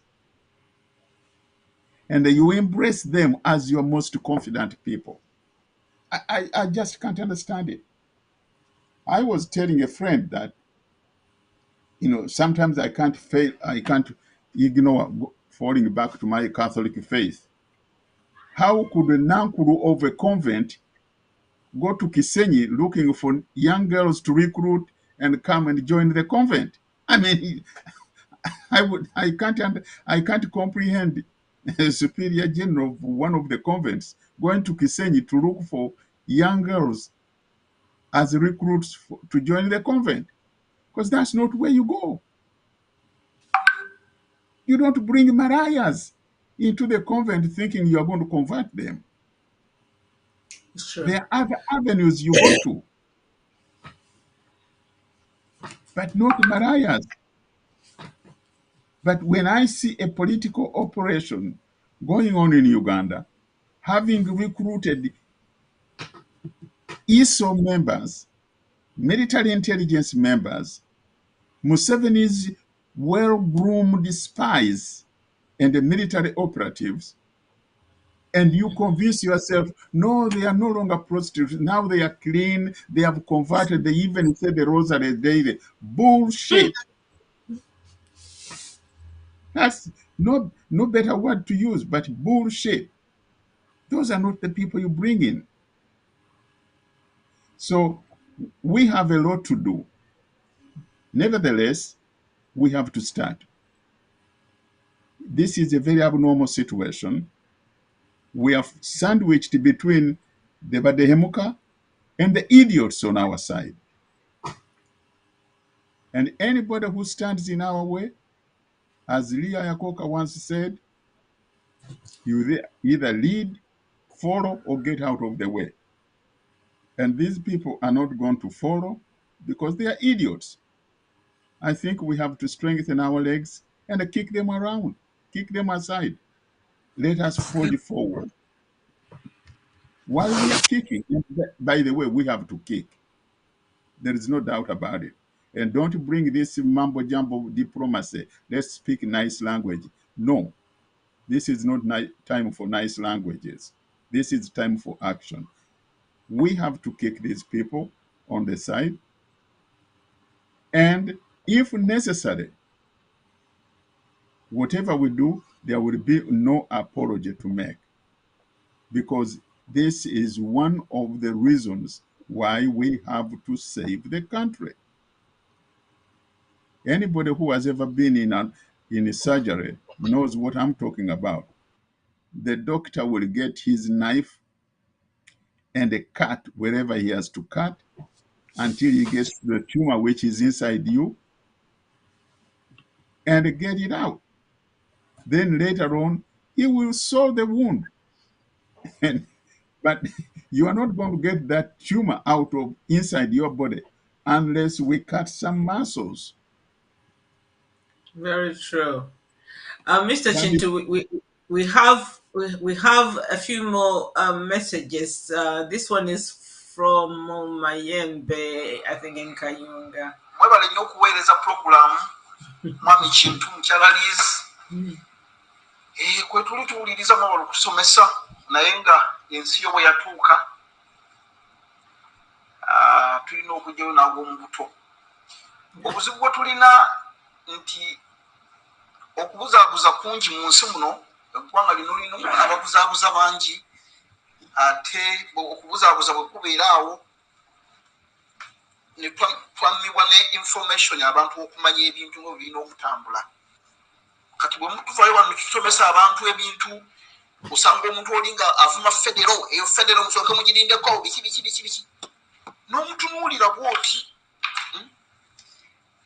and you embrace them as your most confident people. I just can't understand it. I was telling a friend that, sometimes I can't ignore falling back to my Catholic faith. How could a Nankuru of a convent go to Kisenyi looking for young girls to recruit and come and join the convent? I mean, I can't comprehend a superior general of one of the convents going to Kisenyi to look for young girls as recruits to join the convent, because that's not where you go. You don't bring mariahs into the convent thinking you are going to convert them. Sure. There are other avenues you go to, but not Mariah's. But when I see a political operation going on in Uganda, having recruited ISO members, military intelligence members, Museveni's well-groomed spies, and the military operatives, and you convince yourself, no, they are no longer prostitutes. Now they are clean. They have converted. They even say the rosary daily. Bullshit. That's no better word to use, but bullshit. Those are not the people you bring in. So we have a lot to do. Nevertheless, we have to start. This is a very abnormal situation. We are sandwiched between the Badehemuka and the idiots on our side. And anybody who stands in our way, as Leah Yakoka once said, you either lead, follow, or get out of the way. And these people are not going to follow because they are idiots. I think we have to strengthen our legs and kick them around, kick them aside. Let us forge forward. While we are kicking, by the way, we have to kick. There is no doubt about it. And don't bring this mumbo jumbo diplomacy. Let's speak nice language. No, this is not time for nice languages. This is time for action. We have to kick these people on the side. And if necessary, whatever we do, there will be no apology to make. Because this is one of the reasons why we have to save the country. Anybody who has ever been in a surgery knows what I'm talking about. The doctor will get his knife and cut wherever he has to cut until he gets to the tumor which is inside you and get it out. Then later on, he will sew the wound. But you are not going to get that tumor out of inside your body unless we cut some muscles. Very true. Mr. Chintu, we have a few more messages. This one is from Mayembe, I think in Kayunga. Mwebale nnyo okuweereza program mwami Kintu mukyalalizi kwe tuli tuwuliriza mwebale okutusomesa naye nga ensi yo bwe yatuuka tulina okujjayo n'ag'omu buto. Obuzibu bwe tulina nti okubuzaabuza kungi mu nsi muno, eggwanga lino lino ababuzaabuza bangi, ate okubuzaabuza bwe kubeera awo ne twammibwa ne information abantu okumanya ebintu nga birina okutambula. Kati bwe mutuvaayo wano tutusomesa abantu ebintu, osanga omuntu oli nga avuma federo, eyo federo musooke mugirindeko biki n'omutunuulira bw'oti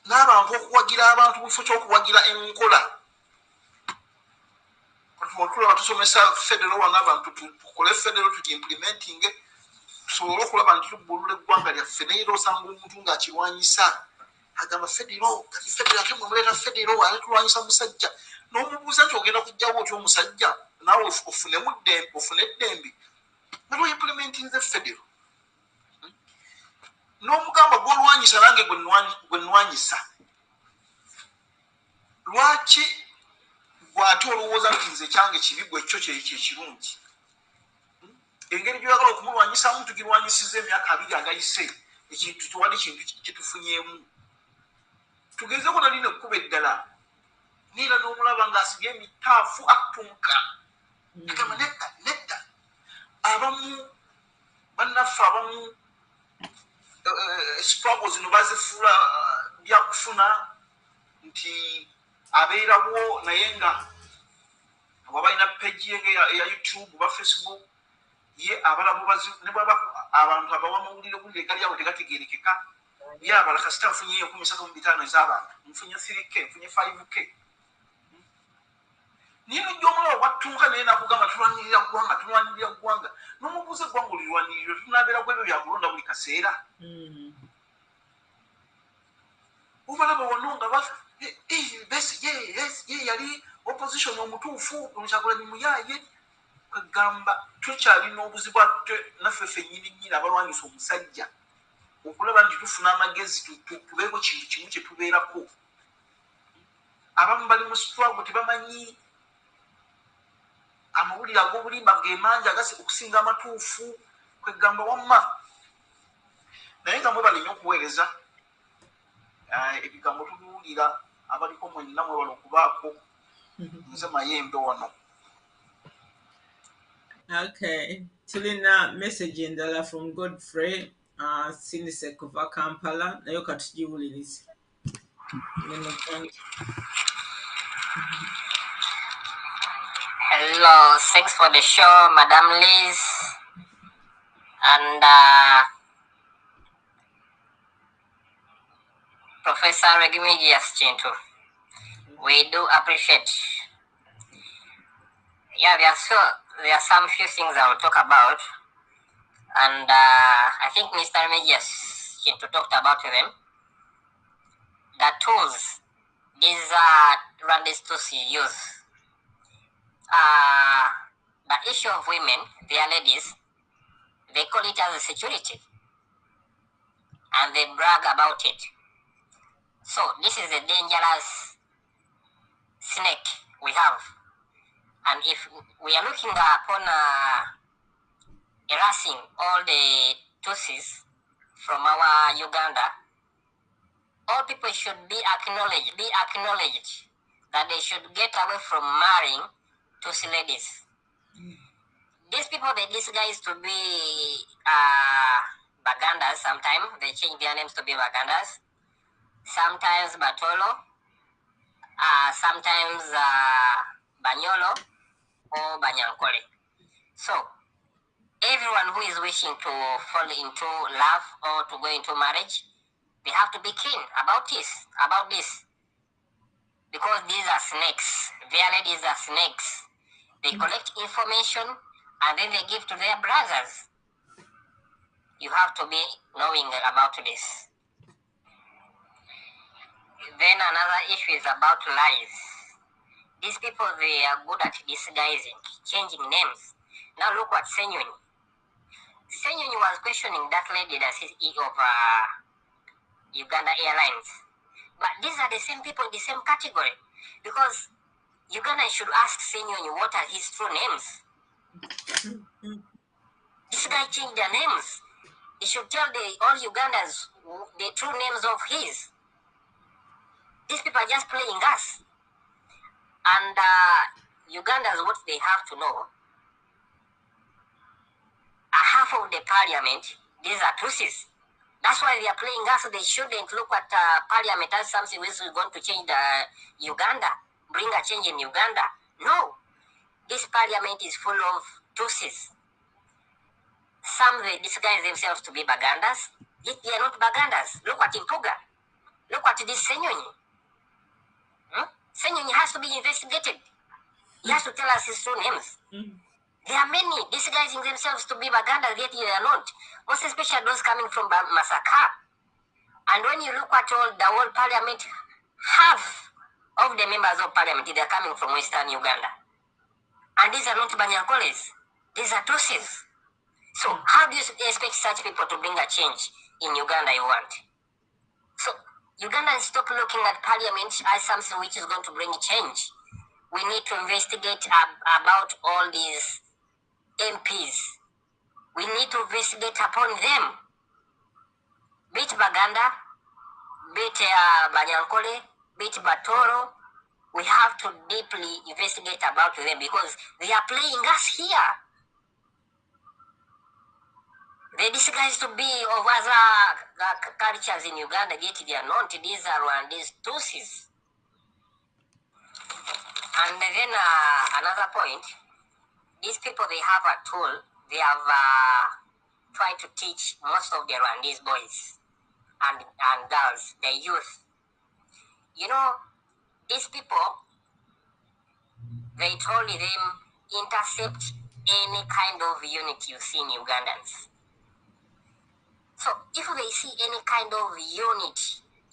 n'abantu okuwagira abantu mu kifo ky'okuwagira enkola. Tulaba tusomesa federo wano abantu tukole federo tugimplementing tusobole okulaba nti tubbulula eggwanga lyaffe, naye era osanga omuntu ng'akirwanyisa agamba federo, kati federo ate mwemuleeta federo ate tulwanyisa musajja. N'omubuuza nti ogenda kujjawo otya omusajja naawe ofune eddembe nga lwoimplementinze federo. N'omugamba gw'olwanyisa nange gwe nnwanyisa. Lwaki gw'ate olowooza nti nze kyange kibi gwe kyo kyekirungi? Engeri gy'oyagala okumulwanyisamu tugirwanyisiza emyaka 2 agayise, ekintu tewali kintu kyetufunyeemu. Tugezeeko nali nekkuba eddala niira n'omulaba ng'asiga emitaafu atunka. Agamba nedda. Abamu bannaffe abamu struggle zino bazifuula byakufuna nti abeerawo naye nga wabalina page ye eya YouTube ba Facebook ye abalabu ne bwaba abantu abawa amawulire gali awo tegategeerekeka ye abala kasita nfunye 15,000 ez'abantu, nfunye 3K, nfunye 5K. Nino jomula watunga naye nakugamba tulwanirira ggwanga n'omubuuza eggwanga olirwanirira tunabeera ku ebyo byakulonda buli kaseera obalaba wano nga ye yali opposition omutuufu Kyagulanyi muyaaye kwegamba tukyalina obuzibu naffe ffennyini abalwanyisa omusajja okulaba nti tufuna amagezi tubeeko kintu kimu kye tubeerako. Abamu bali mu struggle tebamanyi amawulire ag'obulimba ge mangi okusinga amatuufu kwegamba wamma naye nga mwebale nnyo okuweereza ebigambo tubiwulira abaliko mwenna mwebale okubaako nze mayembe wano. Okay, tulina message endala from Godfrey Sinise kuva Kampala nayo katugiwulirize. Hello, thanks for the show, Madam Liz. And Professor Regimigius Chintu. We do appreciate. Yeah, there are some few things I will talk about. And I think Mr. Regimigius Chintu talked about them. The tools these Rwandese Tutsi use. The issue of women, they are ladies, they call it as a security. And they brag about it. So this is a dangerous snake we have. And if we are looking upon erasing all the Tutsis from our Uganda, all people should be acknowledged that they should get away from marrying Tutsi ladies. These people, they disguise to be Bagandas sometimes. They change their names to be Bagandas. Sometimes Batolo, sometimes Banyolo or Banyankole. So, everyone who is wishing to fall into love or to go into marriage, they have to be keen about this. Because these are snakes. Their ladies are snakes. They collect information and then they give to their brothers. You have to be knowing about this. Then another issue is about lies. These people, they are good at disguising, changing names. Now look at Senyonyi. Senyonyi was questioning that lady, the CEO of Uganda Airlines. But these are the same people in the same category. Because Uganda should ask Senyonyi what are his true names. This guy changed their names. He should tell all Ugandans the true names of his. These people are just playing us. And Ugandans, what they have to know, half of the parliament, these are Tutsis. That's why they are playing us. They shouldn't look at parliament as something which is going to change Uganda, bring a change in Uganda. No. This parliament is full of Tutsis. Some, they disguise themselves to be Bagandas. Yet they are not Bagandas. Look at Impuga. Look at this Senyonyi. Senyonyi has to be investigated. He has to tell us his true names. There are many disguising themselves to be Bagandas, yet they are not. Most especially those coming from Masaka. And when you look at the whole parliament, half of the members of parliament, they are coming from Western Uganda. And these are not Banyankoles. These are Tutsis. So how do you expect such people to bring a change in Uganda you want? So Ugandans, stop looking at parliament as something which is going to bring change. We need to investigate about all these MPs. We need to investigate upon them. Be it Baganda, be it Banyankole, be it Batoro. We have to deeply investigate about them because they are playing us here. They disguise to be of other cultures in Uganda, yet they are not. These are Rwandese Tutsis. And then another point, these people, they have a tool. They have tried to teach most of the Rwandese boys and girls, the youth. You know, these people, They told them, intercept any kind of unit you see in Ugandans. So if they see any kind of unit,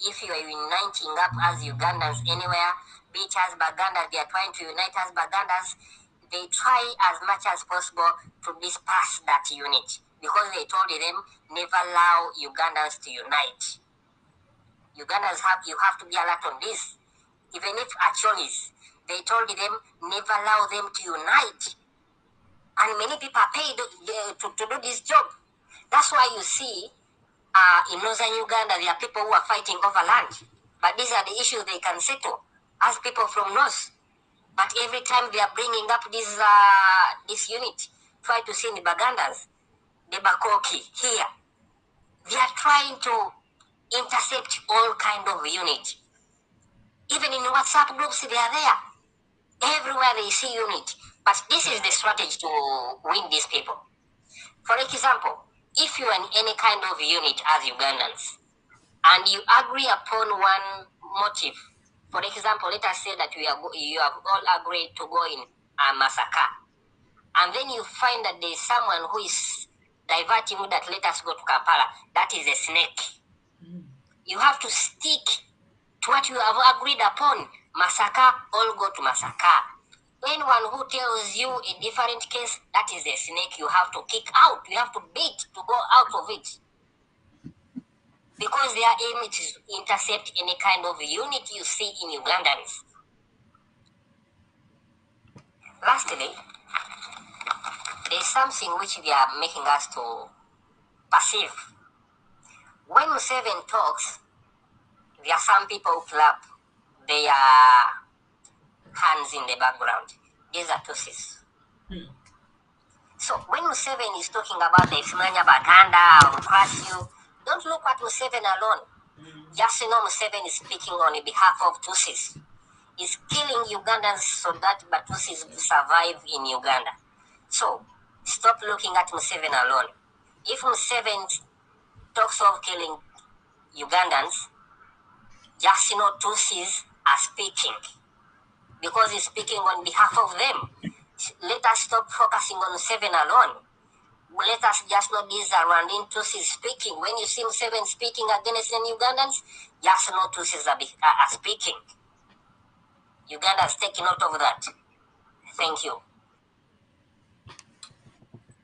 if you are uniting up as Ugandans anywhere, be it as Bagandas, they are trying to unite as Bagandas, they try as much as possible to disperse that unit because they told them never allow Ugandans to unite. Ugandans you have to be alert on this. Even if Acholis, they told them never allow them to unite. And many people are paid to do this job. That's why you see in northern Uganda, there are people who are fighting over land. But these are the issues they can settle as people from north. But every time they are bringing up this unit, try to send the Bagandas, the Bakoki here. They are trying to intercept all kind of unit. Even in WhatsApp groups, they are there. Everywhere they see unit. But this is the strategy to win these people. For example, if you are in any kind of unit as Ugandans, and you agree upon one motive, for example, let us say that you have all agreed to go in a massacre, and then you find that there is someone who is diverting you that let us go to Kampala, that is a snake. You have to stick to what you have agreed upon. Massacre, all go to massacre. Anyone who tells you a different case, that is a snake you have to kick out. You have to beat to go out of it. Because their aim is to intercept any kind of unit you see in Ugandans. Lastly, there is something which they are making us to perceive. When Museveni talks, there are some people who clap their hands in the background. These are Tutsis. So when Museveni is talking about the Ifimanya Baganda, I will crush you, don't look at Museveni alone. Just know Museveni is speaking on behalf of Tutsis. He's killing Ugandans so that Tutsis survive in Uganda. So stop looking at Museveni alone. If Museveni talks of killing Ugandans, just know Tutsis are speaking because he's speaking on behalf of them. Let us stop focusing on Museveni alone. Let us just know these are Rwandin Tutsis speaking. When you see Museveni speaking against the Ugandans, just know Tutsis are speaking. Ugandans take note of that. Thank you.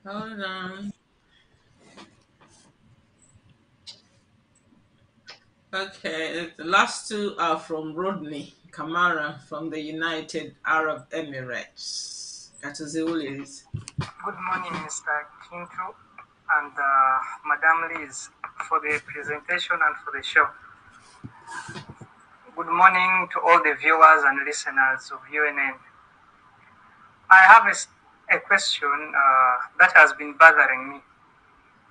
Hold on. Okay, the last two are from Rodney Kamara from the United Arab Emirates. Katuziulis. Good morning, Mr. Kintu and Madam Liz, for the presentation and for the show. Good morning to all the viewers and listeners of UNN. I have a question that has been bothering me.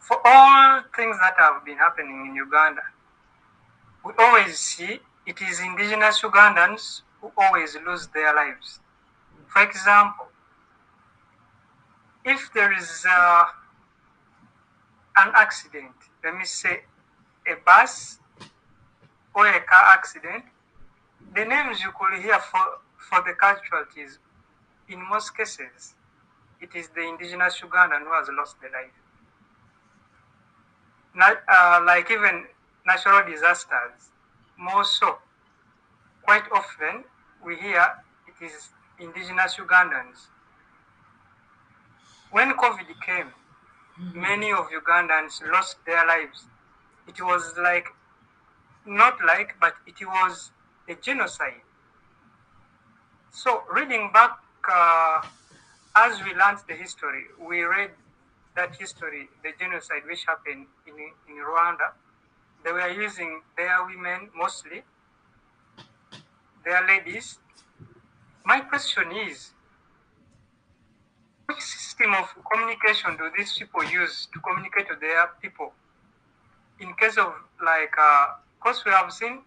For all things that have been happening in Uganda, we always see it is indigenous Ugandans who always lose their lives. For example, if there is an accident, let me say a bus or a car accident, the names you could hear for the casualties, in most cases, it is the indigenous Ugandan who has lost their life. Like even natural disasters, more so, quite often we hear it is indigenous Ugandans. When COVID came, many of Ugandans lost their lives. It was but it was a genocide. So reading back, as we learned the history, we read that history, the genocide which happened in Rwanda. They were using their women mostly, their ladies. My question is, which system of communication do these people use to communicate to their people? In case of because we have seen,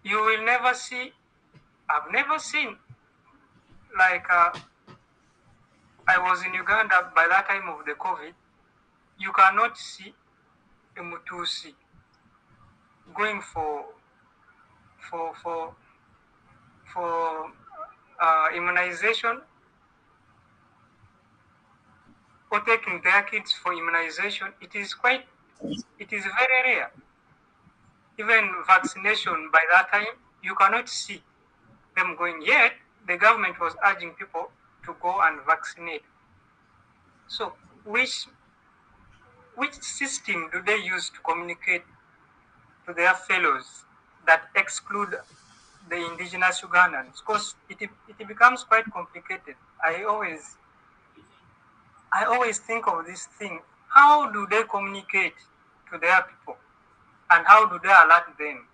you will never see, I've never seen, I was in Uganda by that time of the COVID, you cannot see a Mutusi going for immunization or taking their kids for immunization, it is very rare. Even vaccination, by that time, you cannot see them going. Yet, the government was urging people to go and vaccinate. So, which system do they use to communicate to their fellows that exclude the indigenous Ugandans? Because it becomes quite complicated. I always think of this thing. How do they communicate to their people? And how do they alert them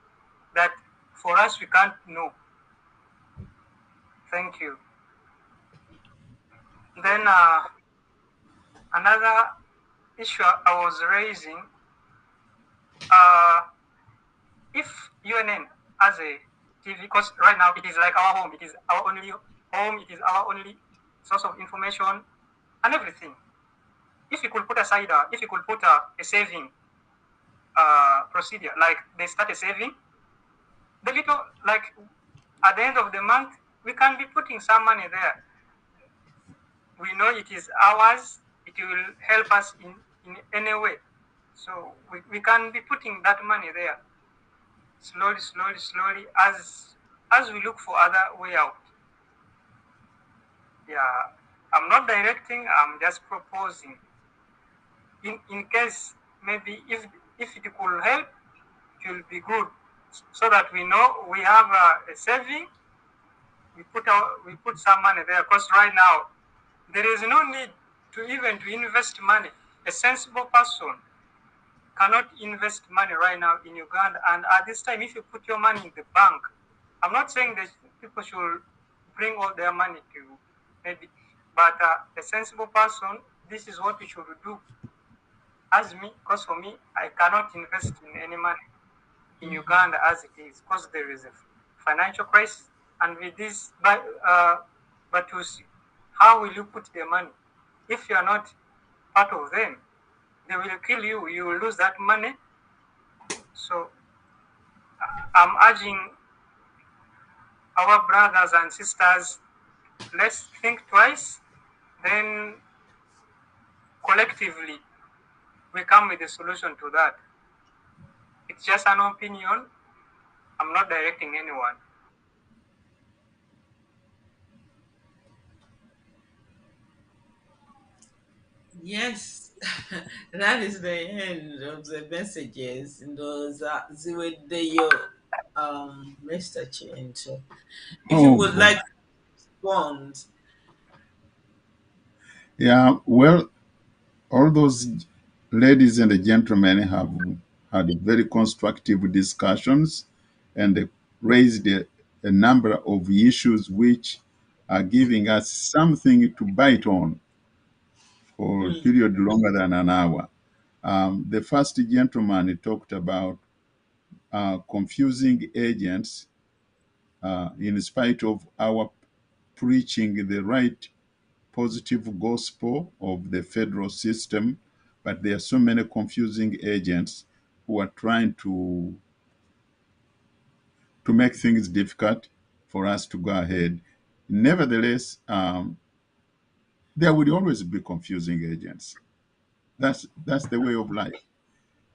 that for us we can't know? Thank you. Then another issue I was raising, if UNN as a TV, because right now it is like our home, it is our only home, it is our only source of information and everything. If you could put aside, if you could put a saving procedure, like they start a saving, the little, like at the end of the month, we can be putting some money there. We know it is ours, it will help us in any way. So we can be putting that money there slowly, as we look for other way out. Yeah, I'm not directing, I'm just proposing. In case maybe if it could help, it will be good, so that we know we have a saving. We put some money there, because right now there is no need to invest money. A sensible person cannot invest money right now in Uganda. And at this time, if you put your money in the bank, I'm not saying that people should bring all their money to maybe, but a sensible person, this is what we should do. As me, because for me, I cannot invest in any money in Uganda as it is, because there is a financial crisis. And with this, but to see, how will you put the money? If you are not part of them, they will kill you. You will lose that money. So I'm urging our brothers and sisters, let's think twice, then collectively we come with a solution to that. It's just an opinion. I'm not directing anyone. Yes, that is the end of the messages. Those ziwedeyo, Mr. Chinto. If you would like to respond. Yeah, well, all those ladies and gentlemen have had very constructive discussions, and they raised a number of issues which are giving us something to bite on for a period longer than an hour. The first gentleman talked about confusing agents in spite of our preaching the right positive gospel of the federal system, but there are so many confusing agents who are trying to make things difficult for us to go ahead. Nevertheless, there will always be confusing agents. That's the way of life.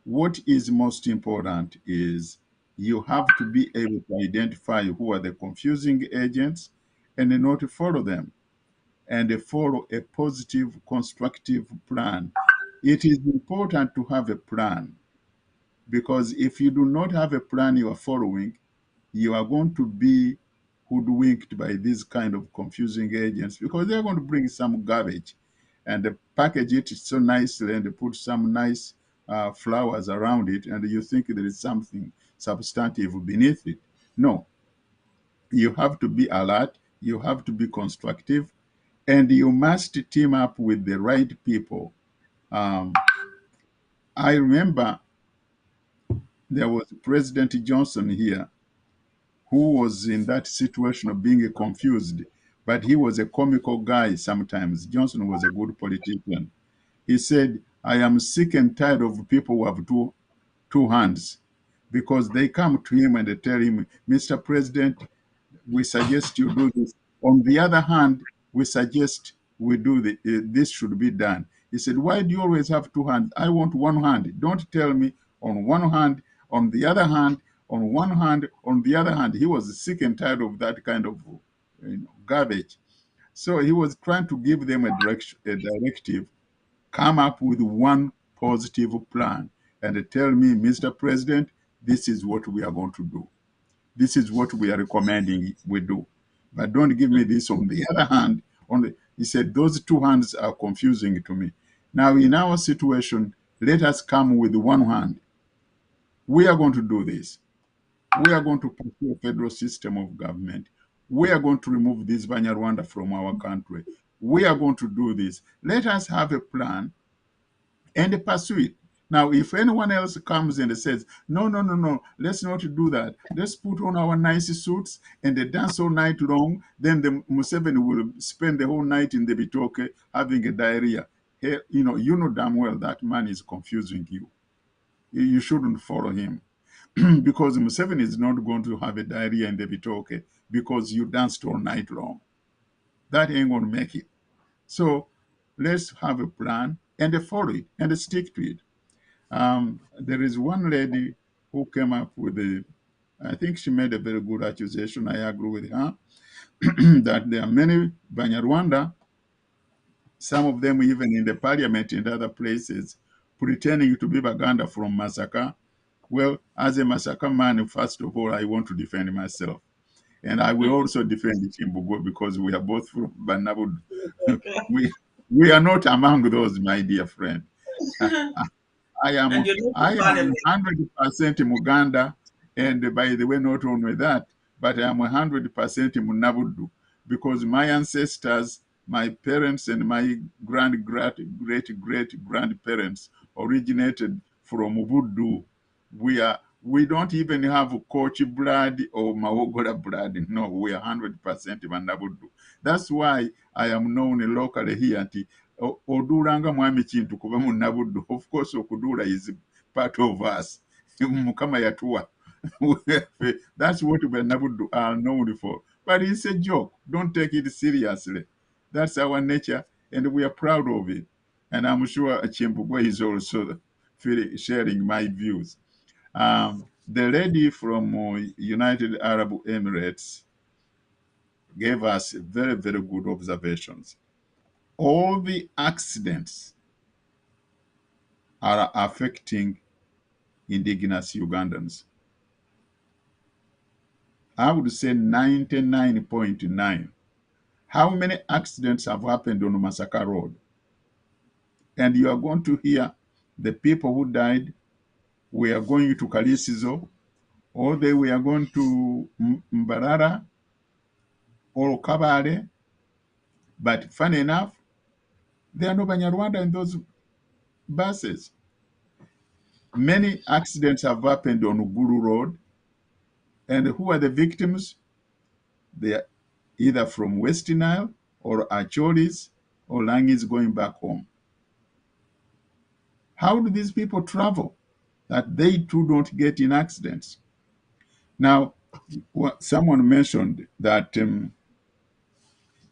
What is most important is you have to be able to identify who are the confusing agents and not follow them, and follow a positive, constructive plan. It is important to have a plan, because if you do not have a plan you are following, you are going to be hoodwinked by these kind of confusing agents, because they're going to bring some garbage and they package it so nicely and they put some nice flowers around it, and you think there is something substantive beneath it. No. You have to be alert, you have to be constructive, and you must team up with the right people. I remember there was President Johnson here who was in that situation of being confused, but he was a comical guy sometimes. Johnson was a good politician. He said, I am sick and tired of people who have two hands, because they come to him and they tell him, Mr. President, we suggest you do this. On the other hand, we suggest we do this should be done. He said, why do you always have two hands? I want one hand. Don't tell me on one hand, on the other hand, on one hand, on the other hand. He was sick and tired of that kind of garbage. So he was trying to give them a directive, come up with one positive plan and tell me, Mr. President, this is what we are going to do. This is what we are recommending we do. But don't give me this on the other hand. He said, those two hands are confusing to me. Now, in our situation, let us come with one hand. We are going to do this. We are going to pursue a federal system of government. We are going to remove this Banyarwanda from our country. We are going to do this. Let us have a plan and pursue it. Now, if anyone else comes and says, no, no, no, no, let's not do that. Let's put on our nice suits and they dance all night long, then the Museveni will spend the whole night in the Bitoke having a diarrhea. Hey, you know damn well that man is confusing you. You shouldn't follow him. Because Museveni is not going to have a diarrhea in the Bitoke because you danced all night long. That ain't going to make it. So let's have a plan and follow it and stick to it. There is one lady who came up with I think she made a very good accusation. I agree with her, that there are many Banyarwanda, some of them even in the parliament and other places, pretending to be Baganda from Masaka. Well, as a Masaka man, first of all, I want to defend myself. And I will also defend Chimbugo because we are both from Banabud. we are not among those, my dear friend. I am 100% Muganda, and by the way, not only that, but I am 100% Munabudu, because my ancestors, my parents, and my great-great-grandparents originated from Ubudu. We don't even have Kochi blood or Mawogola blood. No, we are 100% Manabudu. That's why I am known locally here. Odulanga mwami kintu kuba munabuddu. Of course, okudula is part of us. Mukama yatuwa. That's what Nabuddu are known for. But it's a joke. Don't take it seriously. That's our nature, and we are proud of it. And I'm sure Chimbugwe is also sharing my views. The lady from United Arab Emirates gave us very, very good observations. All the accidents are affecting indigenous Ugandans. I would say 99.9. How many accidents have happened on Masaka Road? And you are going to hear the people who died were going to Kalisizo, or they were going to Mbarara or Kabale. But funny enough, there are no Banyarwanda in those buses. Many accidents have happened on Uguru Road. And who are the victims? They are either from West Nile or Achoris or Langis going back home. How do these people travel that they too don't get in accidents? Now, someone mentioned that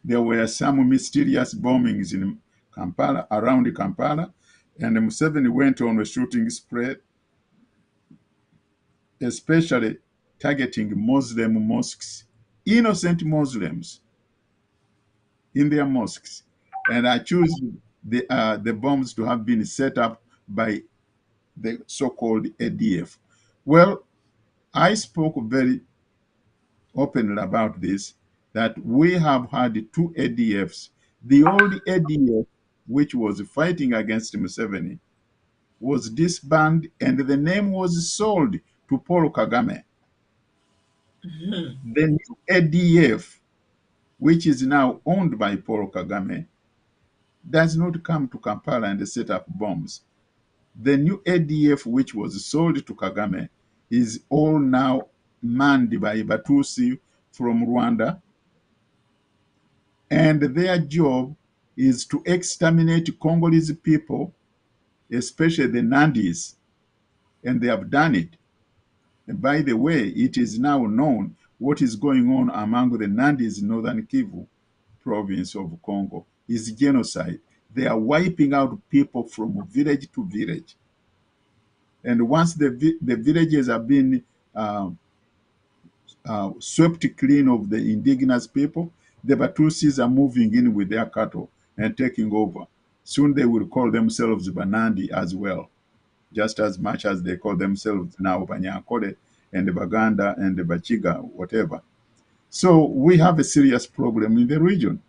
there were some mysterious bombings in Kampala, around Kampala, and Museveni went on a shooting spree, especially targeting Muslim mosques, innocent Muslims in their mosques. And I choose the bombs to have been set up by the so-called ADF. Well, I spoke very openly about this, that we have had two ADFs. The old ADF, which was fighting against Museveni, was disbanded and the name was sold to Paul Kagame. The new ADF, which is now owned by Paul Kagame, does not come to Kampala and set up bombs. The new ADF, which was sold to Kagame, is all now manned by Batusi from Rwanda. And their job is to exterminate Congolese people, especially the Nandis. And they have done it. And by the way, it is now known what is going on among the Nandis in northern Kivu province of Congo is genocide. They are wiping out people from village to village. And once the villages have been swept clean of the indigenous people, the Batusis are moving in with their cattle and taking over. Soon they will call themselves Banandi as well, just as much as they call themselves now Banyakole and the Baganda and the Bachiga, whatever. So we have a serious problem in the region.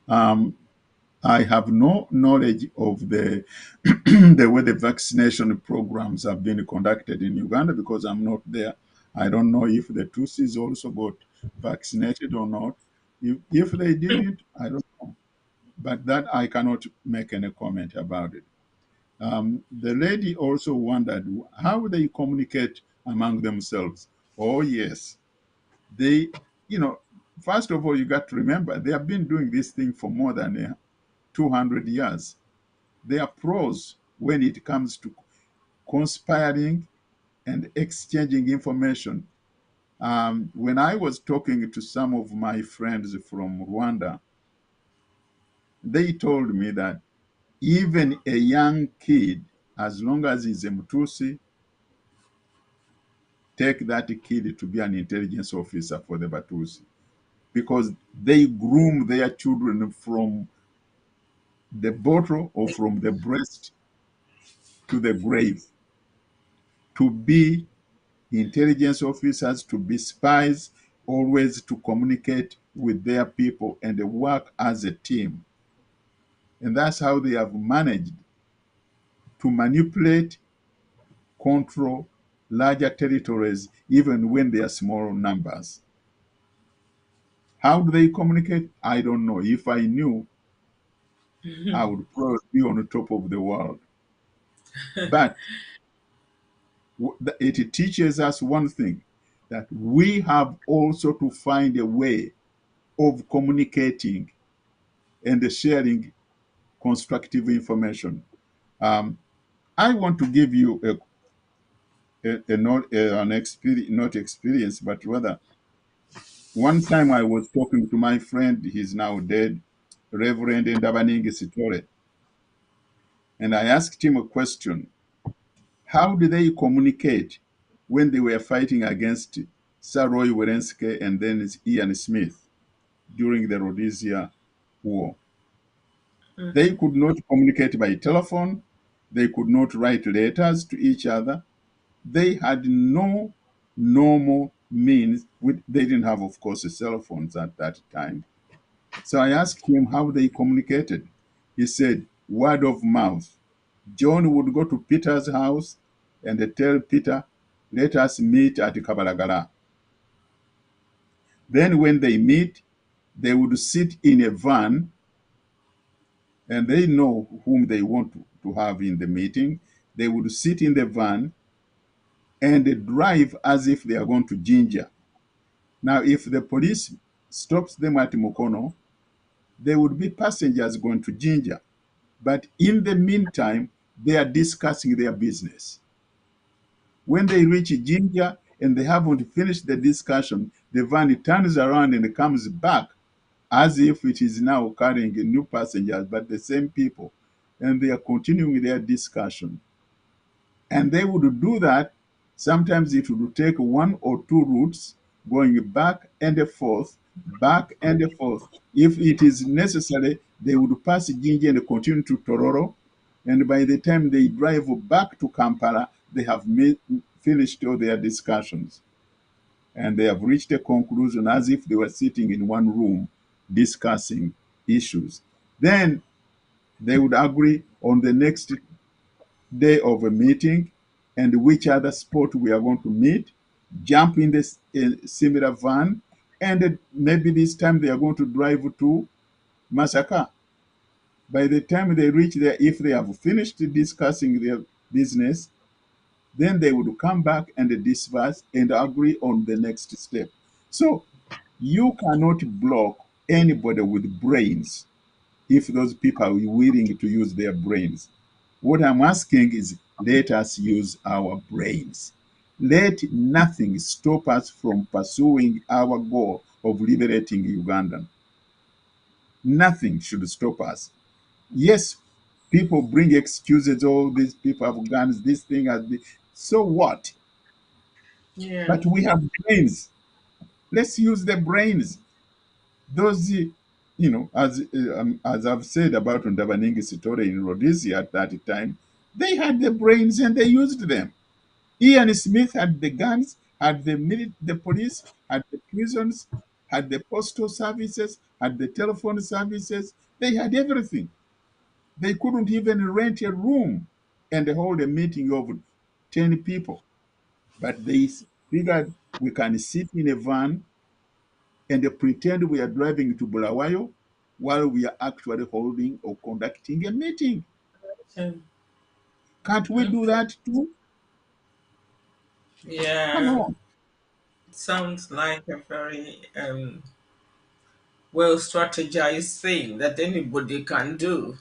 I have no knowledge of the the way the vaccination programs have been conducted in Uganda because I'm not there. I don't know if the Tutsis also got vaccinated or not. If they didn't, I don't know. But that I cannot make any comment about it. The lady also wondered how they communicate among themselves. Oh, yes. They, first of all, you got to remember, they have been doing this thing for more than 200 years. They are pros when it comes to conspiring and exchanging information. When I was talking to some of my friends from Rwanda, they told me that even a young kid, as long as he's a Mtusi, take that kid to be an intelligence officer for the Batusi, because they groom their children from the bottle or from the breast to the grave to be intelligence officers, to be spies, always to communicate with their people and they work as a team. And that's how they have managed to manipulate, control larger territories, even when they are small numbers. How do they communicate? I don't know. If I knew, I would probably be on the top of the world. But it teaches us one thing, that we have also to find a way of communicating and sharing constructive information. I want to give you an experience, not experience, but rather, one time I was talking to my friend, he's now dead, Reverend Ndabaningi Sitore, and I asked him a question. How did they communicate when they were fighting against Sir Roy Welensky and then Ian Smith during the Rhodesia War? They could not communicate by telephone. They could not write letters to each other. They had no normal means. They didn't have, of course, cell phones at that time. So I asked him how they communicated. He said, word of mouth. John would go to Peter's house and tell Peter, let us meet at Kabalagala. Then when they meet, they would sit in a van and they know whom they want to have in the meeting. They would sit in the van and drive as if they are going to Jinja. Now, if the police stops them at Mukono, there would be passengers going to Jinja. But in the meantime, they are discussing their business. When they reach Jinja and they haven't finished the discussion, the van turns around and comes back as if it is now carrying new passengers, but the same people. And they are continuing their discussion. And they would do that. Sometimes it would take 1 or 2 routes going back and forth, back and forth. If it is necessary, they would pass Jinja and continue to Tororo. And by the time they drive back to Kampala, they have finished all their discussions. And they have reached a conclusion as if they were sitting in one room discussing issues. Then they would agree on the next day of a meeting and which other spot we are going to meet, jump in this similar van, and maybe this time they are going to drive to Masaka. By the time they reach there, if they have finished discussing their business, then they would come back and discuss and agree on the next step. So you cannot block anybody with brains if those people are willing to use their brains. What I'm asking is, let us use our brains. Let nothing stop us from pursuing our goal of liberating Uganda. Nothing should stop us. Yes, people bring excuses, oh, these people have guns, this thing has been. So what? Yeah. But we have brains. Let's use the brains. Those, as I've said about Ndabaningi's story in Rhodesia at that time, they had the brains and they used them. Ian Smith had the guns, had the police, had the prisons, had the postal services, had the telephone services. They had everything. They couldn't even rent a room and hold a meeting of 10 people. But they figured we can sit in a van and pretend we are driving to Bulawayo while we are actually holding or conducting a meeting. Can't we do that too? Come Yeah. on. It sounds like a very well strategized thing that anybody can do.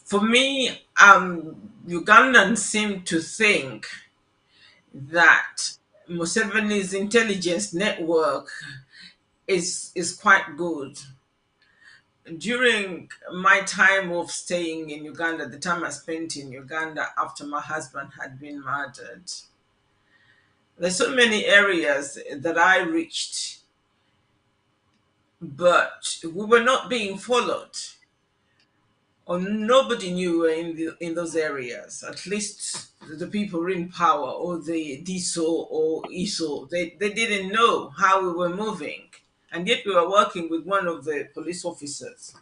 For me, Ugandans seem to think that Museveni's intelligence network is quite good. During my time of staying in Uganda, the time I spent in Uganda after my husband had been murdered, there's so many areas that I reached, but we were not being followed, or nobody knew we were in those areas. At least the people in power, or the DSO or ISO, they didn't know how we were moving, and yet we were working with one of the police officers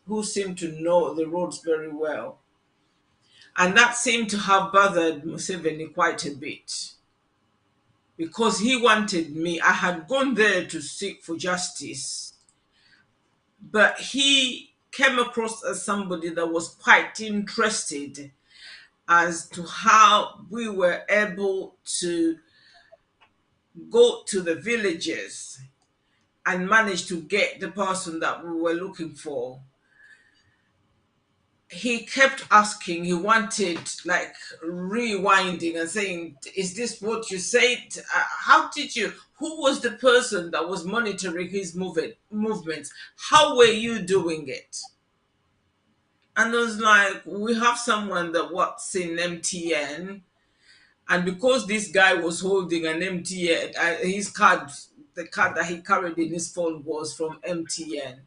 who seemed to know the roads very well. And that seemed to have bothered Museveni quite a bit because he wanted me. I had gone there to seek for justice, but he came across as somebody that was quite interested as to how we were able to go to the villages and manage to get the person that we were looking for. He kept asking, he wanted like rewinding and saying, is this what you said? How did you, who was the person that was monitoring his movements? How were you doing it? And I was like, we have someone that works in MTN. And because this guy was holding an MTN, his card, the card that he carried in his phone was from MTN.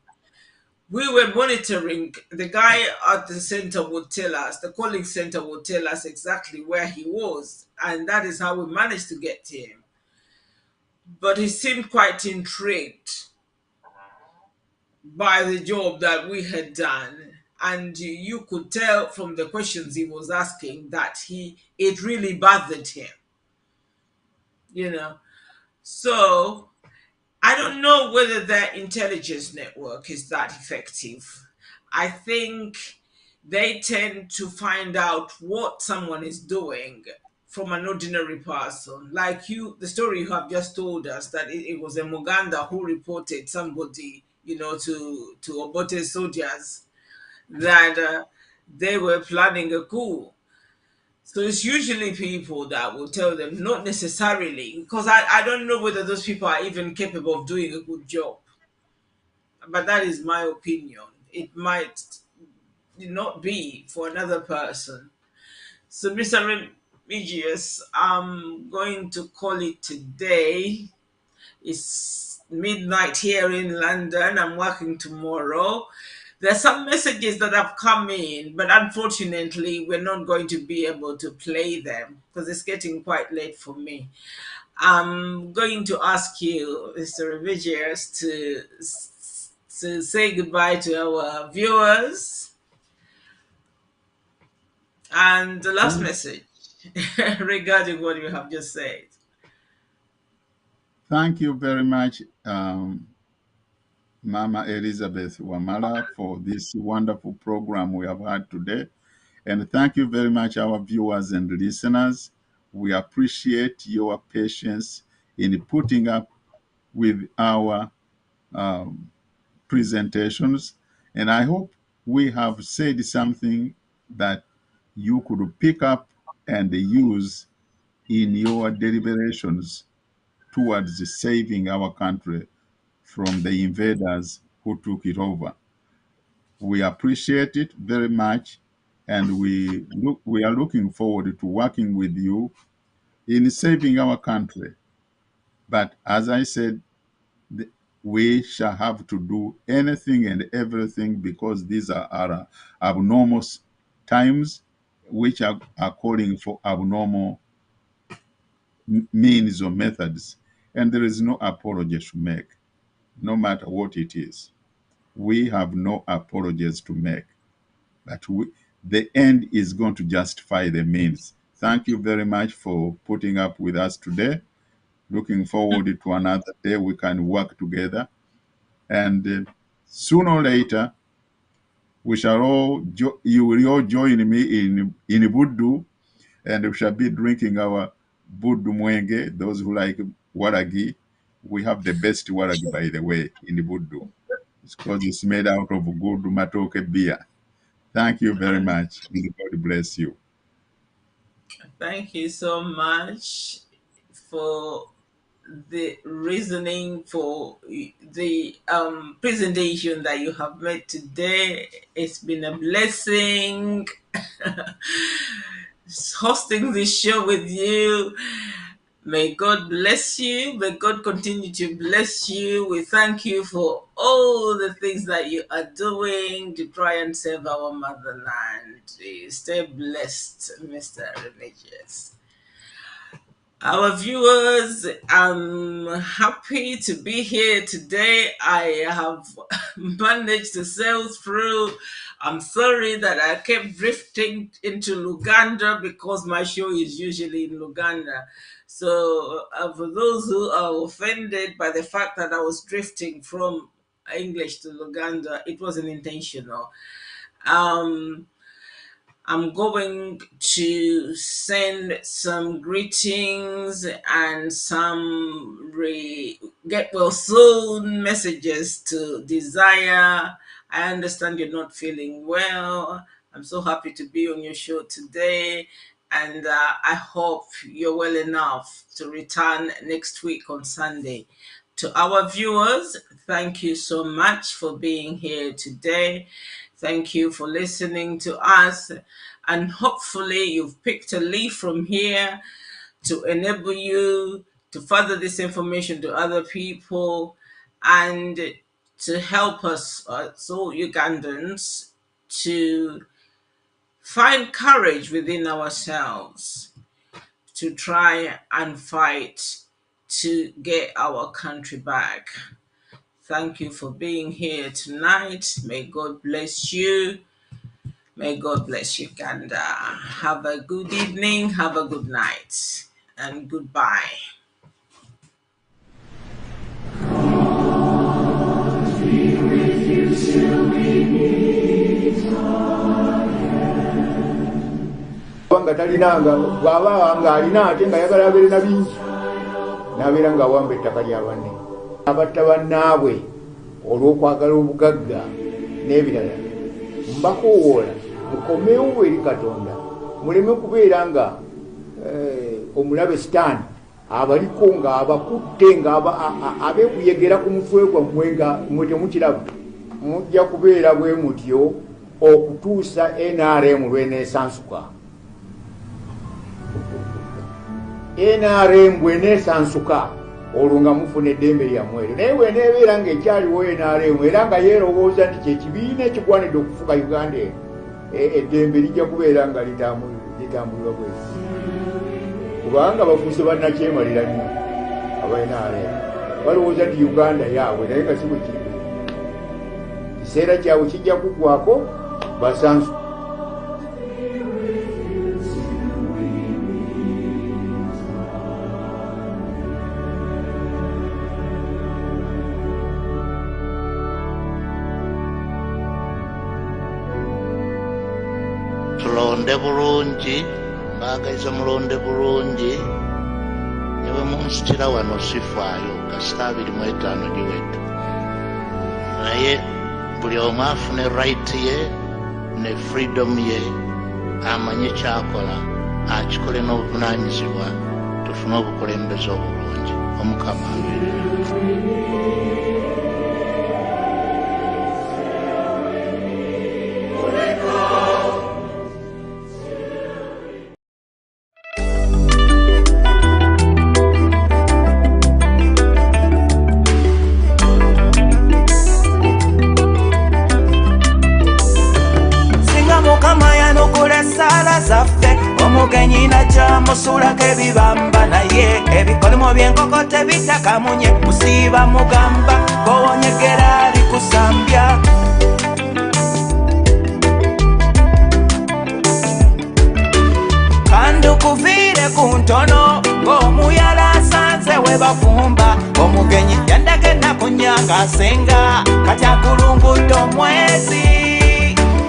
We were monitoring. The guy at the center would tell us, the calling center would tell us exactly where he was, and that is how we managed to get him. But he seemed quite intrigued by the job that we had done, and you could tell from the questions he was asking that it really bothered him, you know. So I don't know whether their intelligence network is that effective. I think they tend to find out what someone is doing from an ordinary person. Like you, the story you have just told us that it was a Muganda who reported somebody, to Obote soldiers that they were planning a coup. So it's usually people that will tell them, not necessarily, because I don't know whether those people are even capable of doing a good job. But that is my opinion. It might not be for another person. So, Mr. Remigius, I'm going to call it today. It's midnight here in London. I'm working tomorrow. There are some messages that have come in, but unfortunately, we're not going to be able to play them because it's getting quite late for me. I'm going to ask you, Mr. Remigius, to say goodbye to our viewers. And the last message regarding what you have just said. Thank you very much, Mama Elizabeth Wamala, for this wonderful program we have had today. And thank you very much, our viewers and listeners. We appreciate your patience in putting up with our presentations. And I hope we have said something that you could pick up and use in your deliberations towards saving our country from the invaders who took it over. We appreciate it very much, and we are looking forward to working with you in saving our country. But as I said, we shall have to do anything and everything, because these are our abnormal times which are calling for abnormal means or methods. And there is no apology to make, no matter what it is. We have no apologies to make. But the end is going to justify the means. Thank you very much for putting up with us today. Looking forward to another day we can work together. And sooner or later, we shall all you will all join me in Buddu, and we shall be drinking our Buddu Mwenge. Those who like waragi, we have the best waragi, by the way, in Buddu. It's because it's made out of good matoke beer. Thank you very much. God bless you. Thank you so much for the reasoning, for the presentation that you have made today. It's been a blessing hosting this show with you. May God bless you. May God continue to bless you. We thank you for all the things that you are doing to try and save our motherland. Stay blessed, Mr. Religious. Our viewers, I'm happy to be here today. I have managed to sail through. I'm sorry that I kept drifting into Uganda because my show is usually in Uganda. So for those who are offended by the fact that I was drifting from English to Uganda, it wasn't intentional. I'm going to send some greetings and some get well soon messages to Desire. I understand you're not feeling well. I'm so happy to be on your show today. And I hope you're well enough to return next week on Sunday. To our viewers, thank you so much for being here today. Thank you for listening to us. And hopefully you've picked a leaf from here to enable you to further this information to other people and to help us, so Ugandans, to find courage within ourselves to try and fight to get our country back. Thank you for being here tonight. May God bless you. May God bless Uganda. Have a good evening, have a good night, and goodbye. Wanga talinanga bwaba nga alina ate nga yagala abeere na bingi n'abeera nga awamba ettaka lya banne abatta bannaabwe olw'okwagala obugagga n'ebirala. Mbakoowoola mukomewo eri Katonda, muleme kubeera nga omulabe sitaani abaliko nga abakutte nga abeekuyegera ku mutwe gwammwe nga mwe temukiraba. Mujja kubeera bwe mutyo okutuusa NRM lw'eneesansuka. NRM bw'eneesansuka olwo nga mufuna eddembe lyammwe eryo. Naye bw'eneebeera ng'ekyaliwo NRM era nga yeerowooza nti kyekibiina ekigwanidde okufuga Uganda eno, eddembe lijja kubeera nga litambulirwa bwezi, kubanga bafuuse bannakyemalira nnyo aba NRM. Balowooza nti Uganda yaabwe naye nga si bwe kiri. Kiseera kyabwe kijja kuggwako basansu. Tulonde bulungi, mbagaiza mulonde bulungi. Nyewe munsitira wano sifaayo kasita 25 giwedde. Naye buli omu afune right ye ne freedom ye, amanye kyakola akikole n'obuvunaanyizibwa tufune obukulembeze obulungi. Omukama omugenyi najja musulako ebibamba naye ebikolimo by'enkoko tebitakamunye musiiba mugamba gowonyegera ali kusambya kandi kuviire ku ntono ng'omuyala asanze we bafumba omugenyi yandaga ennaku nnyanga asenga kati akulungudde omwezi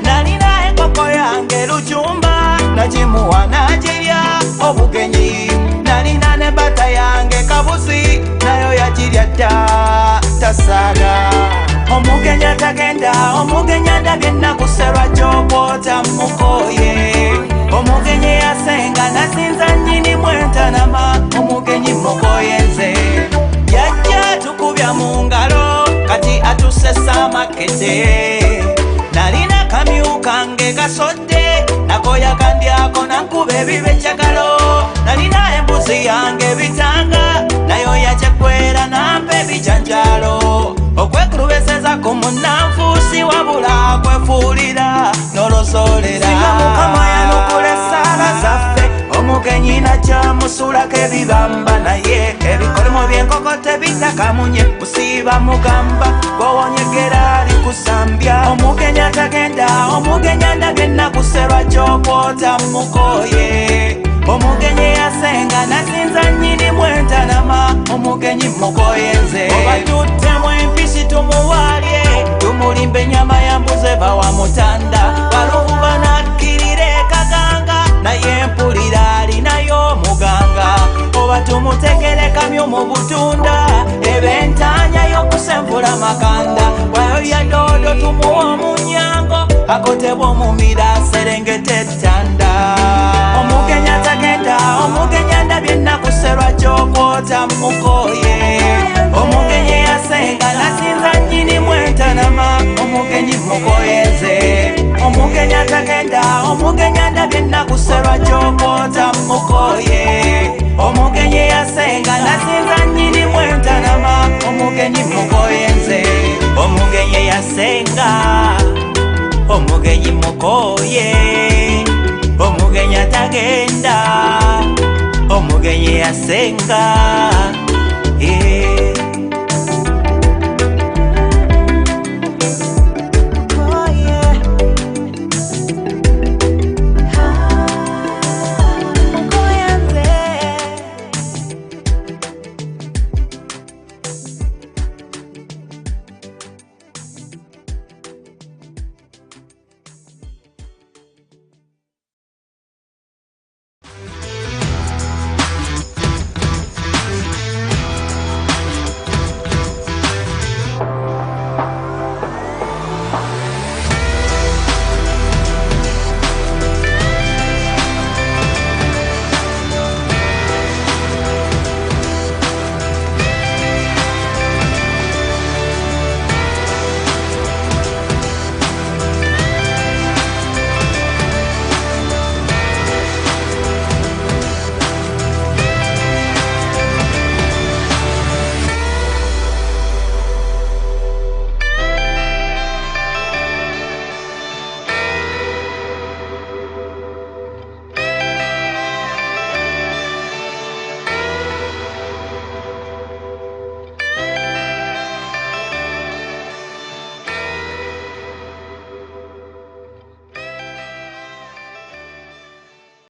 nalina enkoko yange lujumba nagimuwa nagirya obugenyi nalina ne bata yange kabuzi nayo yagirya dda tasaga omugenyi atagenda omugenyi andabye ennaku serwajokwota mukoye omugenyi yasenga nasinza nnyini mwentanama omugenyi mukoye nze yajja tukubya mu ngalo kati atusesa makete nalina kamyu kange kasodde nakoya kandyako nankube ebibenjagalo nalina embuzi yange bitanga nayo yajekwera nampa ebijanjalo okwekulubeseza ku munnanfuusi wabula kwefuulira nolosolera singa mukama yanukula esaala zaffe omugenyi najja musulako ebibamba naye ebikolimo by'enkoko tebitakamunye musiiba mugamba gwowonyegera ali kusambya omugenyi atagenda omugenyi andabye ennaku serwajokwota mukoye omugenyi yasenga nasinza nnyini mwentanama omugenyi mukoye nze oba tuttemu empisi tumuwaalye tumulimba ennyama ya mbuzi eva wa mutanda balububa nakkirira ekaganga naye empulira alinayo omuganga oba tumutegere kamyu mu butunda ebentanya y'okusenvula makanda wayo ya doodo tumuwa omunyango akotebwa omumira serengeta ettanda omugenyi atagenda omugenyi andabye ennaku serwajokwota mukoye omugenyi yasenga nasinza nnyini mwentanama omugenyi mukoye nze omugenyi atagenda omugenyi andabye ennaku serwajokwota mukoye omugenyi yasenga nasinza nnyini mwentanama omugenyi mukoye nze omugenyi yasenga omugenyi mukoye omugenyi atagenda omugenyi yasenga